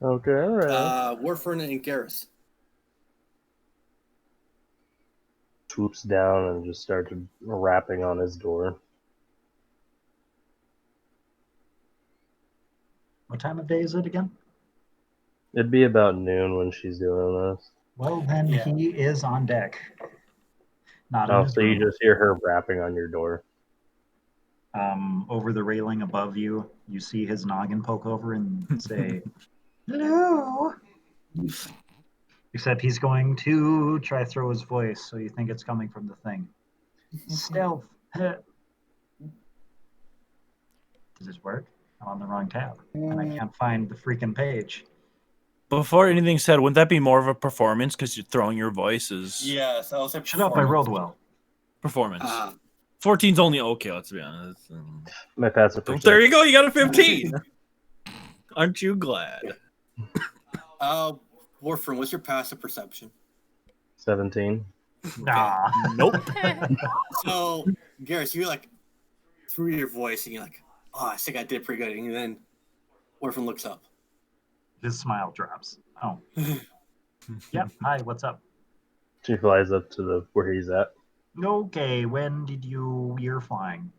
Okay, alright. Warfern and Garrus. Swoops down and just starts rapping on his door. What time of day is it again? It'd be about noon when she's doing this. Well, then Yeah. he is on deck. Not in Oh, his so you room. just hear her rapping on your door. Over the railing above you, you see his noggin poke over and say, "Hello." Except he's going to try throw his voice, so you think it's coming from the thing. Stealth. Does this work? I'm on the wrong tab, and I can't find the freaking page. Before anything said, wouldn't that be more of a performance because you're throwing your voices? Yes, I will say Shut up! I rolled well. Performance. 14's only okay, let's be honest. My passive Oh, perception. there you go, you got a 15! Aren't you glad? Warfern, what's your passive perception? 17. Nah. Nope. So, Garrus, you like through your voice and you're like, oh, I think I did pretty good. And then Warfern looks up. His smile drops. Oh. Yep. Hi, what's up? She flies up to the where he's at. Okay, when did you're flying?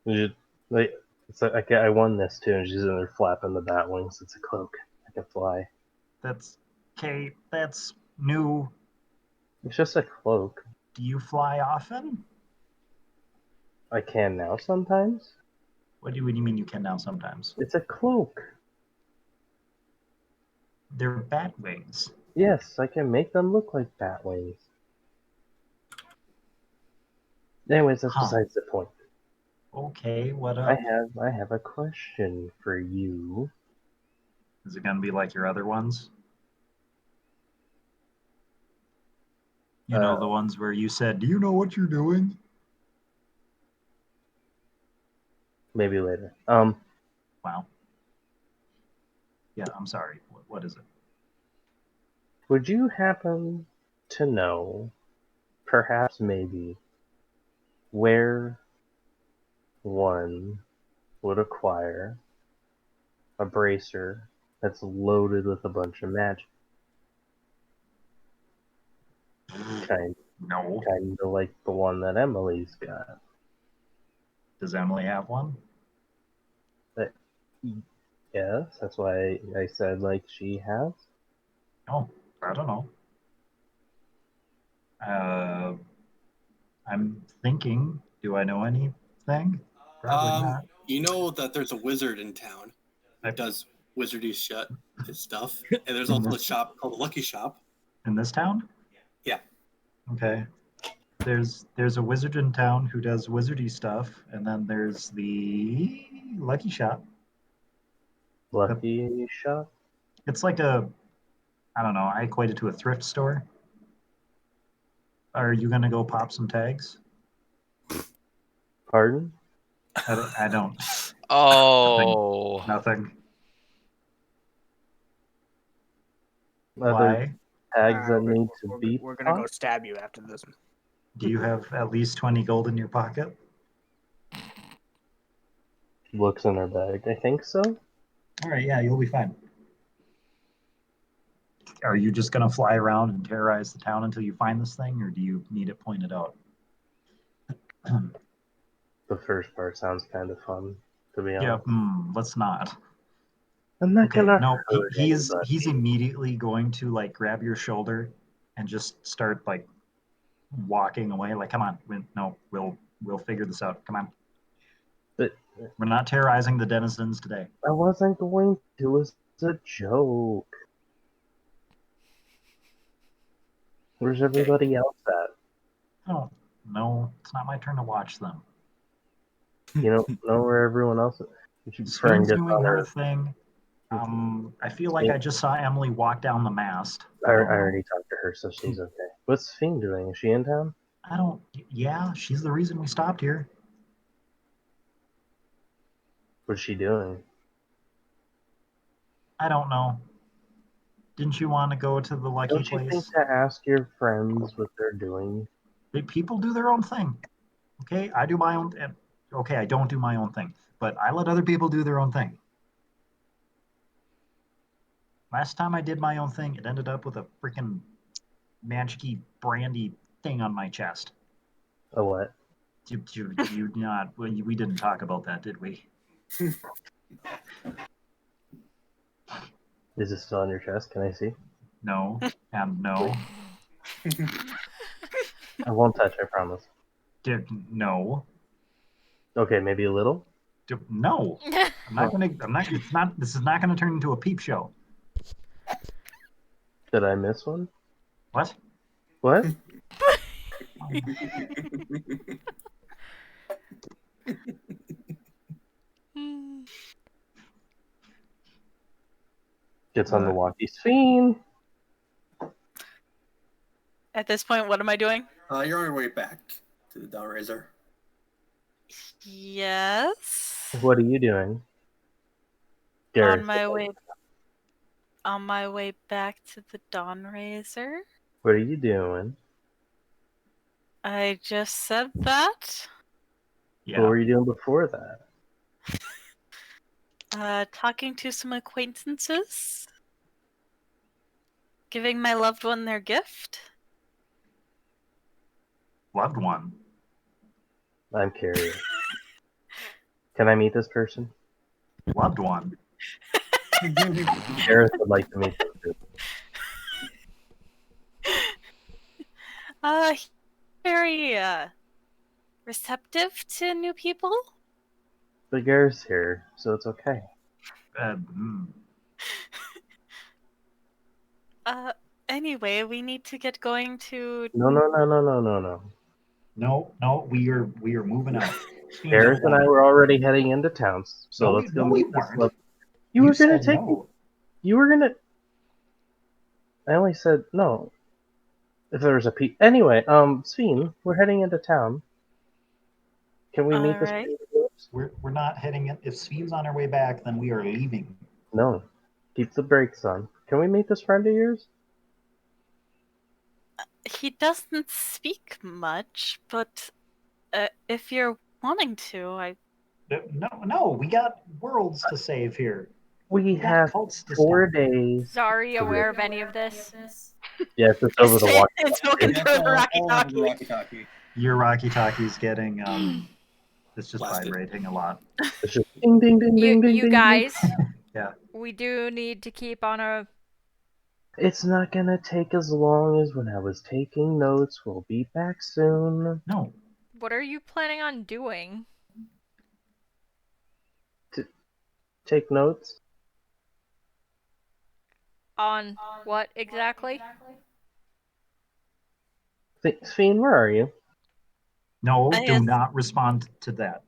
Like, it's like I won this too, and she's in there flapping the bat wings. It's a cloak. I can fly. That's okay. That's new. It's just a cloak. Do you fly often? I can now sometimes. What do you mean you can now sometimes? It's a cloak. They're bat wings. Yes, I can make them look like bat wings. Anyways, that's Huh. besides the point. Okay, what I up? have a question for you. Is it gonna be like your other ones? You know, the ones where you said, "Do you know what you're doing?" Maybe later. Wow. Yeah, I'm sorry. What is it? Would you happen to know, perhaps maybe, where one would acquire a bracer that's loaded with a bunch of magic? No. Kind of like the one that Emily's got. Does Emily have one? But yes, that's why I said like she has. Oh, I don't know. I'm thinking, do I know anything? Probably not. You know that there's a wizard in town who I- does wizardy stuff, and there's also a shop called the Lucky Shop. In this town? Yeah. Okay. There's a wizard in town who does wizardy stuff, and then there's the Lucky Shop. Lucky shop? It's like I don't know, I equate it to a thrift store. Are you gonna go pop some tags? Pardon? I don't. Oh. Nothing. Other Why? tags that need to be We're gonna go popped? stab you after this. Do you have at least 20 gold in your pocket? Looks in her bag. I think so. All right, yeah, you'll be fine. Are you just gonna fly around and terrorize the town until you find this thing, or do you need it pointed out? The first part sounds kind of fun, to be Yeah, honest. let's not. I'm not Okay, gonna no, hurt he's anybody. immediately going to like grab your shoulder and just start like walking away. Like, come on, no, we'll figure this out. Come on, But we're not terrorizing the denizens today. I wasn't going to. It was a joke. Where's everybody else at? Oh, no, it's not my turn to watch them. You know where everyone else is? Your friend Sven's gets doing on her her. thing. I feel like I just saw Emily walk down the mast. I already talked to her, so she's okay. What's Fiend doing? Is she in town? I don't. Yeah, she's the reason we stopped here. What's she doing? I don't know. Didn't you want to go to the lucky Don't you think place? to ask your friends what they're doing? People do their own thing. Okay, I do my own. Okay, I don't do my own thing, but I let other people do their own thing. Last time I did my own thing, it ended up with a freaking magicy brandy thing on my chest. A what? You not? We didn't talk about that, did we? Is it still on your chest? Can I see? No, and no. I won't touch, I promise. No. Okay, maybe a little? No. I'm not gonna. It's not. This is not gonna turn into a peep show. Did I miss one? What? What? Gets on the walkie. Fiend! At this point, what am I doing? You're on your way back to the Downraiser. Yes. What are you doing? Gareth. On my way back to the Dawnraiser. What are you doing? I just said that. Yeah. What were you doing before that? Talking to some acquaintances. giving my loved one their gift. Loved one. I'm curious. Can I meet this person? Loved one. Gareth would like to meet this person. He's very receptive to new people. But Gareth's here, so it's okay. Mm. Anyway, we need to get going to. No. No, we are moving out. Gareth and I were already heading into town, so let's go we meet this weren't. love. You were gonna said take me. no. You were gonna. I only said no. If there was a Anyway, Sveen, we're heading into town. Can we meet this Alright. person? We're not heading in. If Sveen's on our way back, then we are leaving. No. Keep the brakes on. Can we meet this friend of yours? He doesn't speak much, but if you're wanting to, I. No, we got worlds to save here. We got have cults to 4 stop. days. Zari aware of any of this? Yeah, it's just over the walk. It's walking Yeah, through the all Rocky over the Talkie. Rocky Talkie. Your Rocky Talkie's getting it's just Blasted. vibrating a lot. It's just ding ding ding ding ding You ding. guys, Yeah. we do need to keep on a. It's not gonna take as long as when I was taking notes. We'll be back soon. No. What are you planning on doing? Take notes? On what exactly? Sveen, where are you? No, I do is- not respond to that.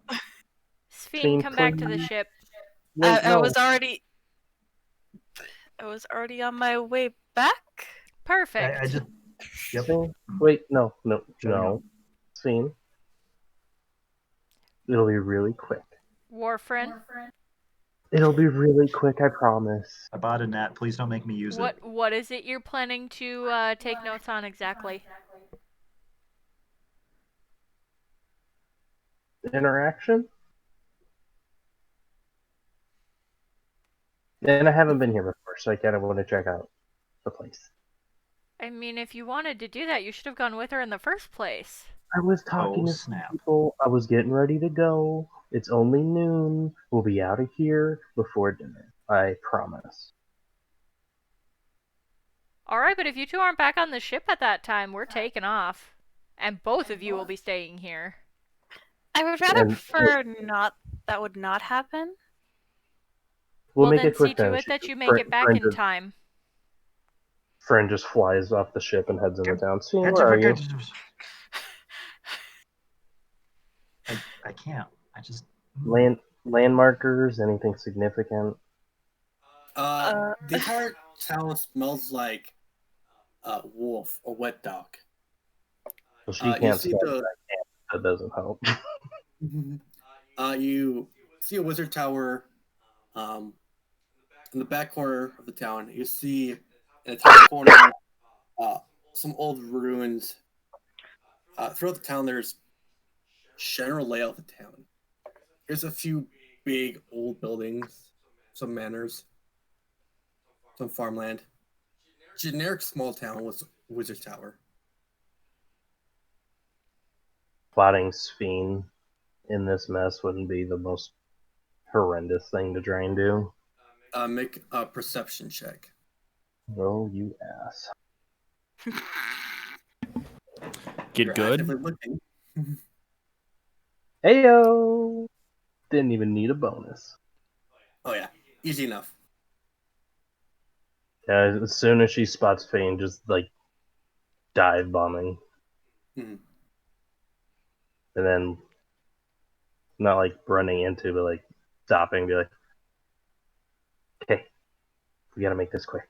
Sphene, Sphene, come back to the please. ship. Wait, I no. was already on my way back. Perfect. I just Yep. Sveen? Wait, no. Shutting up. Sveen. It'll be really quick. Warfrin, It'll be really quick, I promise. I bought a net. Please don't make me use it. what is it you're planning to take notes on exactly? Interaction? And I haven't been here before, so I kind of want to check out the place. I mean, if you wanted to do that, you should have gone with her in the first place. I was talking to snap. people. I was getting ready to go. It's only noon. We'll be out of here before dinner. I promise. Alright, but if you two aren't back on the ship at that time, we're taking off. And both of you will be staying here. I would rather And- prefer that would not happen. We'll Well, make then it quick see to then. it that you make it back in time. Friend just flies off the ship and heads into town. Sveen, Heads where up, are you? I can't. I just Landmarkers? Anything significant? The entire town smells like wolf or wet dog. Well, she You can't see smell the that. That doesn't help. you see a wizard tower. In the back corner of the town, you see in the top corner some old ruins. Throughout the town, there's general layout of the town. There's a few big old buildings, some manors, some farmland. Generic small town with wizard tower. Plotting Sveen in this mess wouldn't be the most horrendous thing to try and do. Make a perception check. Oh, you ass. Get You're good. actively looking. Heyo! Didn't even need a bonus. Oh yeah, easy enough. Yeah, as soon as she spots Fane, just like dive bombing. Mhm. And then not like running into, but like stopping, be like, okay, we gotta make this quick.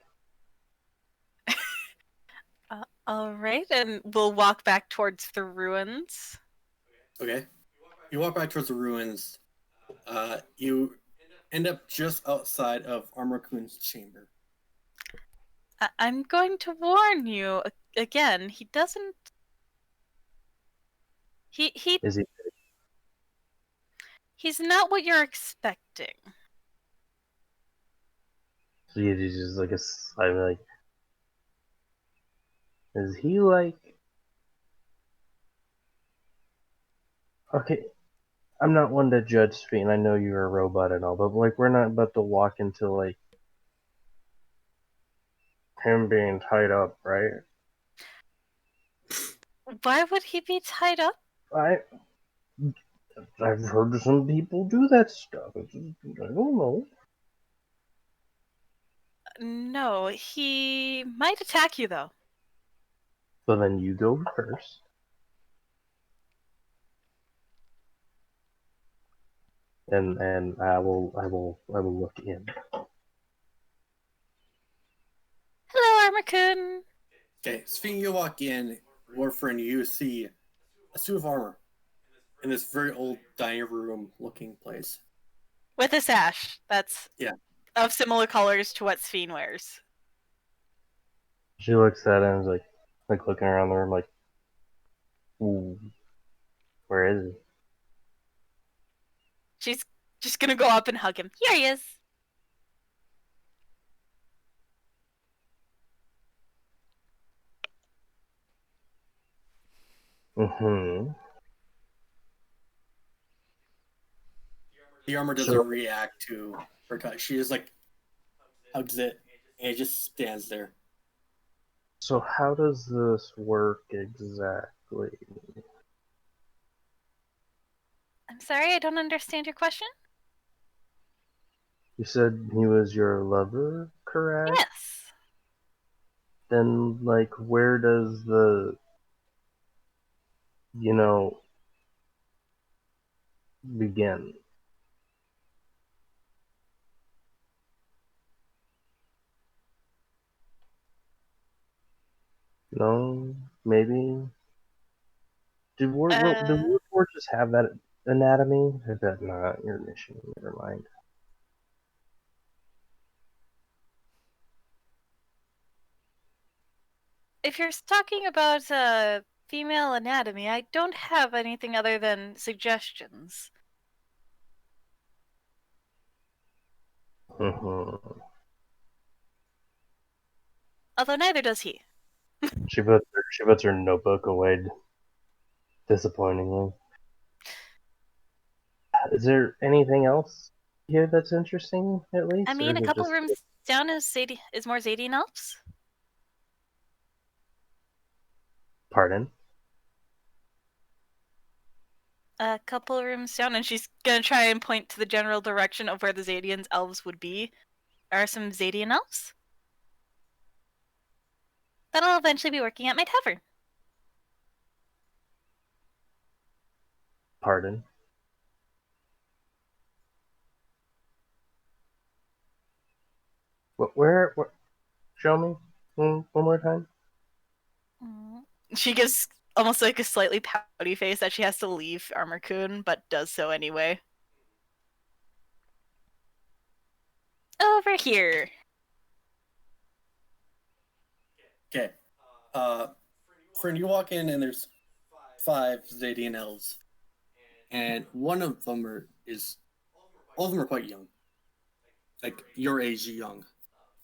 All right, and we'll walk back towards the ruins. Okay. You walk back towards the ruins. You end up just outside of Armor Coon's chamber. I'm going to warn you again. He doesn't. He Is he? he's not what you're expecting. He's just like I'm like, Is he like... Okay, I'm not one to judge Sphene. I know you're a robot and all, but like we're not about to walk into like him being tied up, right? Why would he be tied up? I've heard some people do that stuff. I don't know. No, he might attack you though. So then you go first. And I will look in. Hello, Armakun. Okay, Sphene, you walk in, Warfrin, you see a suit of armor in this very old dining room looking place. With a sash that's of similar colors to what Sphene wears. She looks at it and is like looking around the room like, ooh, where is he? She's just gonna go up and hug him. Here he is. Mm-hmm. The armor doesn't react to her touch. She just like hugs it and it just stands there. So how does this work exactly? I'm sorry, I don't understand your question. You said he was your lover, correct? Yes. Then, like, where does the, begin? No? Maybe? Did War just have that anatomy? Or is that not your mission? Never mind. If you're talking about female anatomy, I don't have anything other than suggestions. Mm-hmm. Although neither does he. She puts her notebook away disappointingly. Is there anything else here that's interesting, at least? I mean, or a is it couple just... rooms down is more Zadian elves. Pardon? A couple rooms down, and she's gonna try and point to the general direction of where the Zadian's elves would be. Are some Zadian elves that'll eventually be working at my tavern. Pardon? Where? Show me one more time. She gives almost like a slightly pouty face that she has to leave Armakun, but does so anyway. Over here. Okay. Friend, you walk in and there's 5 Zadian elves. And one of them all of them are quite young. Like your age young.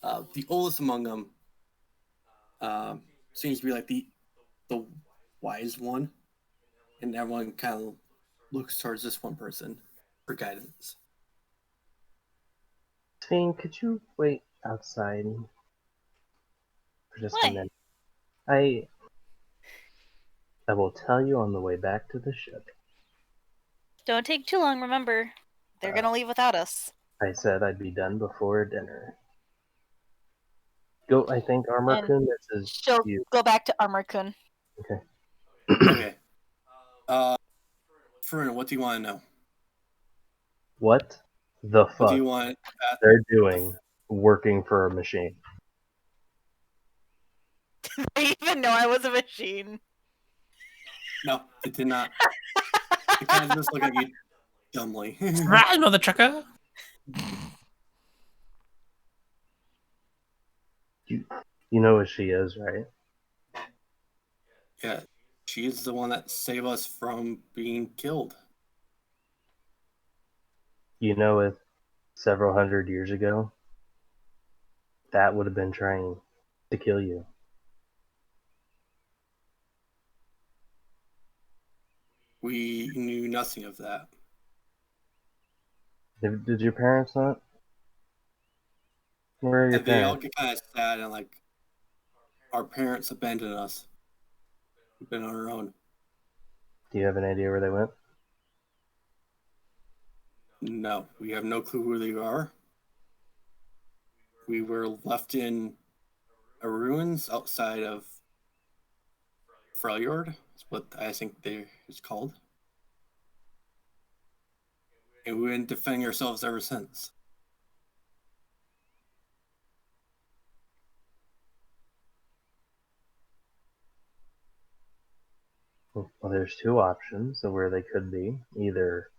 The oldest among them seems to be like the wise one. And everyone kind of looks towards this one person for guidance. Sphene, could you wait outside for just a Why? minute? I will tell you on the way back to the ship. Don't take too long, remember. They're gonna leave without us. I said I'd be done before dinner. Go, I think Armorkun, this is She'll you. go back to Armakun. Okay. Okay. Fern, what do you want to know? What the What do fuck you want? they're doing working for a machine? I even know I was a machine. No, it did not. It kind of just looked at you dumbly. Surprise, mother trucker! You know who she is, right? Yeah, she's the one that saved us from being killed. You know, if several hundred years ago, that would have been trying to kill you. We knew nothing of that. Did your parents not? Where are your And they all parents? get kind of sad and like, our parents abandoned us. We've been on our own. Do you have an idea where they went? No, we have no clue who they are. We were left in a ruins outside of Freljord. That's what I think it's called. And we've been defending ourselves ever since. Well, there's two options of where they could be. Either,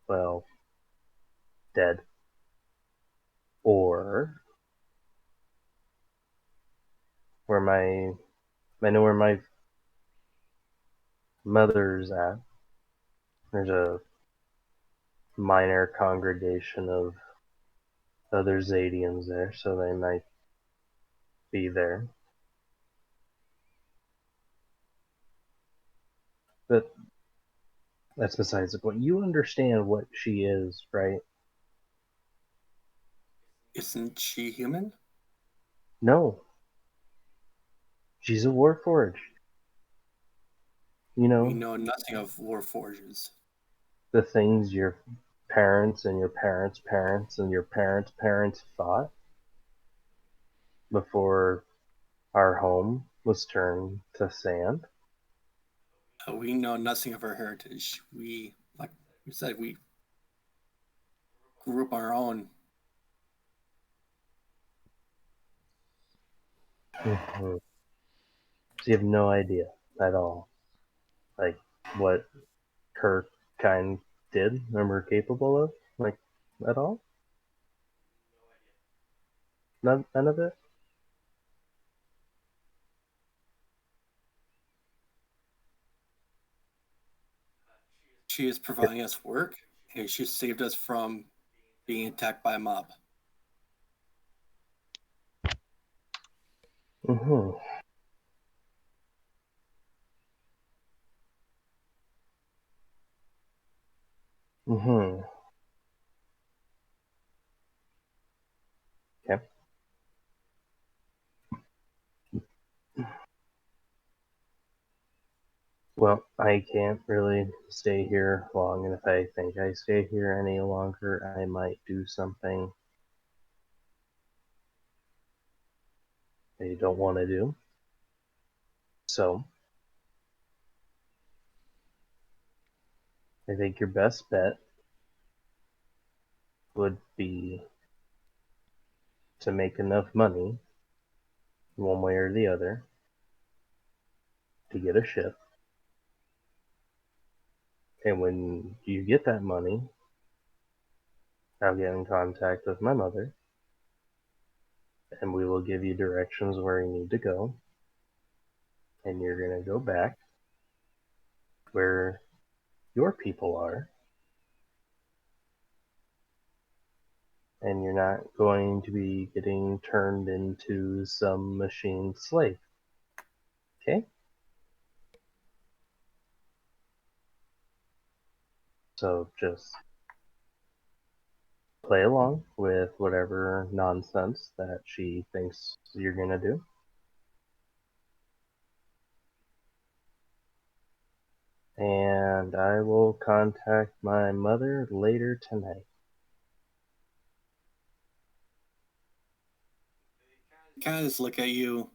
well, dead, or where I know where my mother's at. There's a minor congregation of other Zadians there, so they might be there. But that's besides the point. You understand what she is, right? Isn't she human? No. She's a Warforged. You We know, know nothing of Warforges. the things your parents and your parents' parents and your parents' parents fought before our home was turned to sand. We know nothing of our heritage. We, like you said, we grew up on our own. So you have no idea at all, like, what her kind did and were capable of, like, at all. None of it. She is providing us work, and she saved us from being attacked by a mob. Mm-hmm. Mm-hmm. Okay. Well, I can't really stay here long, and if I think I stay here any longer, I might do something that you don't want to do. So, I think your best bet would be to make enough money, one way or the other, to get a ship. And when you get that money, I'll get in contact with my mother, and we will give you directions where you need to go. And you're going to go back where your people are, and you're not going to be getting turned into some machine slave. Okay? So just play along with whatever nonsense that she thinks you're going to do. And I will contact my mother later tonight. Kind of just look at you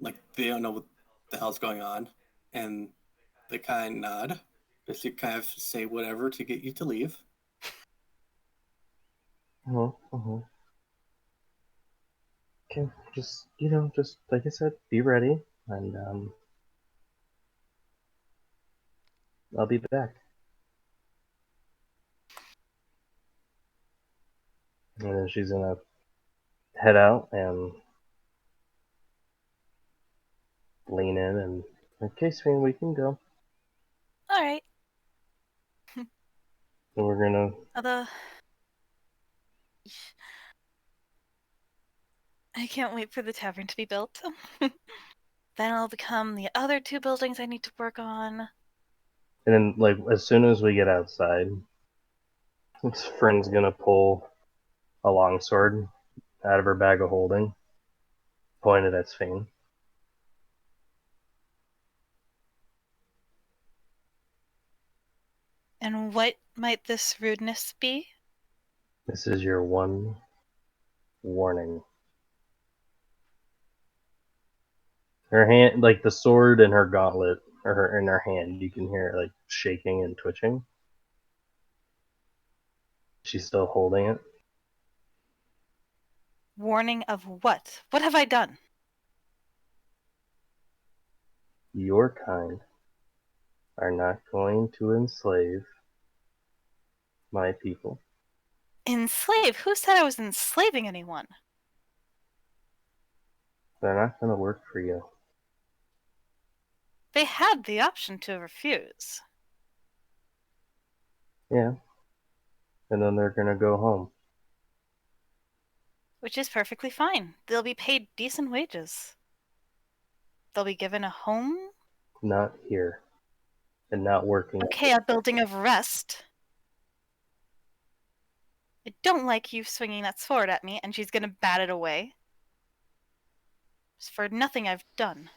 like they don't know what the hell's going on, and they kind of nod. Basically, kind of say whatever to get you to leave. Okay, just, just like I said, be ready, and I'll be back. And then she's gonna head out and lean in and, okay, Swing, we can go. All right. And we're gonna. Although I can't wait for the tavern to be built. Then it'll become the other 2 buildings I need to work on. And then, like, as soon as we get outside, his friend's gonna pull a longsword out of her bag of holding, point it at Sphene. And what might this rudeness be? This is your one warning. Her hand, like the sword and her gauntlet, or her in her hand, you can hear it like shaking and twitching. She's still holding it. Warning of what? What have I done? Your kind are not going to enslave my people. Enslave? Who said I was enslaving anyone? They're not going to work for you. They had the option to refuse. Yeah. And then they're going to go home. Which is perfectly fine. They'll be paid decent wages. They'll be given a home? Not here. And not working. Okay, a building of rest. I don't like you swinging that sword at me, and she's gonna bat it away. It's for nothing I've done.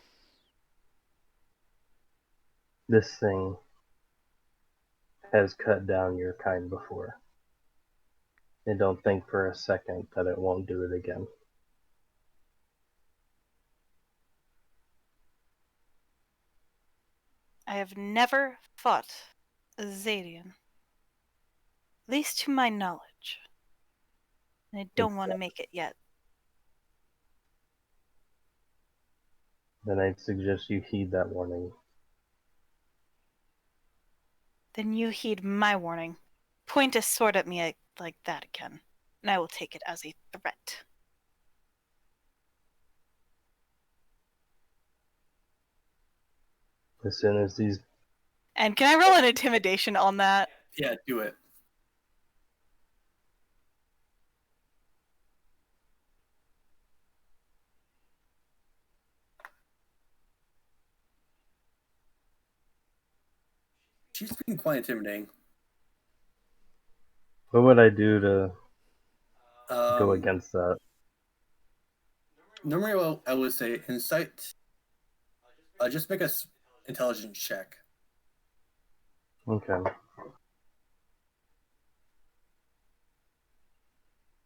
This thing has cut down your kind before. And don't think for a second that it won't do it again. I have never fought a Zadian. At least to my knowledge. And I don't want to make it yet. Then I'd suggest you heed that warning. Then you heed my warning. Point a sword at me like that again, and I will take it as a threat. As soon as these... And can I roll an intimidation on that? Yeah, do it. She's been quite intimidating. What would I do to go Um, against that? Normally, I would say insight. Just make a intelligence check. Okay.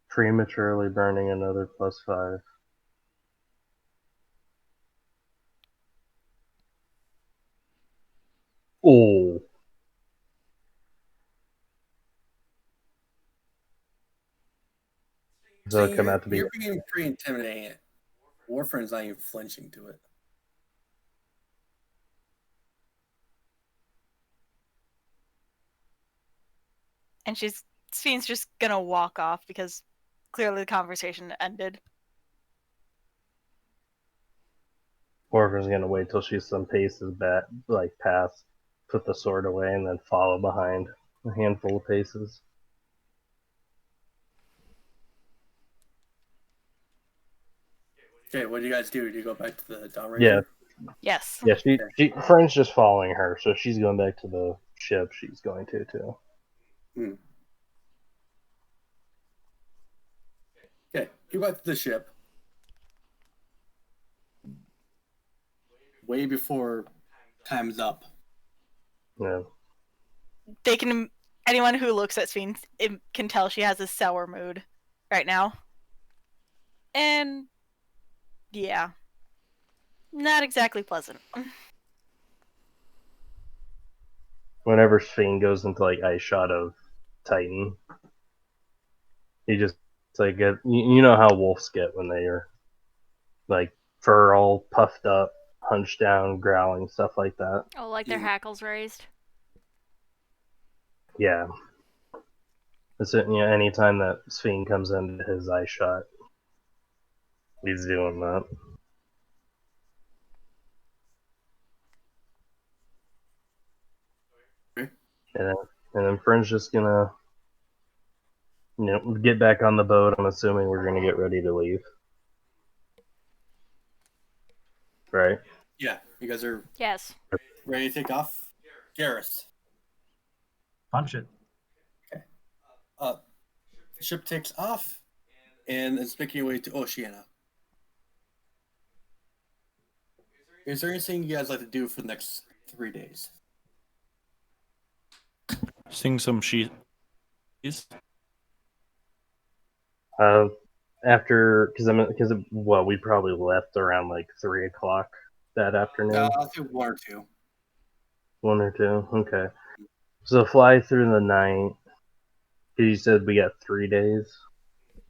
Prematurely burning another +5. Oh. So it'll come out to be... You're being pretty intimidating. Warframe's not even flinching to it. And Sphene's just gonna walk off because clearly the conversation ended. Orphan's gonna wait till she's some paces back, like past, put the sword away, and then follow behind a handful of paces. Okay, what do you guys do? Do you go back to the Dawn Yeah. Ranger? Yes. Yeah, Friend's just following her, so she's going back to the ship. She's going to too. Okay, you go back to the ship. Way before time's up. Yeah. Anyone who looks at Sphene can tell she has a sour mood right now. And yeah, not exactly pleasant. Whenever Sphene goes into like eye shot of Titan, he just like you know how wolves get when they are like fur all puffed up, hunched down, growling, stuff like that. Oh, like their hackles raised. Yeah. Anytime that Sphene comes into his eye shot, he's doing that. And then Friend's just gonna, get back on the boat. I'm assuming we're gonna get ready to leave. Right? Yeah, you guys are Yes. ready to take off? Garrus. Punch it. The ship takes off and is making your way to Oceania. Is there anything you guys like to do for the next 3 days? Sing some sheet. After because we probably left around like 3 o'clock that afternoon. I'll do 1 or 2. 1 or 2. Okay. So fly through the night. You said we got 3 days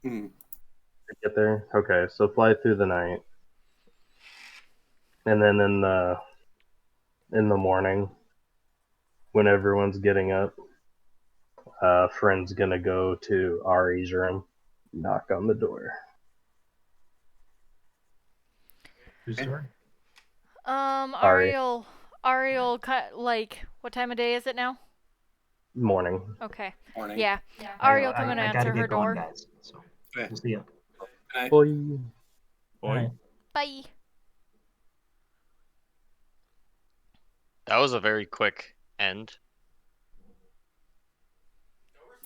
Hmm. to get there. Okay, so fly through the night, and then in the morning, when everyone's getting up, friend's gonna go to Ari's room, knock on the door. Whose door? Ari. Ariel, like, what time of day is it now? Morning. Okay. Morning. Yeah. Ariel, come I and gotta answer get her going, door. guys. So Okay. we'll see you. Okay. Boy. Boy. Alright. Bye. That was a very quick end.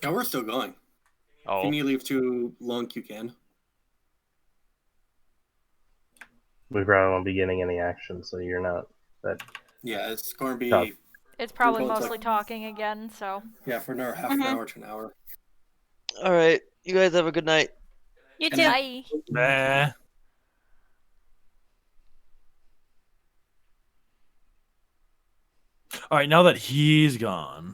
No, we're still going. If Oh, you need to leave too long, you can. We probably won't be getting any action, so you're not that. Yeah, it's going to be Tough. It's probably We're going to, mostly like- talking again, so. yeah for another half an hour to an hour. all right. You guys have a good night. You Good too. night. Bye. Bah. All right, now that he's gone.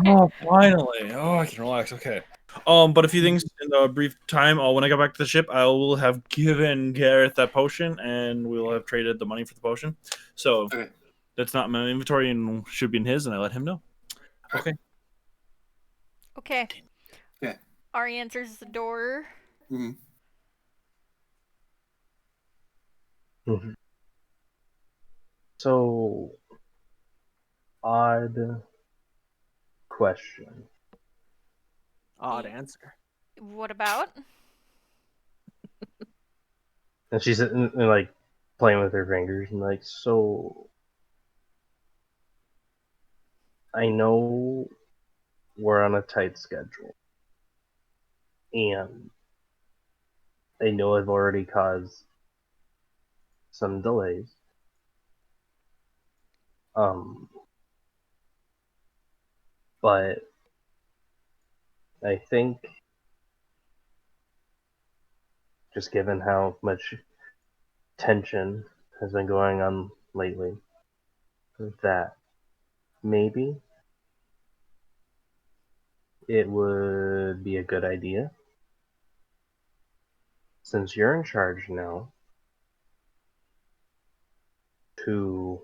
Oh, finally. Oh, I can relax. Okay. But a few things in the brief time. When I go back to the ship, I will have given Gareth that potion, and we'll have traded the money for the potion. So Okay. that's not in my inventory and should be in his, and I let him know. Okay. Okay. Yeah. Ari answers the door. Hmm. So, odd question. Odd answer. What about? And she's sitting and like playing with her fingers and like, so I know we're on a tight schedule. And I know I've already caused some delays. But I think just given how much tension has been going on lately, that maybe it would be a good idea, since you're in charge now, to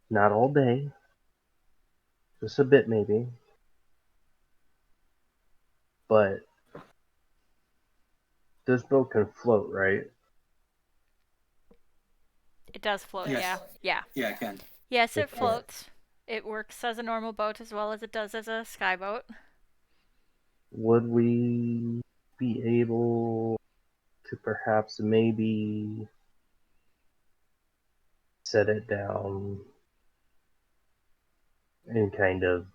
not all day, just a bit maybe, but this boat can float, right? It does float, Yes. yeah. Yeah. Yeah, I can. Yes, it Okay. floats. It works as a normal boat as well as it does as a skyboat. Would we be able to perhaps maybe set it down and kind of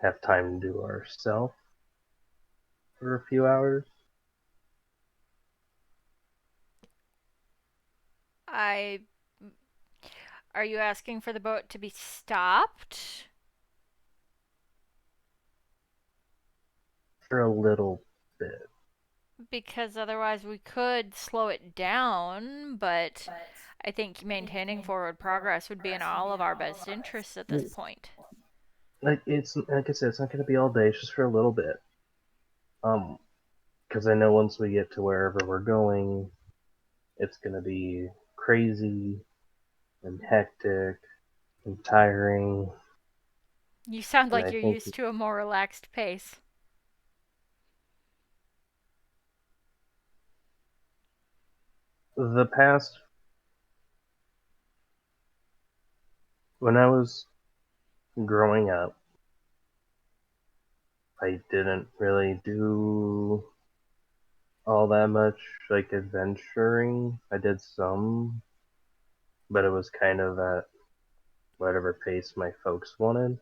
have time to ourselves for a few hours? Are you asking for the boat to be stopped? For a little bit. Because otherwise we could slow it down, but I think maintaining forward progress would be in all of our best interests at this point. Like I said, it's not gonna be all day. It's just for a little bit. Because I know once we get to wherever we're going, it's gonna be crazy and hectic and tiring. You sound And like I you're think used to a more relaxed pace. the past, when I was growing up, I didn't really do all that much like adventuring. I did some, but it was kind of at whatever pace my folks wanted,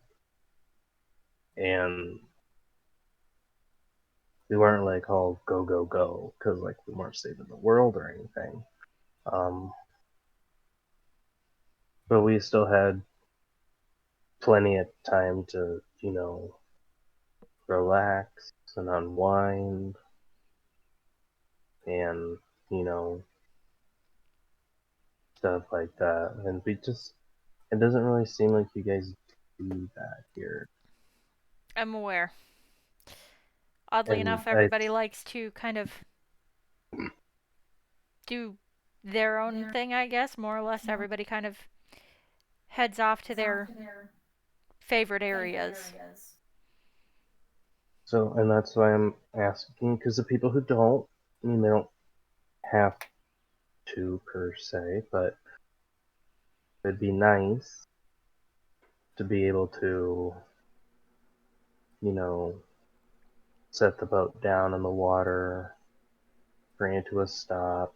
and we weren't like all go go go because like we weren't saving the world or anything. But we still had plenty of time to, relax and unwind and, stuff like that. And it doesn't really seem like you guys do that here. I'm aware. Oddly And enough, everybody likes to kind of do their own thing, I guess. More or less, everybody kind of heads off to their favorite areas. So, and that's why I'm asking, because the people who don't, they don't have to per se, but it'd be nice to be able to, set the boat down in the water, bring it to a stop,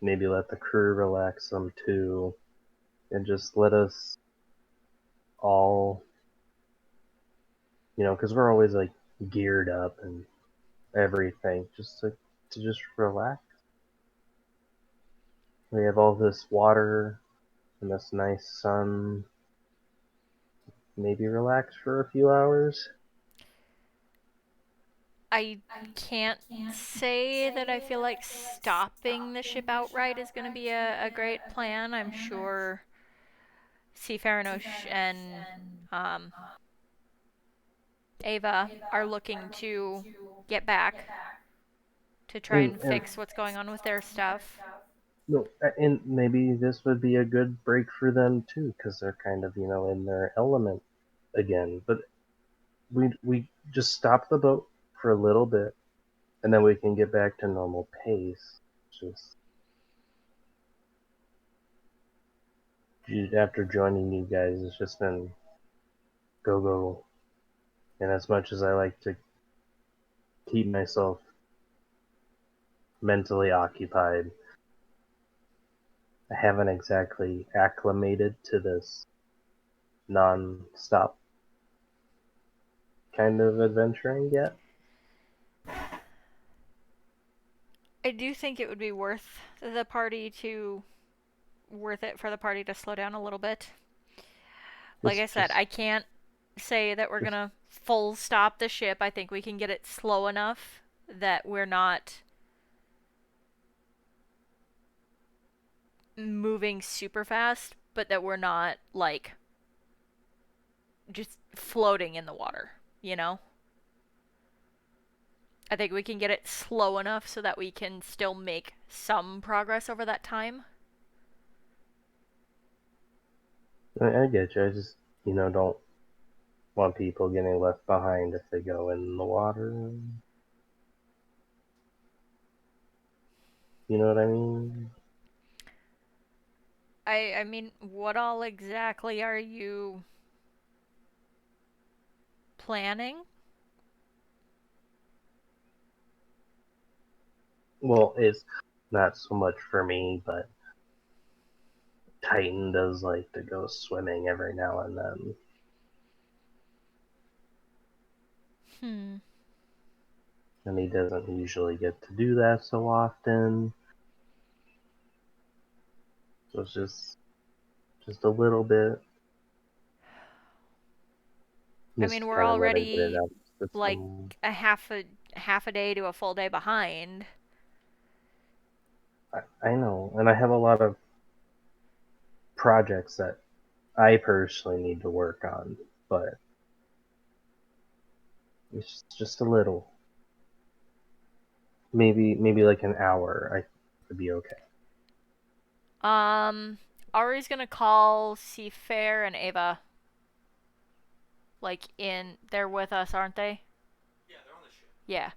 maybe let the crew relax some too, and just let us all, because we're always like geared up and everything, just to just relax. We have all this water and this nice sun. Maybe relax for a few hours. I can't say that I feel like stopping the ship outright is going to be a great plan. I'm sure Seafarinosh and Ava are looking to get back to try and fix what's going on with their stuff. No, and maybe this would be a good break for them too, because they're kind of in their element again. But we just stop the boat for a little bit, and then we can get back to normal pace. Just after joining you guys, it's just been go. And as much as I like to keep myself mentally occupied, I haven't exactly acclimated to this non-stop kind of adventuring yet. I do think it would be worth it for the party to slow down a little bit. Like I said, I can't say that we're gonna full stop the ship. I think we can get it slow enough that we're not moving super fast, but that we're not like just floating in the water, I think we can get it slow enough so that we can still make some progress over that time. I get you. I just, don't want people getting left behind if they go in the water. You know what I mean? I mean, what all exactly are you planning? Well, it's not so much for me, but Titan does like to go swimming every now and then. And he doesn't usually get to do that so often. So it's just a little bit. I mean, we're already like a half a day to a full day behind. I know, and I have a lot of projects that I personally need to work on, but it's just a little. Maybe like an hour I would be okay. Ari's gonna call Seafair and Ava. Like they're with us, aren't they? Yeah, they're on the ship. Yeah.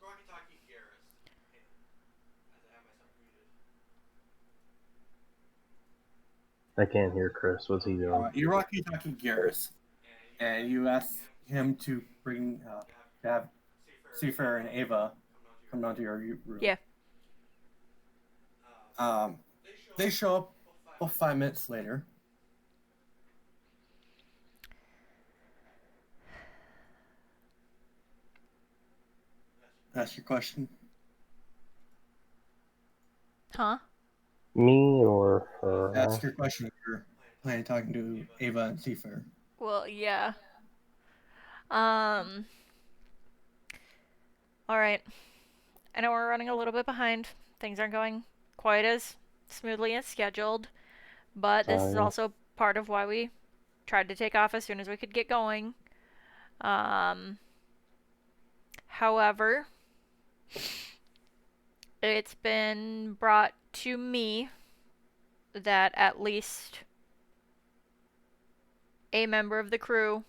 Walkie-talkie Garrus. As I have myself muted. I can't hear Chris. What's he doing? You walkie-talkie Garrus, and you ask him to bring have Seafarer and Ava come down to your room. Yeah. They show up about 5 minutes later. Ask your question. Huh? Me or her? Ask your question if you're planning on talking to Ava and Seafarer. Well, yeah. All right. I know we're running a little bit behind. Things aren't going quite as smoothly as scheduled, but this is Sorry. also part of why we tried to take off as soon as we could get going. However, it's been brought to me that at least a member of the crew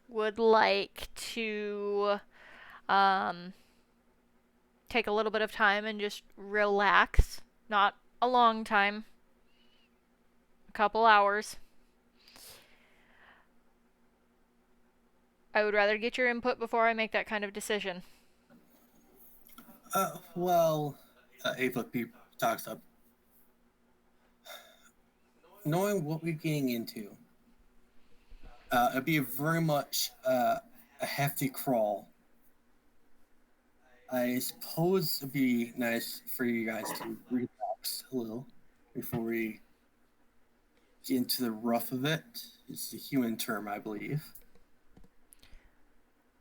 would like to take a little bit of time and just relax. Not a long time. A couple hours. I would rather get your input before I make that kind of decision. Ava talks up. Knowing what we're getting into, it'd be very much a hefty crawl. I suppose it'd be nice for you guys to relax a little before we get into the rough of it. It's a human term, I believe.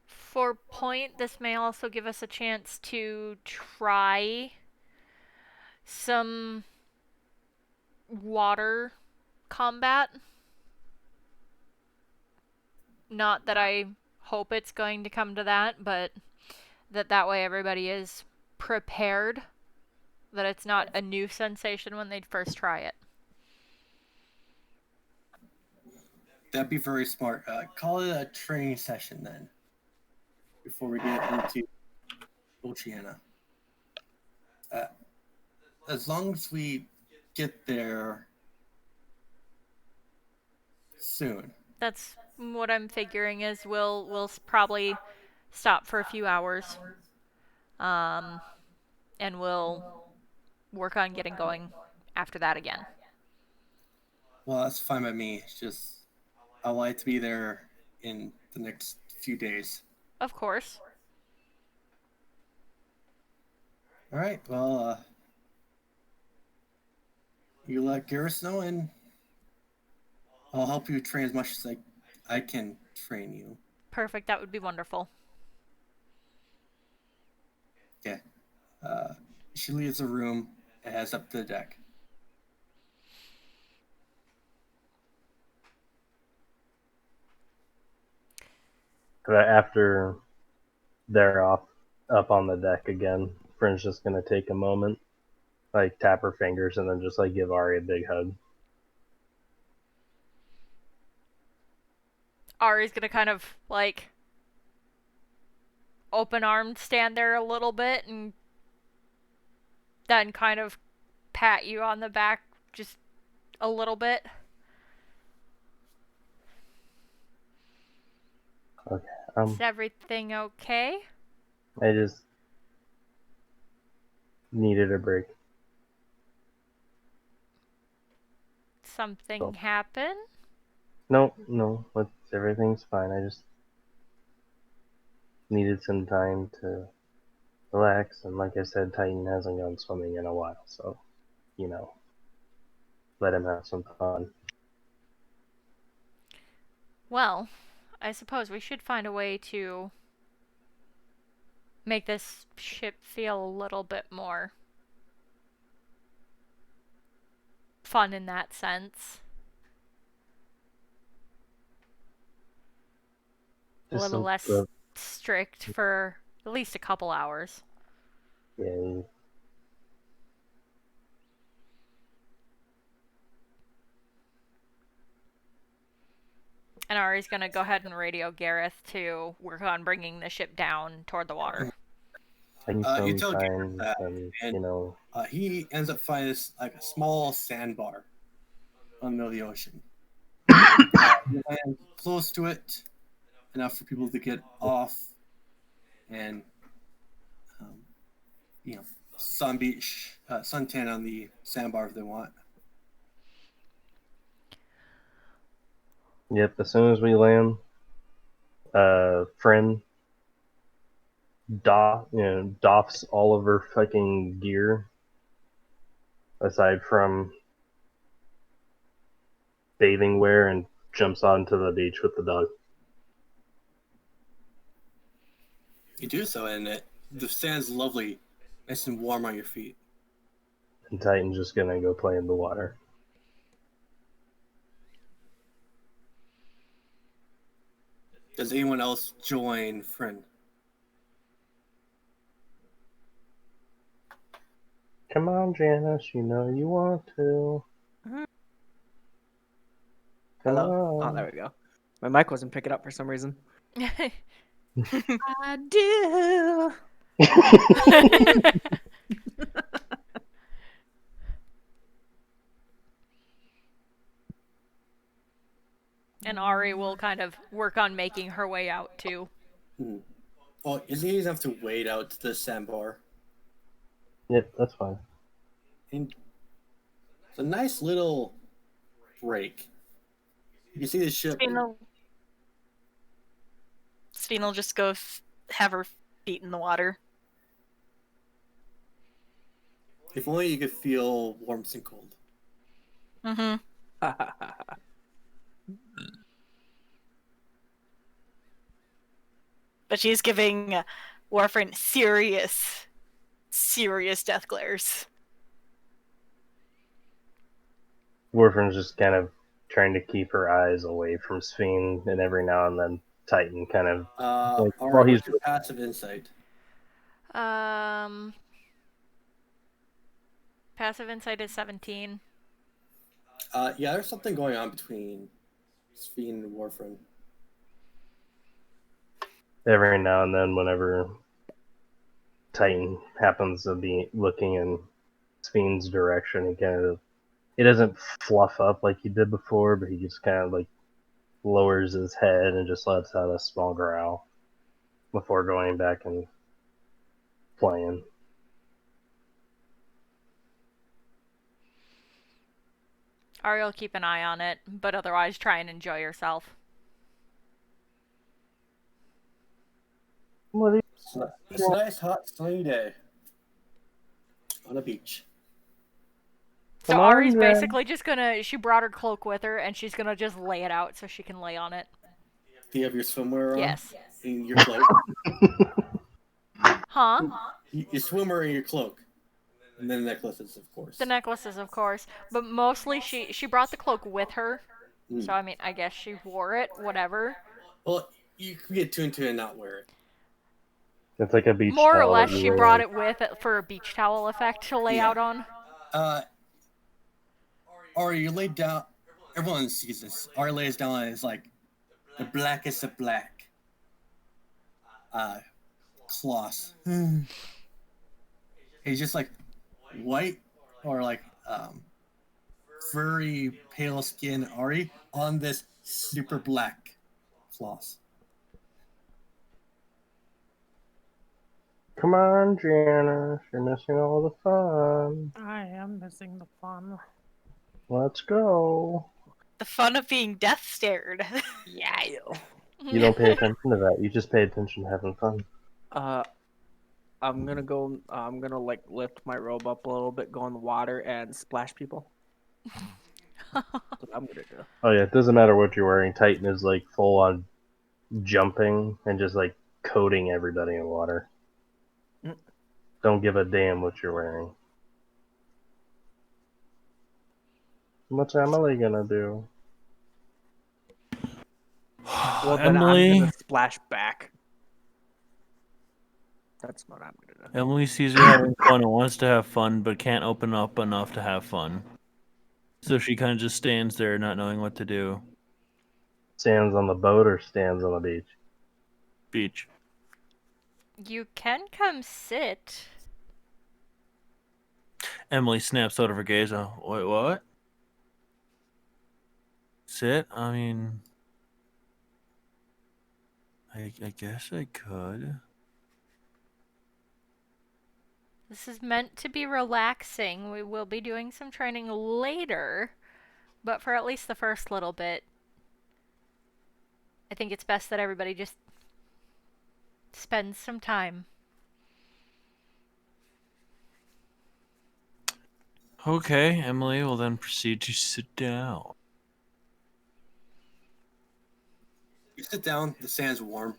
For point, this may also give us a chance to try some water combat. Not that I hope it's going to come to that, but that way everybody is prepared. That it's not a new sensation when they first try it. That'd be very smart. Call it a training session then, before we get into Oceana. As long as we get there soon. That's what I'm figuring is we'll probably stop for a few hours. And we'll work on getting going after that again. Well, that's fine by me. It's just I'd like to be there in the next few days. Of course. All right. Well, you let Garrus know, and I'll help you train as much as I can train you. Perfect. That would be wonderful. Okay. She leaves the room and heads up to the deck. After they're up on the deck again, Friend's just gonna take a moment, like tap her fingers, and then just like give Ari a big hug. Ari's gonna kind of like open armed stand there a little bit and then kind of pat you on the back just a little bit. Okay. Is everything okay? I just needed a break. Something happen? No, everything's fine. I just needed some time to relax, and like I said, Titan hasn't gone swimming in a while, so, let him have some fun. Well, I suppose we should find a way to make this ship feel a little bit more fun in that sense. A little less strict for at least a couple hours. Yeah. And Ari's gonna go ahead and radio Gareth to work on bringing the ship down toward the water. You tell Gareth that, and he ends up finding this like a small sandbar on the middle of the ocean. You land close to it, enough for people to get off and suntan on the sandbar if they want. Yep, as soon as we land, friend doffs all of her fucking gear, aside from bathing wear, and jumps onto the beach with the dog. You do so, and the sand's lovely, nice and warm on your feet. And Titan's just gonna go play in the water. Does anyone else join Friend? Come on, Janice, you know you want to. Come Hello? on. Oh, there we go. My mic wasn't picking up for some reason. I do. And Ari will kind of work on making her way out too. Well, you don't have to wade out to the sandbar. Yep, that's fine. And it's a nice little break. You can see the ship. Steen will just go have her feet in the water. If only you could feel warmth and cold. Mm-hmm. But she's giving Warframe serious death glares. Warframe's just kind of trying to keep her eyes away from Sphene, and every now and then Titan kind of All while right, he's what's your passive insight? Passive insight is 17. Yeah, there's something going on between Sphene and Warframe. every now and then, whenever Titan happens to be looking in Sphene's direction, he doesn't fluff up like he did before, but he just kind of like lowers his head and just lets out a small growl before going back and playing. Ari will keep an eye on it, but otherwise try and enjoy yourself. It's a nice, hot, sunny day on a beach. So Come on, Ari's Jen. basically just gonna, she brought her cloak with her, and she's gonna just lay it out so she can lay on it. Do you have your swimwear on? Yes. In your cloak? Huh? Your swimwear and your cloak. And then necklaces, of course. The necklaces, of course. But mostly she brought the cloak with her. So, I mean, I guess she wore it, whatever. Well, you can get tuned to it and not wear it. It's like a beach More or towel less, that you she wear. brought it with for a beach towel effect to lay out on. Ari, you laid down. Everyone sees this. Ari lays down and it's like the blackest of black. Cloth. He's just like white or like furry, pale skin Ari on this super black cloth. Come on, Janice, you're missing all the fun. I am missing the fun. Let's go. The fun of being death stared. Yeah. You don't pay attention to that. You just pay attention to having fun. I'm gonna like lift my robe up a little bit, go in the water, and splash people. That's what I'm gonna do. Oh yeah, it doesn't matter what you're wearing. Titan is like full on jumping and just like coating everybody in water. Don't give a damn what you're wearing. What's Emily gonna do? Well, then Emily, I'm gonna splash back. That's what I'm gonna do. Emily sees her having fun and wants to have fun, but can't open up enough to have fun. So she kind of just stands there, not knowing what to do. Stands on the boat or stands on the beach? Beach. You can come sit. Emily snaps out of her gaze. Wait, what? Sit? I mean, I guess I could. This is meant to be relaxing. We will be doing some training later, but for at least the first little bit, I think it's best that everybody just spends some time. Okay, Emily will then proceed to sit down. You sit down, the sand's warm.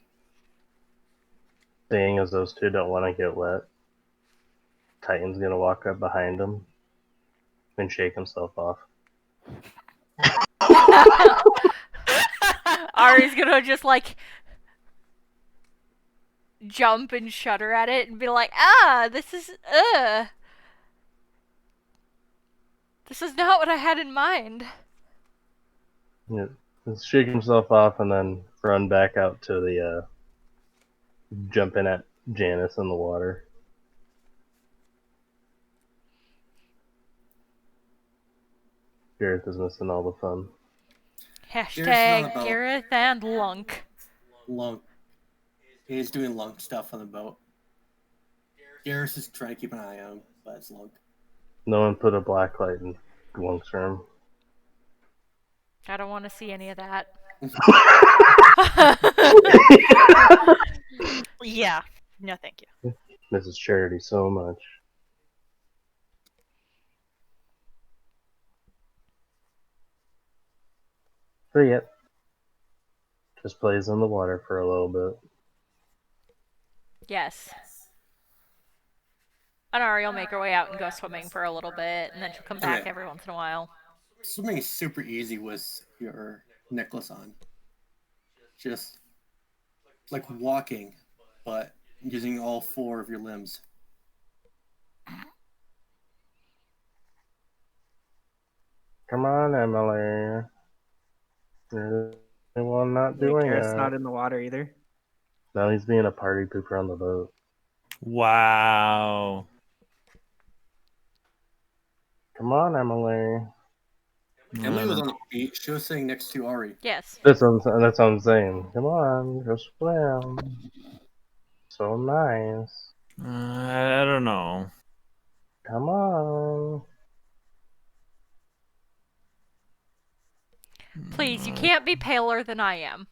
Seeing as those two don't want to get wet, Titan's gonna walk up behind him and shake himself off. Ari's gonna just like jump and shudder at it and be like, this is not what I had in mind. Yeah, just shake himself off and then run back out to the jump in at Janice in the water. Gareth is missing all the fun. Hashtag Gareth and Lunk. Lunk. He's doing Lunk stuff on the boat. Garrus is trying to keep an eye on him, but it's Lunk. No one put a black light in Lunk's room. I don't want to see any of that. Yeah. No, thank you. Mrs. Charity so much. So yep. Just plays in the water for a little bit. Yes. And Ari will make her way out and go swimming for a little bit, and then she'll come back Okay. every once in a while. Swimming is super easy with your necklace on. Just like walking, but using all 4 of your limbs. Come on, Emily. You're the one not doing Garrett's it. not in the water either. Now he's being a party pooper on the boat. Wow. Come on, Emily. Emily was on the beach. She was sitting next to Ari. Yes. That's what I'm saying. Come on, go swim. So nice. I don't know. Come on. Please, you can't be paler than I am.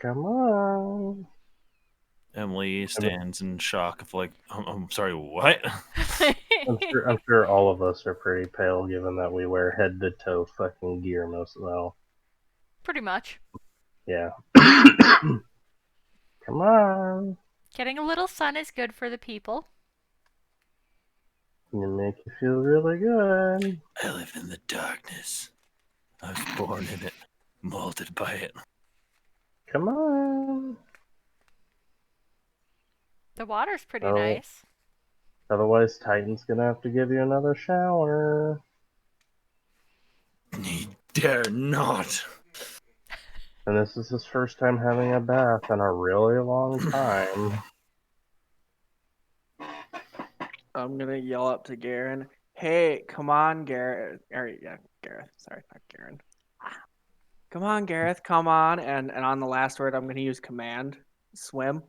Come on. Emily stands in shock of like, I'm sorry, what? I'm sure all of us are pretty pale given that we wear head to toe fucking gear most of the time. Pretty much. Yeah. Come on. Getting a little sun is good for the people. You make you feel really good. I live in the darkness. I was born in it, molded by it. Come on. The water's pretty Oh. nice. Otherwise, Titan's gonna have to give you another shower. He dare not. And this is his first time having a bath in a really long time. I'm gonna yell up to Garen. Hey, come on, Gareth. Gareth. Sorry, not Garen. Come on, Gareth. Come on. And on the last word, I'm gonna use command. Swim.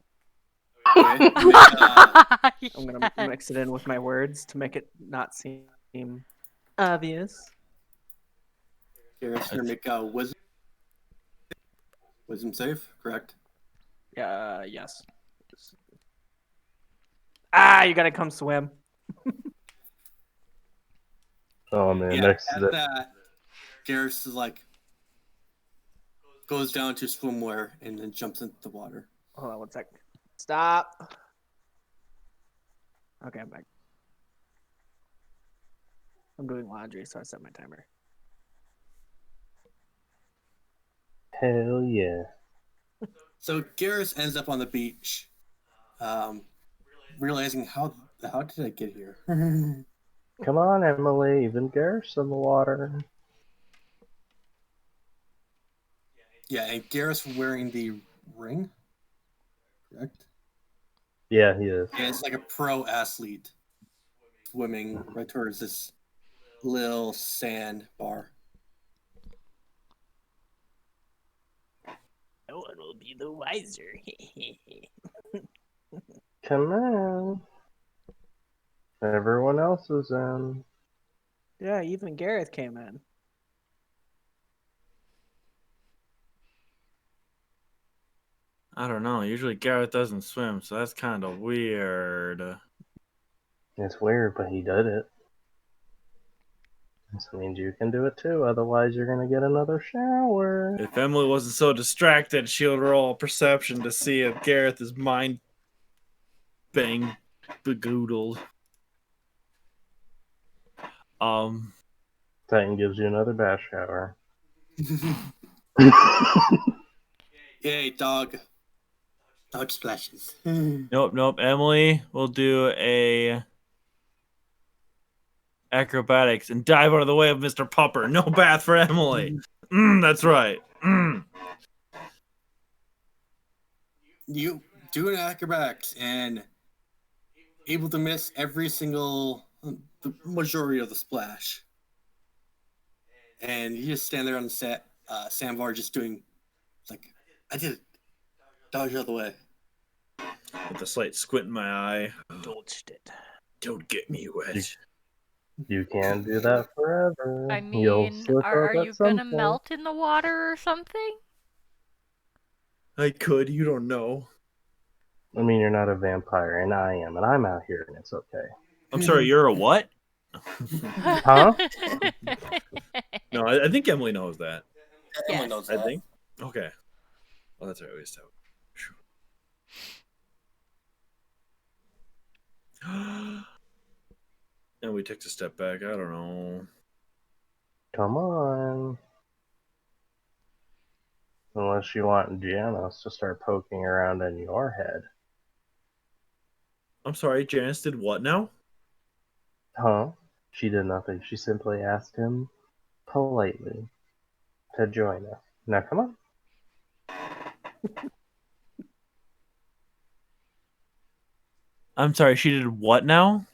Okay. I'm gonna mix it in with my words to make it not seem obvious. Garrus gonna make a wisdom save, correct? Yes. You gotta come swim. Oh man, Yeah, next at that, Garrus is like goes down to swimwear and then jumps into the water. Hold on one sec. Stop. Okay, I'm back. I'm doing laundry, so I set my timer. Hell yeah. So Garrus ends up on the beach, realizing how did I get here? Come on, Emily. Even Gareth's in the water. Yeah, and Garrus wearing the ring, correct? Yeah, he is. Yeah, it's like a pro athlete swimming right towards this little sand bar. No one will be the wiser. Come on. Everyone else is in. Yeah, even Gareth came in. I don't know. Usually Garrett doesn't swim, so that's kind of weird. It's weird, but he did it. This means you can do it too, otherwise you're gonna get another shower. If Emily wasn't so distracted, she would roll perception to see if Gareth is mind bang begoodled. Titan gives you another bath shower. Yay, dog. Dog splashes. Nope. Emily will do a acrobatics and dive out of the way of Mr. Pupper. No bath for Emily. That's right. You do an acrobatics and able to miss every single, the majority of the splash. And you just stand there on the set, sandbar just doing, like, I did it. Dodge out of the way. With a slight squint in my eye. Dodged it. Don't get me wet. You can do that forever. I You'll mean, slip are up at you some gonna point. melt in the water or something? I could, you don't know. I mean, you're not a vampire, and I am, and I'm out here, and it's okay. I'm sorry, you're a what? Huh? No, I think Emily knows that. Emily Yes. knows I that. think. Okay. Well, that's right. We used to. And we took a step back. I don't know. Come on. Unless you want Janice to start poking around in your head. I'm sorry, Janice did what now? Huh? She did nothing. She simply asked him politely to join us. Now come on. I'm sorry, she did what now?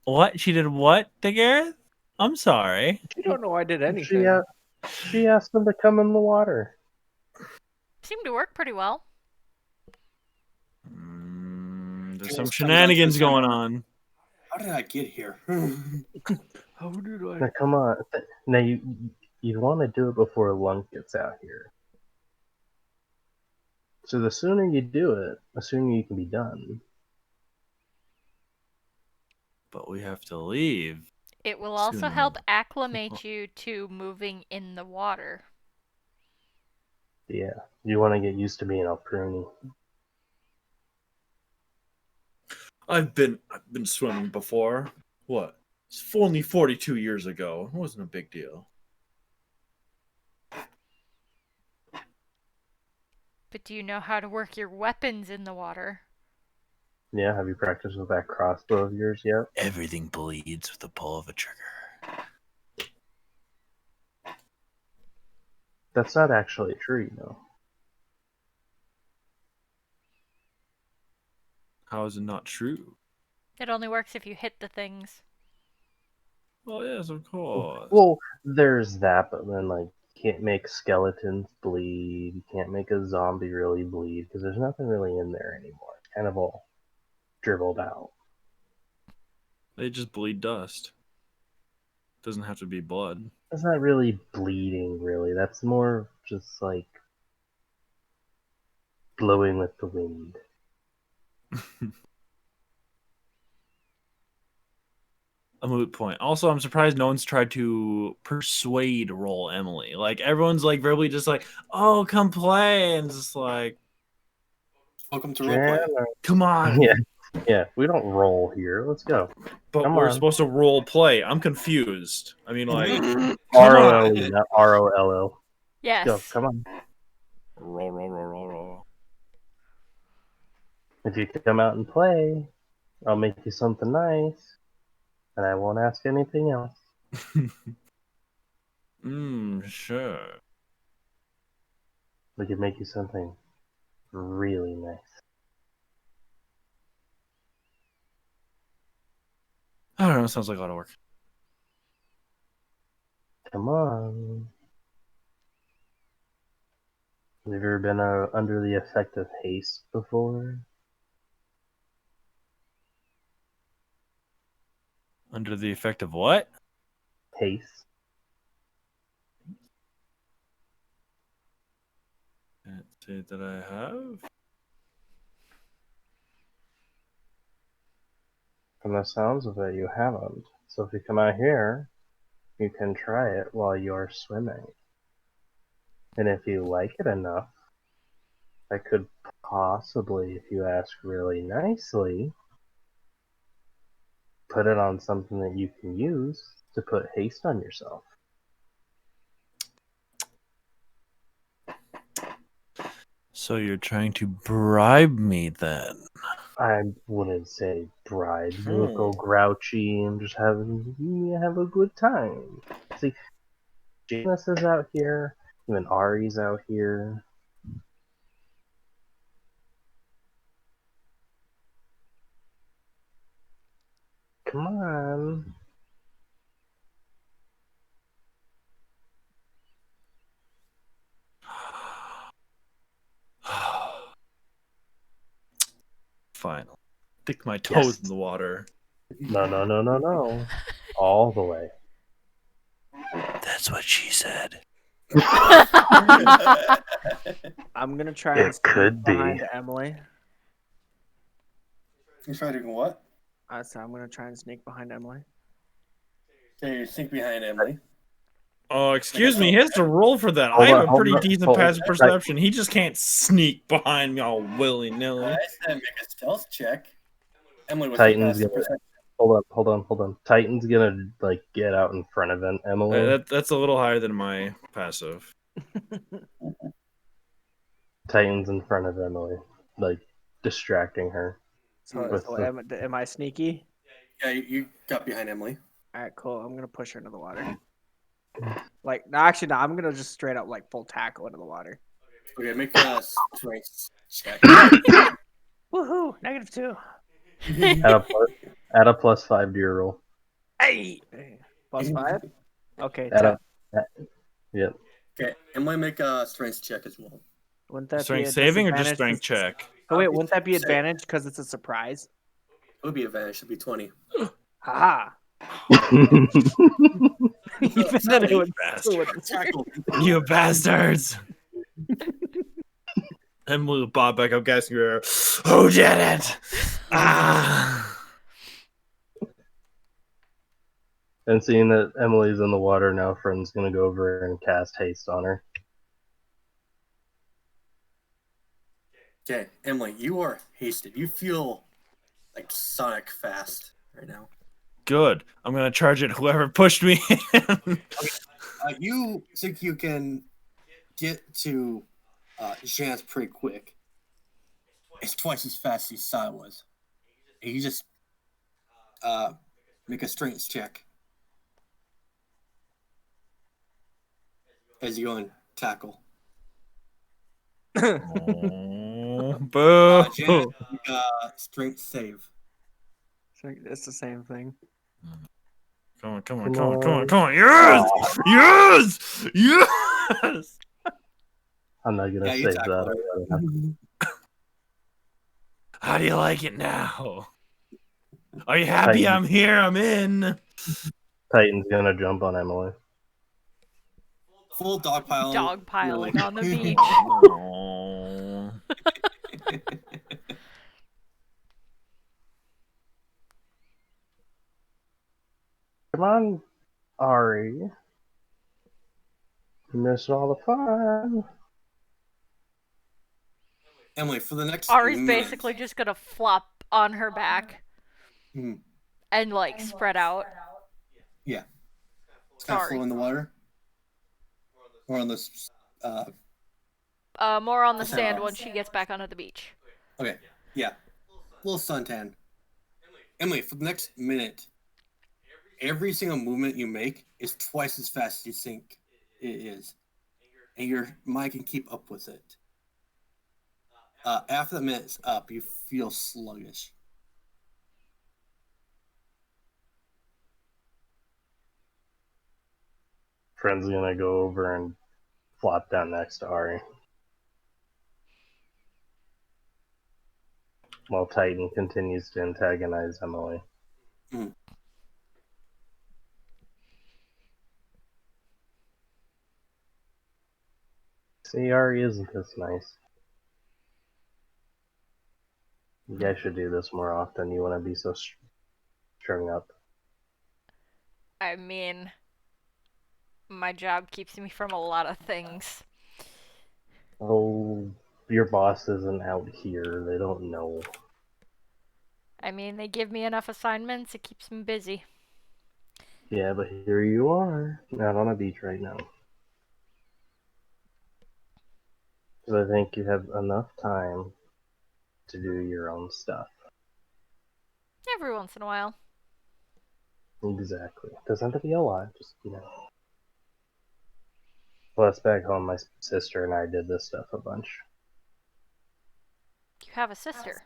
What? She did what to Gareth? I'm sorry. You don't know I did anything. She asked him to come in the water. Seemed to work pretty well. There's some shenanigans going on. How did I get here? How did I? Now come on. Now you want to do it before Lunk gets out here. So the sooner you do it, the sooner you can be done. But we have to leave. It will also Sooner. help acclimate you to moving in the water. Yeah, you want to get used to being a pruny. I've been swimming before. What? It's only 42 years ago. It wasn't a big deal. But do you know how to work your weapons in the water? Yeah, have you practiced with that crossbow of yours yet? Everything bleeds with the pull of a trigger. That's not actually true, you know. How is it not true? It only works if you hit the things. Well, yes, of course. Well, there's that, but then, like, you can't make skeletons bleed. You can't make a zombie really bleed, because there's nothing really in there anymore. It's kind of all dribbled out. They just bleed dust. Doesn't have to be blood. That's not really bleeding, really. That's more just, like, blowing with the wind. A moot point. Also, I'm surprised no one's tried to persuade roll Emily. Like, everyone's, like, verbally just like, oh, come play. And just like, Welcome to roleplay. come on. Yeah, we don't roll here. Let's go. But Come we're on. supposed to role play. I'm confused. I mean, like, come R-O-L-E, on. not R-O-L-L. Yes. Let's go, come on. Roll. If you come out and play, I'll make you something nice, and I won't ask anything else. Sure. We could make you something really nice. I don't know. Sounds like a lot of work. Come on. Have you ever been under the effect of haste before? Under the effect of what? Haste. Can't say that I have. From the sounds of it, you haven't. So if you come out here, you can try it while you're swimming. And if you like it enough, I could possibly, if you ask really nicely, put it on something that you can use to put haste on yourself. So you're trying to bribe me then? I wouldn't say bribe. You look all grouchy and just have a good time. See, Janice is out here, even Ari's out here. Come on. Fine. I'll stick my toes Yes. in the water. No. All the way. That's what she said. I'm gonna try and It sneak could be. behind Emily. You try doing what? So I'm gonna try and sneak behind Emily. Okay, you sneak behind Emily. Oh, excuse me. He has to roll for that. Hold I have on, a hold pretty on, decent hold on. passive perception. He just can't sneak behind me all willy nilly. I said make a stealth check. Emily was Titan's the gonna perception. hold on. Titan's gonna get out in front of Emily. That's a little higher than my passive. Titan's in front of Emily, distracting her. Am I sneaky? Yeah, you got behind Emily. All right, cool. I'm gonna push her into the water. Actually, no. I'm gonna just straight up full tackle into the water. Okay, make a strength check. Woohoo! -2. Add a +5 to your roll. Hey, +5. Okay, Add 10. Yep. Okay, Emily, make a strength check as well. Wouldn't that Strength be a saving or just disadvantage strength check? Oh wait, wouldn't that be Save. advantage because it's a surprise? It would be advantage. Should be 20. Haha. Even then, it would still wouldn't Tackle. You bastards! Emily will bob back up, gasping her. Who did it? Ah! And seeing that Emily's in the water now, Friend's gonna go over and cast haste on her. Okay, Emily, you are hasted. You feel like Sonic fast right now. Good. I'm gonna charge at whoever pushed me in. You think you can get to Janice pretty quick. It's twice as fast as Sai was. And you just make a strength check as you go and tackle. Oh, boo! Janice, make a strength save. It's the same thing. Come on! Yes! I'm not gonna you save tackle that. How do you like it now? Are you happy I'm here? I'm in. Titan's gonna jump on Emily. Full dogpile. Dogpiling on the beach. Oh. Come on, Ari. You missed all the fun. Emily, for the next Ari's minute, basically just gonna flop on her back Hmm. and spread out. Yeah. It's kind of Sorry. flow in the water. Or on this. More on the Sand. sand when she gets back onto the beach. Okay. Yeah. Little suntan. Emily, for the next minute, every single movement you make is twice as fast as you think it is. And your mind can keep up with it. After the minute's up, you feel sluggish. Friend's gonna go over and flop down next to Ari. while Titan continues to antagonize Emily. Mm. See, Ari, isn't this nice? You guys should do this more often. You want to be so strung up. I mean, my job keeps me from a lot of things. Oh, your boss isn't out here. They don't know. I mean, they give me enough assignments, it keeps me busy. Yeah, but here you are, out on a beach right now. So I think you have enough time to do your own stuff. Every once in a while. Exactly. Doesn't have to be a lot, just, Plus, back home, my sister and I did this stuff a bunch. You have a sister.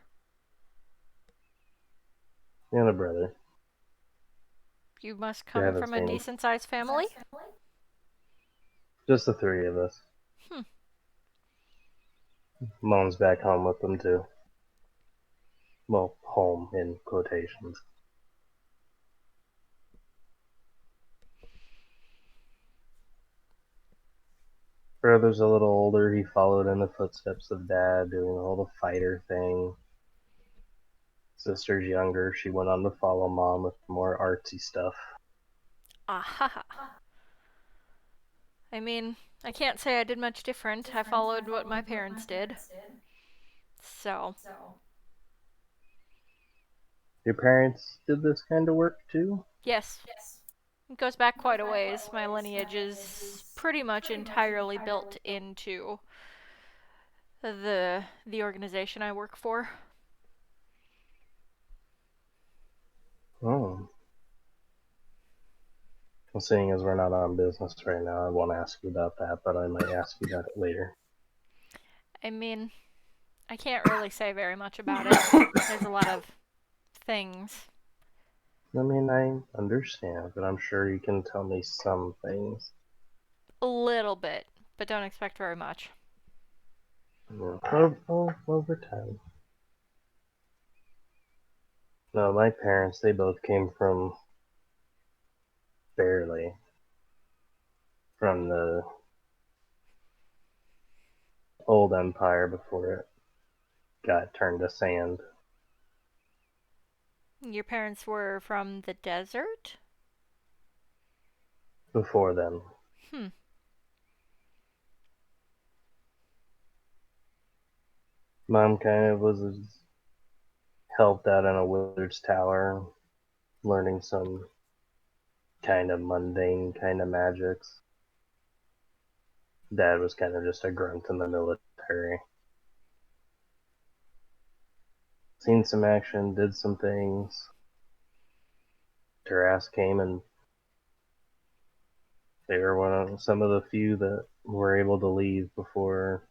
And a brother. You must You come haven't from a seen him. decent-sized family? Just the three of us. Mom's back home with them, too. Well, home in quotations. Brother's a little older. He followed in the footsteps of Dad, doing all the fighter thing. Sister's younger. She went on to follow Mom with more artsy stuff. Aha. I mean, I can't say I did much different. I followed what my parents did. So, Your parents did this kind of work, too? yes. It goes back quite a ways. My lineage is pretty much entirely built into the organization I work for. Oh. Well, seeing as we're not on business right now, I won't ask you about that, but I might ask you about it later. I mean, I can't really say very much about it. There's a lot of things. I mean, I understand, but I'm sure you can tell me some things. A little bit, but don't expect very much. Over time. No, my parents, they both came from barely from the old empire before it got turned to sand. Your parents were from the desert? Before then. Mom kind of helped out in a wizard's tower, learning some kind of mundane kind of magics. Dad was kind of just a grunt in the military. Seen some action, did some things. Tarask came and they were some of the few that were able to leave before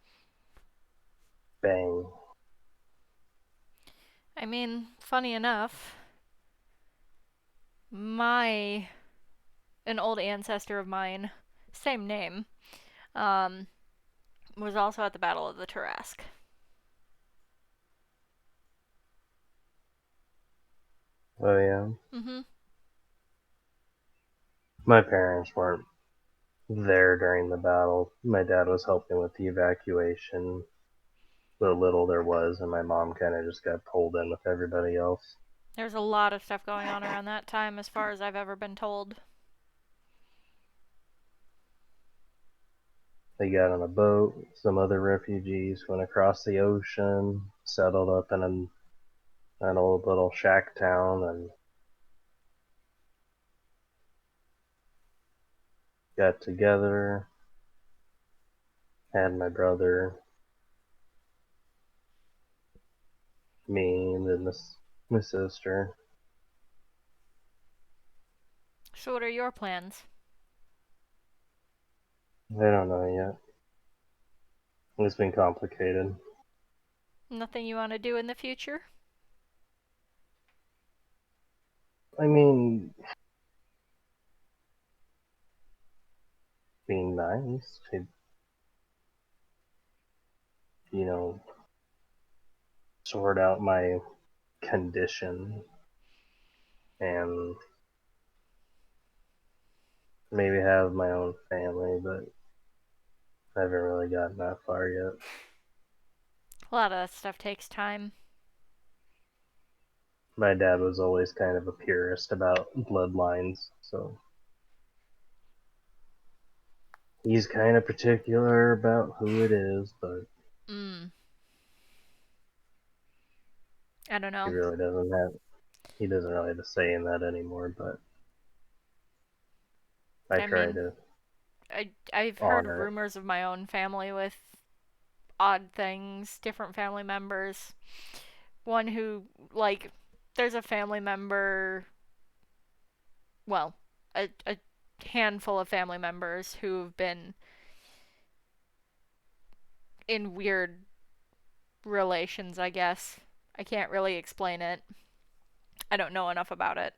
bang. I mean, funny enough, an old ancestor of mine, same name, was also at the Battle of the Tarask. Oh yeah. Mm-hmm. My parents weren't there during the battle. My dad was helping with the evacuation, the little there was, and my mom kind of just got pulled in with everybody else. There's a lot of stuff going on around that time, as far as I've ever been told. They got on a boat. Some other refugees went across the ocean, settled up in an old little shack town, and got together. Had my brother, me, and then my sister. So, what are your plans? I don't know yet. It's been complicated. Nothing you want to do in the future? I mean, being nice to, sort out my condition and maybe have my own family, but I haven't really gotten that far yet. A lot of that stuff takes time. My dad was always kind of a purist about bloodlines, so he's kind of particular about who it is, but I don't know. he doesn't really have a say in that anymore, but I try mean, to I've heard honor it. rumors of my own family with odd things, different family members. One who, like, there's a family member, well, a handful of family members who've been in weird relations, I guess. I can't really explain it. I don't know enough about it.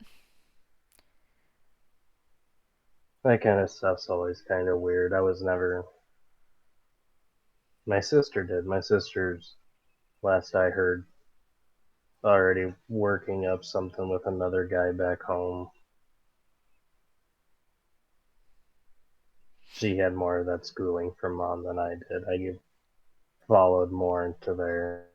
That kind of stuff's always kind of weird. I was never. My sister did. My sister's, last I heard, already working up something with another guy back home. She had more of that schooling from mom than I did. I followed more into their.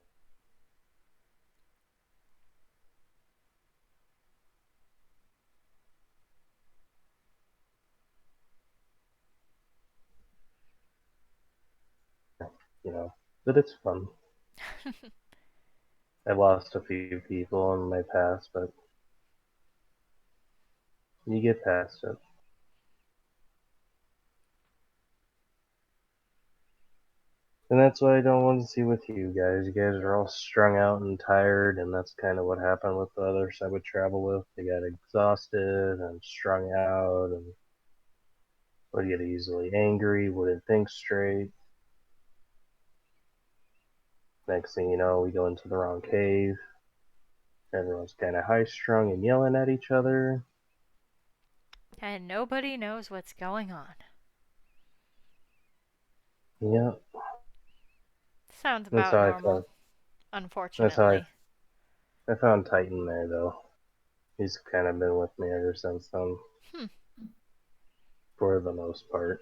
But it's fun. I lost a few people in my past, but you get past it. And that's what I don't want to see with you guys. You guys are all strung out and tired, and that's kind of what happened with the others I would travel with. They got exhausted and strung out, and would get easily angry, wouldn't think straight. Next thing you know, we go into the wrong cave. Everyone's kind of high strung and yelling at each other. And nobody knows what's going on. Yep. Sounds That's about how I normal, felt. unfortunately. I found Titan there, though. He's kind of been with me ever since then. For the most part.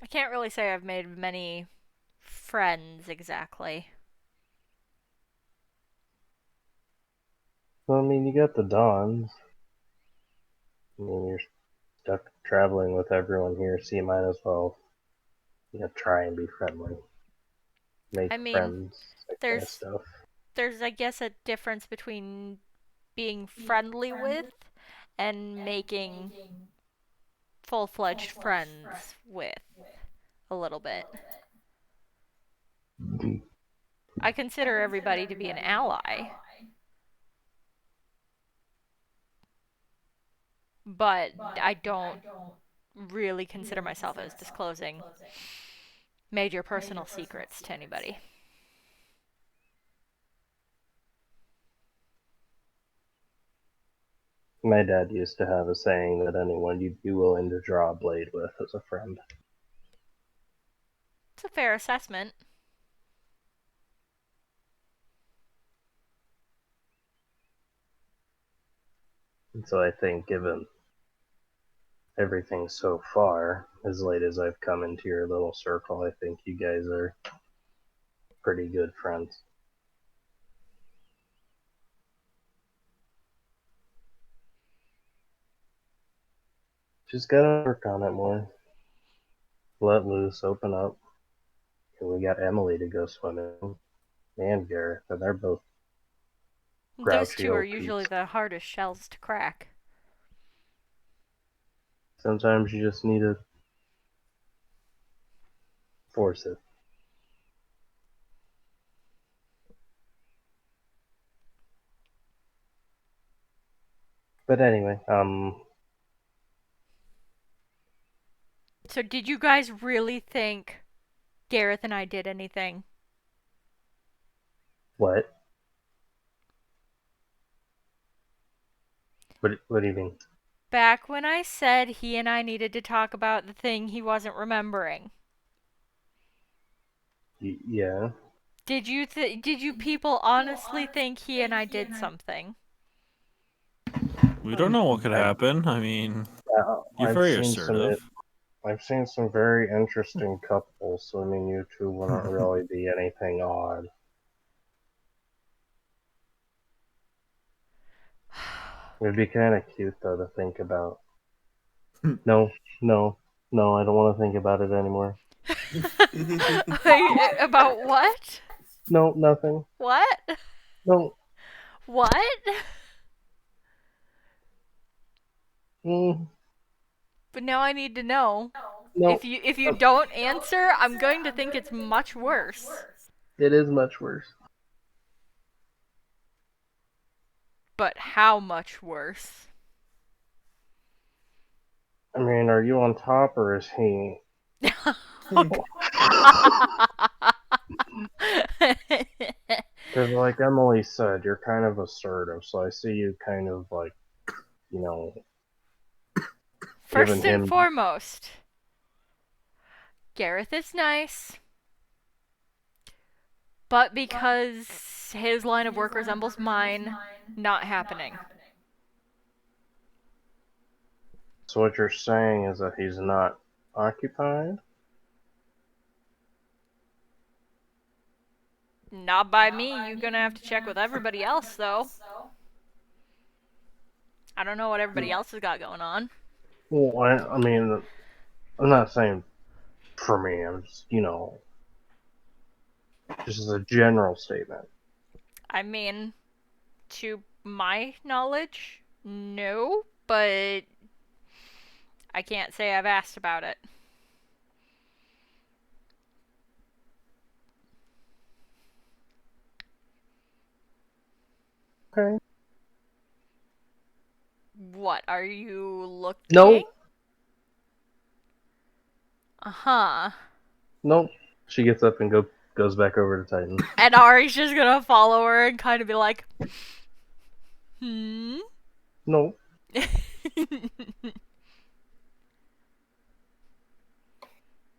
I can't really say I've made many friends exactly. Well, I mean, you got the Dons. I mean, you're stuck traveling with everyone here, so you might as well, try and be friendly. Make I mean, friends, that kind of stuff. There's, I guess, a difference between being friendly with and making full-fledged friends with a little bit. I consider everybody to be an ally, but I don't really consider myself as disclosing major personal secrets to anybody. My dad used to have a saying that anyone you'd be willing to draw a blade with is a friend. It's a fair assessment. And so I think, given everything so far, as late as I've come into your little circle, I think you guys are pretty good friends. Just gotta work on it more. Let loose, open up. And we got Emily to go swimming, and Gareth, and they're both Those grouchy two are old usually peeps. the hardest shells to crack. Sometimes you just need to force it. But anyway, So did you guys really think Gareth and I did anything? what? What do you mean? Back when I said he and I needed to talk about the thing he wasn't remembering. Yeah. Did you people honestly think he and I did something? We don't know what could happen. I mean, you're I've very seen assertive. I've seen some very interesting couples, so I mean, you two wouldn't really be anything odd. It'd be kind of cute, though, to think about. No, no, no, I don't want to think about it anymore. Wait, about what? No, nothing. What? No. What? Mm, But now I need to know. no. If you don't answer, I'm going to think it's much worse. It is much worse. But how much worse? I mean, are you on top or is he? Because, like Emily said, you're kind of assertive, so I see you kind of like, you know, First giving and him. foremost, Gareth is nice, but because his line of work resembles mine, not happening. So what you're saying is that he's not occupied? Not by me. You're gonna have to check with everybody else, though. I don't know what everybody else has got going on. Well, I mean, I'm not saying for me. I'm just, just as a general statement. I mean, to my knowledge, no, but I can't say I've asked about it. Okay. What, are you looking? No. Uh-huh. Nope. She gets up and goes back over to Titan. And Ari's just gonna follow her and kind of be like, hmm? Nope.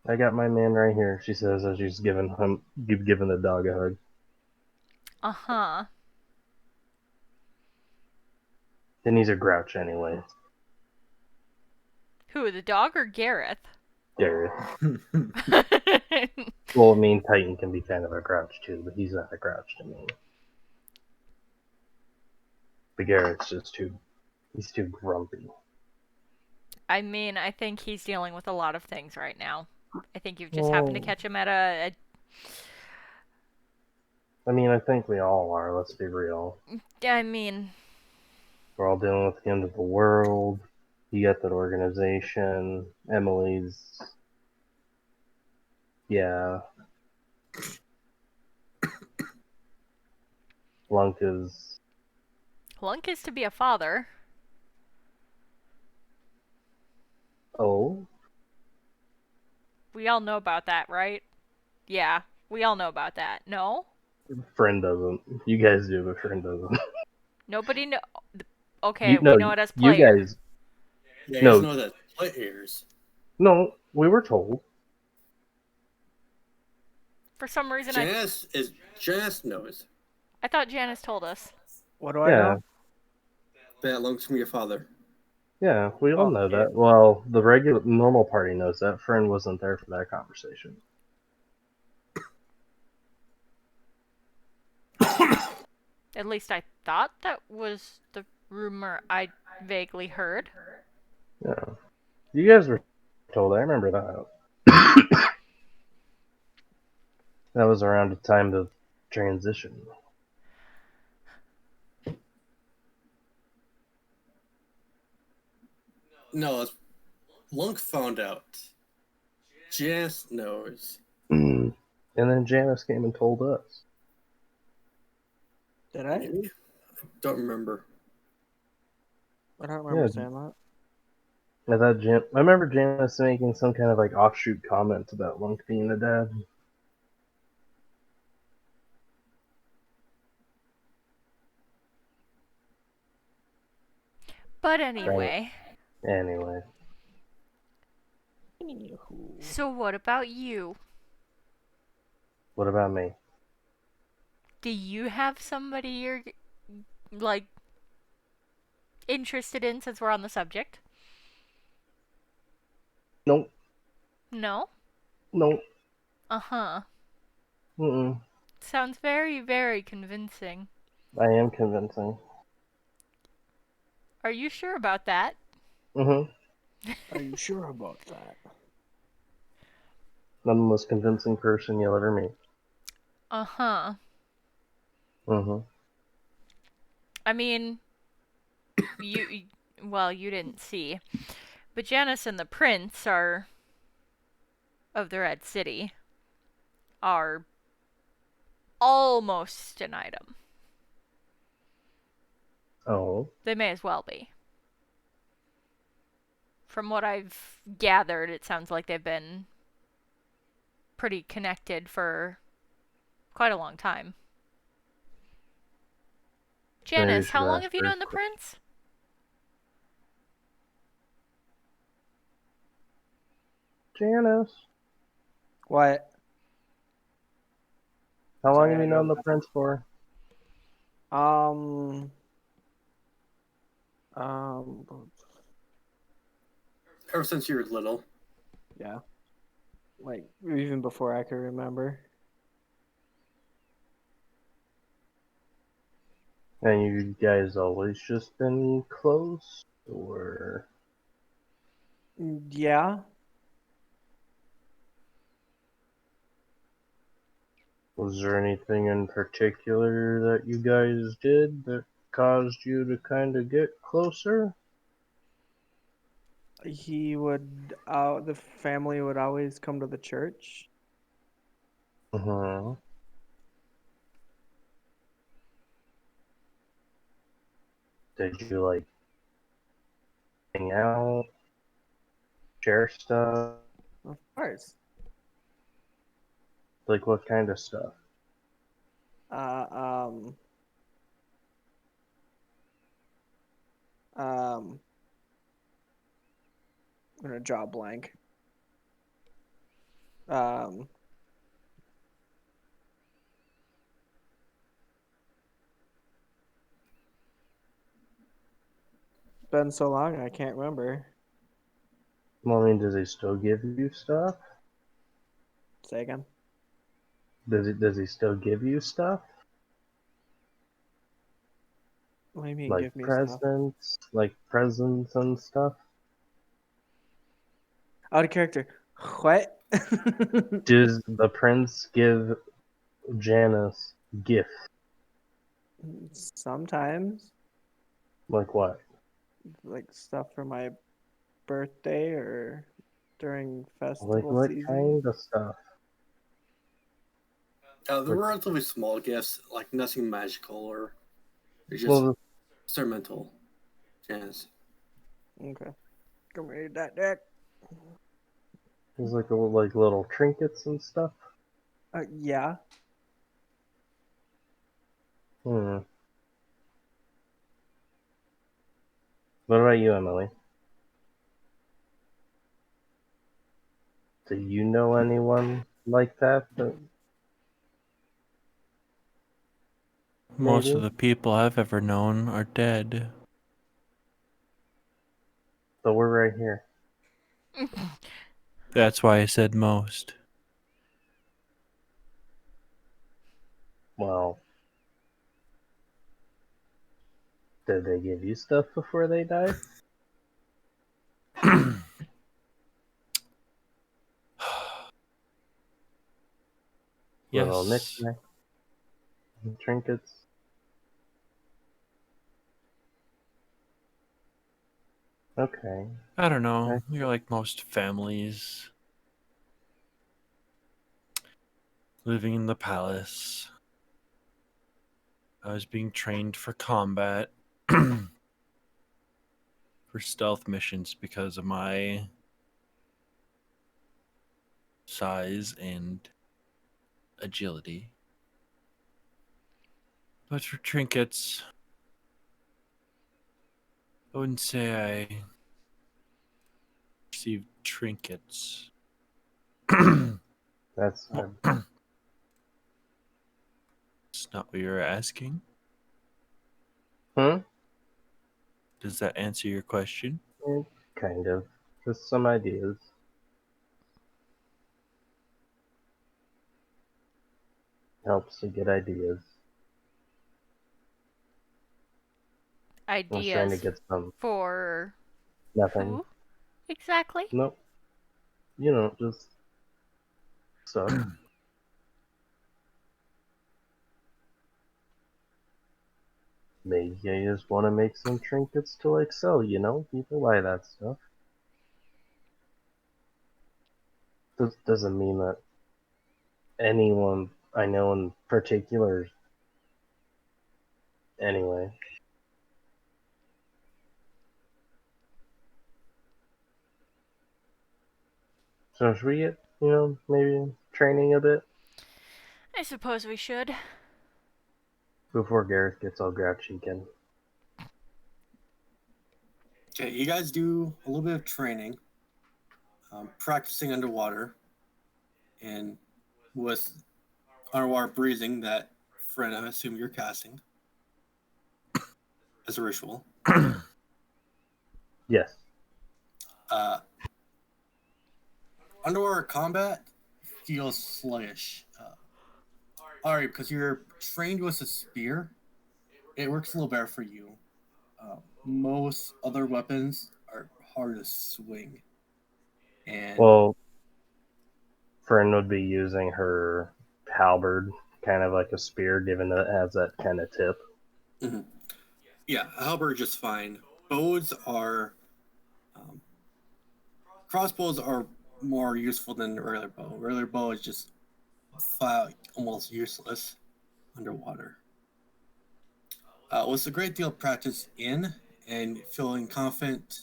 I got my man right here, she says as she's giving the dog a hug. Uh-huh. And he's a grouch anyway. Who, the dog or Gareth? Gareth. Well, I mean, Titan can be kind of a grouch too, but he's not a grouch to me. But Garrett's just he's too grumpy. I mean, I think he's dealing with a lot of things right now. I think you've just happened to catch him at a... I mean, I think we all are, let's be real. I mean... We're all dealing with the end of the world. You got that organization. Emily's... Yeah. Lunk is... Lunk is to be a father. Oh? We all know about that, right? Yeah, we all know about that. No? Friend doesn't. You guys do, but Friend doesn't. Nobody know... Okay, we know it as you player. guys... Yeah, No. you guys know that players. No, we were told. For some reason, Janice knows I thought Janice told us. What do I know? that Lunk's gonna be a father. Yeah, we all know yeah. that. Well, the normal party knows that. Friend wasn't there for that conversation. At least I thought that was the rumor I vaguely heard. Yeah. You guys were told, I remember that. That was around the time of transition. No, Lunk found out. Janice knows. And then Janice came and told us. Did I? Maybe? I don't remember. I don't remember saying that. I remember Janice making some kind of like offshoot comment about Lunk being a dad. But anyway. Anyway. So what about you? What about me? Do you have somebody you're like interested in since we're on the subject? Nope. No? Nope. Uh-huh. Mm-mm. Sounds very, very convincing. I am convincing. Are you sure about that? Mm-hmm. Are you sure about that? I'm the most convincing person you'll ever meet. Uh-huh. Mm-hmm. I mean, well, you didn't see, but Janice and the Prince are of the Red City are almost an item. Oh. They may as well be. From what I've gathered, it sounds like they've been pretty connected for quite a long time. Maybe you Janice, should how long ask have you her known the quick. Prince? Janice. What? How long Sorry, have I you known don't the know. prince for? Um, Ever since you were little. yeah. Like, even before I could remember. And you guys always just been close? Or Yeah. was there anything in particular that you guys did that caused you to kind of get closer? The family would always come to the church. Uh-huh. Did you, like, hang out, share stuff? Of course. Like, what kind of stuff? Uh, um, I'm gonna draw a blank. Um, been so long, I can't remember. Well, I mean, does he still give you stuff? Say again. Does he still give you stuff? What do you mean, Like give me stuff? presents and stuff? Out of character. What? Does the prince give Janice gifts? Sometimes, Like what? like stuff for my birthday or during Like festival what season. kind of stuff? They're relatively small gifts, like nothing magical or it's just Well, instrumental. Janice. Okay. Come read that deck. there's like little trinkets and stuff. Yeah. Hmm. What about you, Emily? Do you know anyone like that? Most Maybe? of the people I've ever known are dead. So we're right here. That's why I said most. Well, did they give you stuff before they died? Little Yes. knickknacks, trinkets. Okay. I don't know. Okay. You're like most families. Living in the palace. I was being trained for combat. For stealth missions because of my size and agility. But for trinkets, I wouldn't say I received trinkets. That's It's not what you were asking? Hmm? Does that answer your question? Kind of. Just some ideas. Helps to get ideas. I was trying to Ideas get some. for Nothing. who exactly? Nope. You know, just stuff. Maybe I just want to make some trinkets to like sell, you know? People buy that stuff. Doesn't mean that anyone I know in particular. Anyway. So should we get, maybe training a bit I suppose we should. before Gareth gets all grouchy again? Okay, you guys do a little bit of training, practicing underwater, and with underwater breathing that Fred, I assume you're casting as a ritual. Yes. Underwater combat feels sluggish. Alright, because you're trained with a spear, it works a little better for you. Most other weapons are hard to swing. And Well, Fern would be using her halberd, kind of like a spear, given that it has that kind of tip. mhm. Yeah, a halberd just fine. Bows are crossbows are more useful than a regular bow. A regular bow is just flat, almost useless underwater. With a great deal of practice in and feeling confident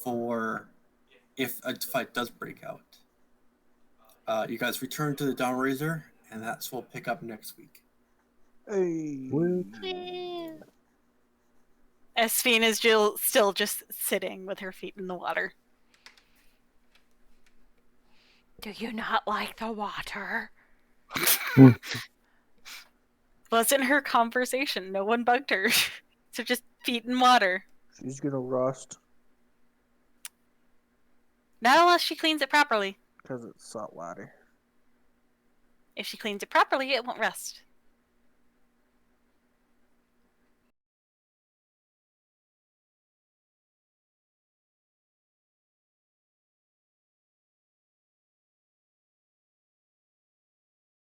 for if a fight does break out. You guys return to the Downraiser, and that's what we'll pick up next week. Hey. Esphine is still just sitting with her feet in the water. Do you not like the water? Wasn't her conversation. No one bugged her. So just feet in water. She's gonna rust Not unless she cleans it properly. because it's salt water. If she cleans it properly, it won't rust.